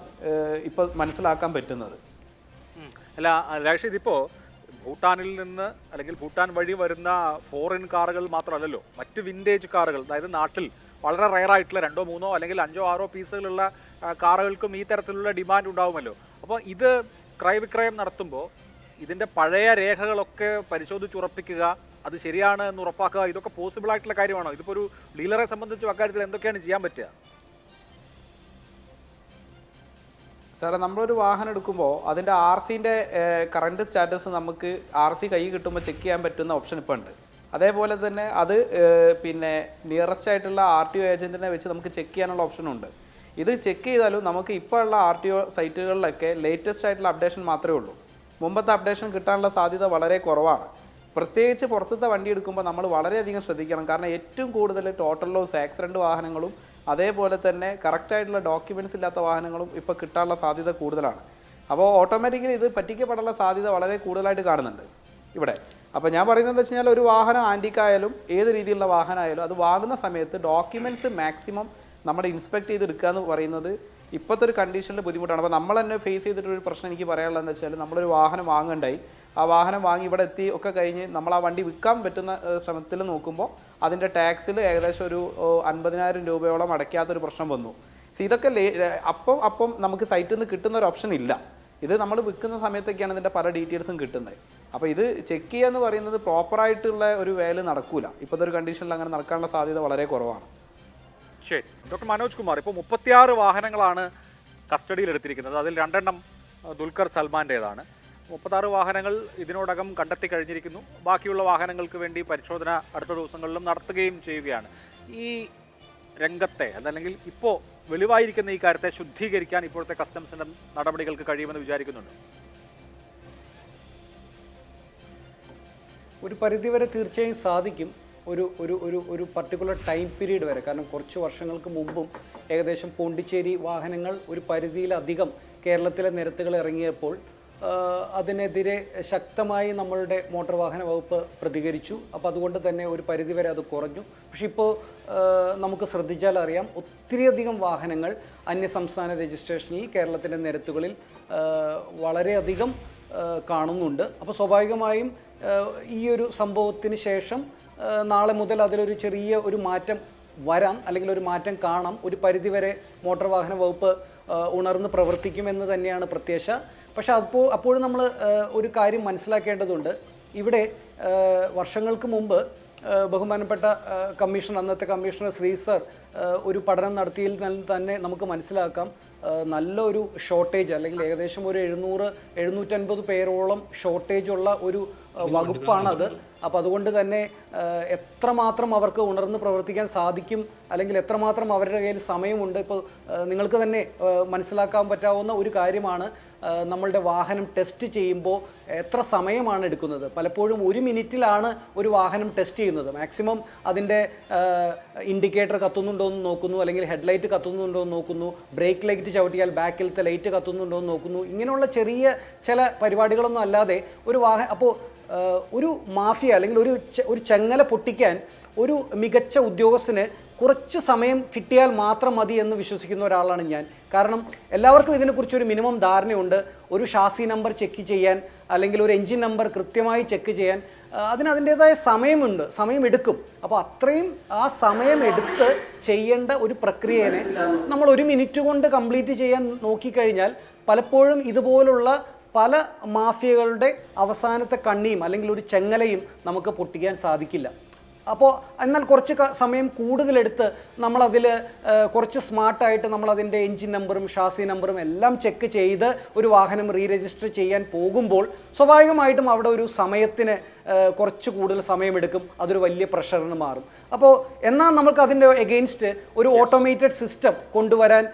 ഇപ്പോൾ മനസ്സിലാക്കാൻ പറ്റുന്നത്. അല്ല രാജേഷ്, ഇതിപ്പോൾ ഭൂട്ടാനിൽ നിന്ന് അല്ലെങ്കിൽ ഭൂട്ടാൻ വഴി വരുന്ന ഫോറിൻ കാറുകൾ മാത്രമല്ലല്ലോ, മറ്റ് വിൻറ്റേജ് കാറുകൾ, അതായത് നാട്ടിൽ വളരെ റെയറായിട്ടുള്ള 2-3 അല്ലെങ്കിൽ 5-6 പീസുകളുള്ള കാറുകൾക്കും ഈ തരത്തിലുള്ള ഡിമാൻഡ് ഉണ്ടാവുമല്ലോ. അപ്പോൾ ഇത് ക്രയവിക്രയം നടത്തുമ്പോൾ ഇതിൻ്റെ പഴയ രേഖകളൊക്കെ പരിശോധിച്ചുറപ്പിക്കുക, അത് ശരിയാണ് എന്ന് ഉറപ്പാക്കുക, ഇതൊക്കെ പോസിബിൾ ആയിട്ടുള്ള കാര്യമാണോ? ഇതിപ്പോൾ ഒരു ഡീലറെ സംബന്ധിച്ച് അക്കാര്യത്തിൽ എന്തൊക്കെയാണ് ചെയ്യാൻ പറ്റുക? സാറേ, നമ്മളൊരു വാഹനം എടുക്കുമ്പോൾ അതിൻ്റെ RCൻ്റെ കറണ്ട് സ്റ്റാറ്റസ് നമുക്ക് RC കൈ കിട്ടുമ്പോൾ ചെക്ക് ചെയ്യാൻ പറ്റുന്ന ഓപ്ഷൻ ഇപ്പോൾ ഉണ്ട്. അതേപോലെ തന്നെ അത് നിയറസ്റ്റ് ആയിട്ടുള്ള RTO ഏജൻറ്റിനെ വെച്ച് നമുക്ക് ചെക്ക് ചെയ്യാനുള്ള ഓപ്ഷനുണ്ട്. ഇത് ചെക്ക് ചെയ്താലും നമുക്ക് ഇപ്പോൾ ഉള്ള RTO സൈറ്റുകളിലൊക്കെ ലേറ്റസ്റ്റ് ആയിട്ടുള്ള അപ്ഡേഷൻ മാത്രമേ ഉള്ളൂ. മുമ്പത്തെ അപ്ഡേഷൻ കിട്ടാനുള്ള സാധ്യത വളരെ കുറവാണ്. പ്രത്യേകിച്ച് പുറത്തത്തെ വണ്ടി എടുക്കുമ്പോൾ നമ്മൾ വളരെയധികം ശ്രദ്ധിക്കണം. കാരണം ഏറ്റവും കൂടുതൽ ടോട്ടൽ ലോസ് ആക്സിഡൻറ്റ് വാഹനങ്ങളും അതേപോലെ തന്നെ കറക്റ്റായിട്ടുള്ള ഡോക്യുമെൻറ്റ്സ് ഇല്ലാത്ത വാഹനങ്ങളും ഇപ്പോൾ കിട്ടാനുള്ള സാധ്യത കൂടുതലാണ്. അപ്പോൾ ഓട്ടോമാറ്റിക്കലി ഇത് പറ്റിക്കപ്പെടാനുള്ള സാധ്യത വളരെ കൂടുതലായിട്ട് കാണുന്നുണ്ട് ഇവിടെ. അപ്പോൾ ഞാൻ പറയുന്നത് എന്താ വെച്ച് കഴിഞ്ഞാൽ, ഒരു വാഹനം ആൻറ്റിക്കായാലും ഏത് രീതിയിലുള്ള വാഹനമായാലും അത് വാങ്ങുന്ന സമയത്ത് ഡോക്യുമെൻറ്റ്സ് മാക്സിമം നമ്മൾ ഇൻസ്പെക്ട് ചെയ്തെടുക്കുക എന്ന് പറയുന്നത് ഇപ്പോഴത്തെ ഒരു കണ്ടീഷനിൽ ബുദ്ധിമുട്ടാണ്. അപ്പോൾ നമ്മൾ തന്നെ ഫേസ് ചെയ്തിട്ടൊരു പ്രശ്നം എനിക്ക് പറയാനുള്ളതെന്ന് വെച്ചാൽ, നമ്മളൊരു വാഹനം വാങ്ങണ്ടായി, ആ വാഹനം വാങ്ങി ഇവിടെ എത്തി ഒക്കെ കഴിഞ്ഞ് നമ്മൾ ആ വണ്ടി വിൽക്കാൻ പറ്റുന്ന ശ്രമത്തിൽ നോക്കുമ്പോൾ അതിൻ്റെ ടാക്സിൽ ഏകദേശം ഒരു 50,000 രൂപയോളം അടയ്ക്കാത്തൊരു പ്രശ്നം വന്നു. ഇതൊക്കെ അപ്പം നമുക്ക് സൈറ്റിൽ നിന്ന് കിട്ടുന്ന ഒരു ഓപ്ഷൻ ഇല്ല. ഇത് നമ്മൾ വിൽക്കുന്ന സമയത്തൊക്കെയാണ് ഇതിൻ്റെ പല ഡീറ്റെയിൽസും കിട്ടുന്നത്. അപ്പോൾ ഇത് ചെക്ക് ചെയ്യുക എന്ന് പറയുന്നത് പ്രോപ്പറായിട്ടുള്ള ഒരു വേല നടക്കൂല. ഇപ്പോഴത്തെ ഒരു കണ്ടീഷനിൽ അങ്ങനെ നടക്കാനുള്ള സാധ്യത വളരെ കുറവാണ്. ശരി, ഡോക്ടർ മനോജ് കുമാർ, ഇപ്പോൾ 36 വാഹനങ്ങളാണ് കസ്റ്റഡിയിൽ എടുത്തിരിക്കുന്നത്. അതിൽ 2 ദുൽഖർ സൽമാൻ്റേതാണ്. 36 വാഹനങ്ങൾ ഇതിനോടകം കണ്ടെത്തി കഴിഞ്ഞിരിക്കുന്നു. ബാക്കിയുള്ള വാഹനങ്ങൾക്ക് വേണ്ടി പരിശോധന അടുത്ത ദിവസങ്ങളിലും നടത്തുകയും ചെയ്യുകയാണ്. ഈ രംഗത്തെ അതല്ലെങ്കിൽ ഇപ്പോൾ വെളിവായിരിക്കുന്ന ഈ കാര്യത്തെ ശുദ്ധീകരിക്കാൻ ഇപ്പോഴത്തെ കസ്റ്റംസിൻ്റെ നടപടികൾക്ക് കഴിയുമെന്ന് വിചാരിക്കുന്നുണ്ട്? ഒരു പരിധിവരെ തീർച്ചയായും സാധിക്കും. ഒരു പർട്ടിക്കുലർ ടൈം പീരീഡ് വരെ. കാരണം കുറച്ച് വർഷങ്ങൾക്ക് മുമ്പും ഏകദേശം പോണ്ടിച്ചേരി വാഹനങ്ങൾ ഒരു പരിധിയിലധികം കേരളത്തിലെ നിരത്തുകൾ ഇറങ്ങിയപ്പോൾ അതിനെതിരെ ശക്തമായി നമ്മളുടെ മോട്ടോർ വാഹന വകുപ്പ് പ്രതികരിച്ചു. അപ്പോൾ അതുകൊണ്ട് തന്നെ ഒരു പരിധിവരെ അത് കുറഞ്ഞു. പക്ഷേ ഇപ്പോൾ നമുക്ക് ശ്രദ്ധിച്ചാൽ അറിയാം, ഒത്തിരിയധികം വാഹനങ്ങൾ അന്യസംസ്ഥാന രജിസ്ട്രേഷനിൽ കേരളത്തിൻ്റെ നിരത്തുകളിൽ വളരെയധികം കാണുന്നുണ്ട്. അപ്പോൾ സ്വാഭാവികമായും ഈ ഒരു സംഭവത്തിന് ശേഷം നാളെ മുതൽ അതിലൊരു ചെറിയ ഒരു മാറ്റം വരാം, അല്ലെങ്കിൽ ഒരു മാറ്റം കാണാം. ഒരു പരിധിവരെ മോട്ടോർ വാഹന വകുപ്പ് ഉണർന്ന് പ്രവർത്തിക്കുമെന്ന് തന്നെയാണ് പ്രത്യാശ. പക്ഷേ അപ്പോഴും നമ്മൾ ഒരു കാര്യം മനസ്സിലാക്കേണ്ടതുണ്ട്. ഇവിടെ വർഷങ്ങൾക്ക് മുമ്പ് ബഹുമാനപ്പെട്ട കമ്മീഷണർ, അന്നത്തെ കമ്മീഷണർ ശ്രീ സർ ഒരു പഠനം നടത്തിയതിൽ തന്നെ നമുക്ക് മനസ്സിലാക്കാം നല്ലൊരു ഷോർട്ടേജ്, അല്ലെങ്കിൽ ഏകദേശം ഒരു 700-750 പേരോളം ഷോർട്ടേജുള്ള ഒരു വകുപ്പാണത്. അപ്പോൾ അതുകൊണ്ട് തന്നെ എത്രമാത്രം അവർക്ക് ഉണർന്ന് പ്രവർത്തിക്കാൻ സാധിക്കും, അല്ലെങ്കിൽ എത്രമാത്രം അവരുടെ കയ്യിൽ സമയമുണ്ട്. ഇപ്പോൾ നിങ്ങൾക്ക് തന്നെ മനസ്സിലാക്കാൻ പറ്റാവുന്ന ഒരു കാര്യമാണ്, നമ്മളുടെ വാഹനം ടെസ്റ്റ് ചെയ്യുമ്പോൾ എത്ര സമയമാണ് എടുക്കുന്നത്. പലപ്പോഴും 1 മിനിറ്റിലാണ് ഒരു വാഹനം ടെസ്റ്റ് ചെയ്യുന്നത്. മാക്സിമം അതിൻ്റെ ഇൻഡിക്കേറ്റർ കത്തുന്നുണ്ടോ എന്ന് നോക്കുന്നു, അല്ലെങ്കിൽ ഹെഡ്ലൈറ്റ് കത്തുന്നുണ്ടോ എന്ന് നോക്കുന്നു, ബ്രേക്ക് ലൈറ്റ് ചവിട്ടിയാൽ ബാക്കിലത്തെ ലൈറ്റ് കത്തുന്നുണ്ടോ എന്ന് നോക്കുന്നു. ഇങ്ങനെയുള്ള ചെറിയ ചില പരിപാടികളൊന്നും അല്ലാതെ ഒരു അപ്പോൾ ഒരു മാഫിയ അല്ലെങ്കിൽ ഒരു ചങ്ങല പൊട്ടിക്കാൻ ഒരു മികച്ച ഉദ്യോഗസ്ഥന് കുറച്ച് സമയം കിട്ടിയാൽ മാത്രം മതി എന്ന് വിശ്വസിക്കുന്ന ഒരാളാണ് ഞാൻ. കാരണം എല്ലാവർക്കും ഇതിനെക്കുറിച്ചൊരു മിനിമം ധാരണയുണ്ട്. ഒരു ഷാസി നമ്പർ ചെക്ക് ചെയ്യാൻ, അല്ലെങ്കിൽ ഒരു എൻജിൻ നമ്പർ കൃത്യമായി ചെക്ക് ചെയ്യാൻ അതിൻ്റേതായ സമയമുണ്ട്, സമയമെടുക്കും. അപ്പോൾ അത്രയും ആ സമയമെടുത്ത് ചെയ്യേണ്ട ഒരു പ്രക്രിയനെ നമ്മൾ 1 മിനിറ്റ് കൊണ്ട് കംപ്ലീറ്റ് ചെയ്യാൻ നോക്കിക്കഴിഞ്ഞാൽ പലപ്പോഴും ഇതുപോലുള്ള പല മാഫിയകളുടെ അവസാനത്തെ കണ്ണിയും അല്ലെങ്കിൽ ഒരു ചെങ്ങലയും നമുക്ക് പൊട്ടിക്കാൻ സാധിക്കില്ല. അപ്പോൾ എന്നാൽ കുറച്ച് സമയം കൂടുതലെടുത്ത് നമ്മളതിൽ കുറച്ച് സ്മാർട്ടായിട്ട് നമ്മളതിൻ്റെ എൻജിൻ നമ്പറും ഷാസി നമ്പറും എല്ലാം ചെക്ക് ചെയ്ത് ഒരു വാഹനം രജിസ്റ്റർ ചെയ്യാൻ പോകുമ്പോൾ സ്വാഭാവികമായിട്ടും അവിടെ ഒരു സമയത്തിന് കുറച്ച് കൂടുതൽ സമയമെടുക്കും. അതൊരു വലിയ പ്രഷറിന് മാറും. അപ്പോൾ എന്നാൽ നമുക്ക് അതിൻ്റെ എഗെയിൻസ്റ്റ് ഒരു ഓട്ടോമേറ്റഡ് സിസ്റ്റം കൊണ്ടുവരാൻ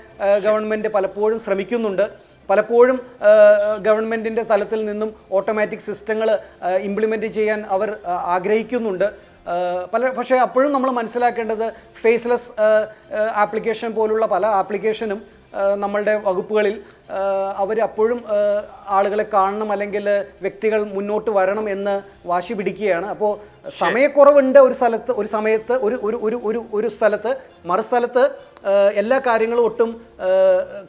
ഗവൺമെൻറ് പലപ്പോഴും ശ്രമിക്കുന്നുണ്ട്. പലപ്പോഴും ഗവൺമെൻറ്റിൻ്റെ തലത്തിൽ നിന്നും ഓട്ടോമാറ്റിക് സിസ്റ്റങ്ങൾ ഇംപ്ലിമെൻറ്റ് ചെയ്യാൻ അവർ ആഗ്രഹിക്കുന്നുണ്ട്. പക്ഷേ അപ്പോഴും നമ്മൾ മനസ്സിലാക്കേണ്ടത് ഫേസ്ലെസ് ആപ്ലിക്കേഷൻ പോലുള്ള പല ആപ്ലിക്കേഷനും നമ്മളുടെ വകുപ്പുകളിൽ അവർ അപ്പോഴും ആളുകളെ കാണണം, അല്ലെങ്കിൽ വ്യക്തികൾ മുന്നോട്ട് വരണം എന്ന് വാശി പിടിക്കുകയാണ്. അപ്പോൾ സമയക്കുറവുണ്ട് ഒരു സമയത്ത് ഒരു സ്ഥലത്ത്, മറുസ്ഥലത്ത് എല്ലാ കാര്യങ്ങളും ഒട്ടും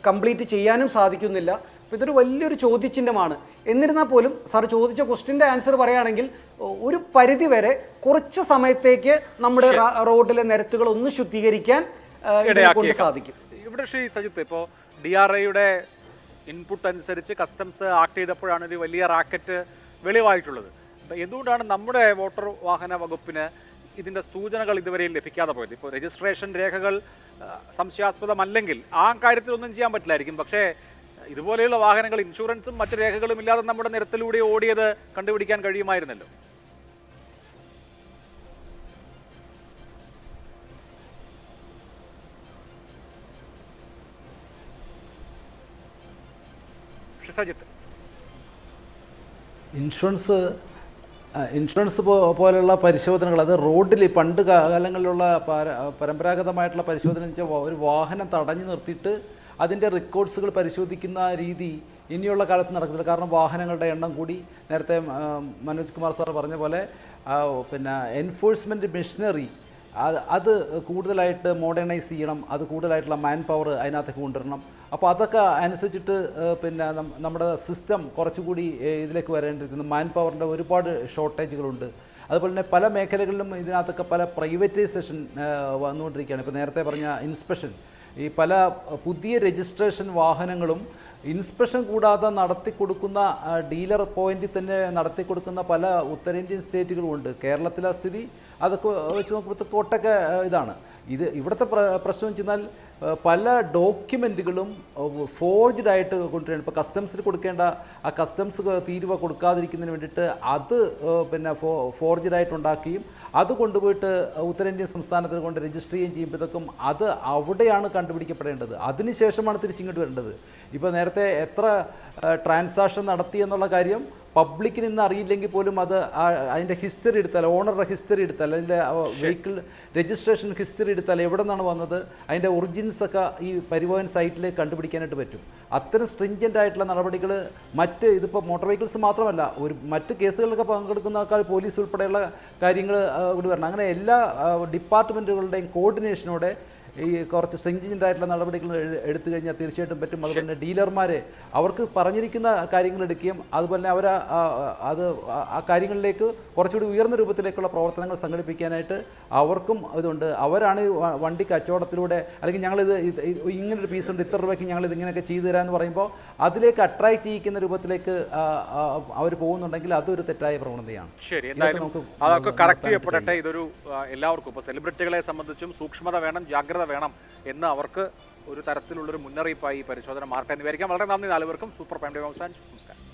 കംപ്ലീറ്റ് ചെയ്യാനും സാധിക്കുന്നില്ല. അപ്പോൾ ഇതൊരു വലിയൊരു ചോദ്യചിഹ്നമാണ്. എന്നിരുന്നാൽ പോലും സാർ ചോദിച്ച ക്വസ്റ്റ്യൻ്റെ ആൻസർ പറയുകയാണെങ്കിൽ ഒരു പരിധി വരെ കുറച്ച് സമയത്തേക്ക് നമ്മുടെ റോഡിലെ നിരത്തുകൾ ഒന്ന് ശുദ്ധീകരിക്കാൻ കൊണ്ട് സാധിക്കും. ഇവിടെ ശ്രീ സജിത്ത്, ഇപ്പോൾ DRIയുടെ ഇൻപുട്ട് അനുസരിച്ച് കസ്റ്റംസ് ആക്ട് ചെയ്തപ്പോഴാണ് ഒരു വലിയ റാക്കറ്റ് വെളിവായിട്ടുള്ളത്. എന്തുകൊണ്ടാണ് നമ്മുടെ മോട്ടോർ വാഹന വകുപ്പിന് ഇതിൻ്റെ സൂചനകൾ ഇതുവരെയും ലഭിക്കാതെ പോയത്? ഇപ്പോൾ രജിസ്ട്രേഷൻ രേഖകൾ സംശയാസ്പദമല്ലെങ്കിൽ ആ കാര്യത്തിലൊന്നും ചെയ്യാൻ പറ്റില്ലായിരിക്കും. പക്ഷേ ഇതുപോലെയുള്ള വാഹനങ്ങൾ ഇൻഷുറൻസും മറ്റു രേഖകളും ഇല്ലാതെ നമ്മുടെ നിരത്തിലൂടെ ഓടിയത് കണ്ടുപിടിക്കാൻ കഴിയുമായിരുന്നല്ലോ. സജിത്ത്, ഇൻഷുറൻസ് പോലെയുള്ള പരിശോധനകൾ, അത് റോഡിൽ പണ്ട് കാലങ്ങളിലുള്ള പരമ്പരാഗതമായിട്ടുള്ള പരിശോധന എന്ന് വെച്ചാൽ ഒരു വാഹനം തടഞ്ഞു നിർത്തിയിട്ട് അതിൻ്റെ റെക്കോർഡ്സുകൾ പരിശോധിക്കുന്ന രീതി ഇനിയുള്ള കാലത്ത് നടക്കുന്നില്ല. കാരണം വാഹനങ്ങളുടെ എണ്ണം കൂടി. നേരത്തെ മനോജ് കുമാർ സാർ പറഞ്ഞ പോലെ പിന്നെ എൻഫോഴ്സ്മെൻറ്റ് മെഷീനറി അത് കൂടുതലായിട്ട് മോഡേണൈസ് ചെയ്യണം, അത് കൂടുതലായിട്ടുള്ള മാൻ പവർ അതിനകത്തേക്ക് കൊണ്ടുവരണം. അപ്പോൾ അതൊക്കെ അനുസരിച്ചിട്ട് പിന്നെ നമ്മുടെ സിസ്റ്റം കുറച്ചുകൂടി ഇതിലേക്ക് വരേണ്ടിയിരിക്കുന്നു. മാൻ പവറിൻ്റെ ഒരുപാട് ഷോർട്ടേജുകളുണ്ട്. അതുപോലെ തന്നെ പല മേഖലകളിലും ഇതിനകത്തൊക്കെ പല പ്രൈവറ്റൈസേഷൻ വന്നുകൊണ്ടിരിക്കുകയാണ്. ഇപ്പോൾ നേരത്തെ പറഞ്ഞ ഇൻസ്പെക്ഷൻ, ഈ പല പുതിയ രജിസ്ട്രേഷൻ വാഹനങ്ങളും ഇൻസ്പെക്ഷൻ കൂടാതെ നടത്തിക്കൊടുക്കുന്ന ഡീലർ പോയിന്റിൽ തന്നെ നടത്തിക്കൊടുക്കുന്ന പല ഉത്തരേന്ത്യൻ സ്റ്റേറ്റുകളുമുണ്ട്. കേരളത്തിലെ സ്ഥിതി അതൊക്കെ വെച്ച് നോക്കുമ്പോഴത്തേക്ക് ഒട്ടൊക്കെ ഇതാണ്. ഇവിടുത്തെ പ്രശ്നം എന്ന് വെച്ചാൽ പല ഡോക്യുമെൻറ്റുകളും ഫോർജ്ഡായിട്ട് കൊണ്ടുവരികയാണ്. ഇപ്പോൾ കസ്റ്റംസിന് കൊടുക്കേണ്ട ആ കസ്റ്റംസ് തീരുവ കൊടുക്കാതിരിക്കുന്നതിന് വേണ്ടിയിട്ട് അത് പിന്നെ ഫോർജ്ഡായിട്ടുണ്ടാക്കുകയും അത് കൊണ്ടുപോയിട്ട് ഉത്തരേന്ത്യൻ സംസ്ഥാനത്തിൽ കൊണ്ട് രജിസ്റ്റർ ചെയ്യുകയും ചെയ്യുമ്പോഴത്തേക്കും അത് അവിടെയാണ് കണ്ടുപിടിക്കപ്പെടേണ്ടത്. അതിനുശേഷമാണ് തിരിച്ചിങ്ങോട്ട് വരേണ്ടത്. ഇപ്പോൾ നേരത്തെ എത്ര ട്രാൻസാക്ഷൻ നടത്തി എന്നുള്ള കാര്യം പബ്ലിക്കിന് ഇന്ന് അറിയില്ലെങ്കിൽ പോലും അത് അതിൻ്റെ ഹിസ്റ്ററി എടുത്താൽ, ഓണറുടെ ഹിസ്റ്ററി എടുത്താൽ, അതിൻ്റെ വെഹിക്കിൾ രജിസ്ട്രേഷൻ ഹിസ്റ്ററി എടുത്താൽ എവിടെ നിന്നാണ് വന്നത്, അതിൻ്റെ ഒറിജിൻസൊക്കെ ഈ പരിവഹൻ സൈറ്റിൽ കണ്ടുപിടിക്കാനായിട്ട് പറ്റും. അത്തരം സ്ട്രിഞ്ചൻ്റ് ആയിട്ടുള്ള നടപടികൾ ഇതിപ്പോൾ മോട്ടോർ വെഹിക്കിൾസ് മാത്രമല്ല, മറ്റ് കേസുകളിലൊക്കെ പങ്കെടുക്കുന്ന ആൾക്കാർ പോലീസ് ഉൾപ്പെടെയുള്ള കാര്യങ്ങൾ കൂടി വരണം. അങ്ങനെ എല്ലാ ഡിപ്പാർട്ട്മെൻറ്റുകളുടെയും കോർഡിനേഷനോടെ ഈ കുറച്ച് സ്ട്രിഞ്ചൻ്റ് ആയിട്ടുള്ള നടപടികൾ എടുത്തു കഴിഞ്ഞാൽ തീർച്ചയായിട്ടും പറ്റും. അതുപോലെ തന്നെ ഡീലർമാരെ അവർക്ക് പറഞ്ഞിരിക്കുന്ന കാര്യങ്ങൾ എടുക്കുകയും അതുപോലെ തന്നെ അവർ അത് ആ കാര്യങ്ങളിലേക്ക് കുറച്ചുകൂടി ഉയർന്ന രൂപത്തിലേക്കുള്ള പ്രവർത്തനങ്ങൾ സംഘടിപ്പിക്കാനായിട്ട് അവർക്കും ഇതുണ്ട്. അവരാണ് വണ്ടി കച്ചവടത്തിലൂടെ അല്ലെങ്കിൽ ഞങ്ങളിത് ഇങ്ങനൊരു പീസ് ഉണ്ട്, ഇത്ര രൂപയ്ക്ക് ഞങ്ങളിത് ഇങ്ങനെയൊക്കെ ചെയ്തു തരാമെന്ന് പറയുമ്പോൾ അതിലേക്ക് അട്രാക്റ്റ് ചെയ്യിക്കുന്ന രൂപത്തിലേക്ക് അവർ പോകുന്നുണ്ടെങ്കിൽ അതൊരു തെറ്റായ പ്രവണതയാണ്. ശരി, എന്തായാലും അതൊക്കെ കറക്റ്റ് ചെയ്യപ്പെടട്ടെ. ഇതൊരു എല്ലാവർക്കും ഇപ്പോൾ സെലിബ്രിറ്റികളെ സംബന്ധിച്ചും സൂക്ഷ്മത വേണം, ജാഗ്രത വേണം എന്ന് അവർക്ക് ഒരു തരത്തിലുള്ളൊരു മുന്നറിയിപ്പായി ഈ പരിശോധന മാറട്ടെ എന്ന് വിചാരിക്കാം. വളരെ നന്ദി നാലുപേർക്കും. സൂപ്പർ പ്രൈം ടൈം അവസാനിച്ചു. നമസ്കാരം.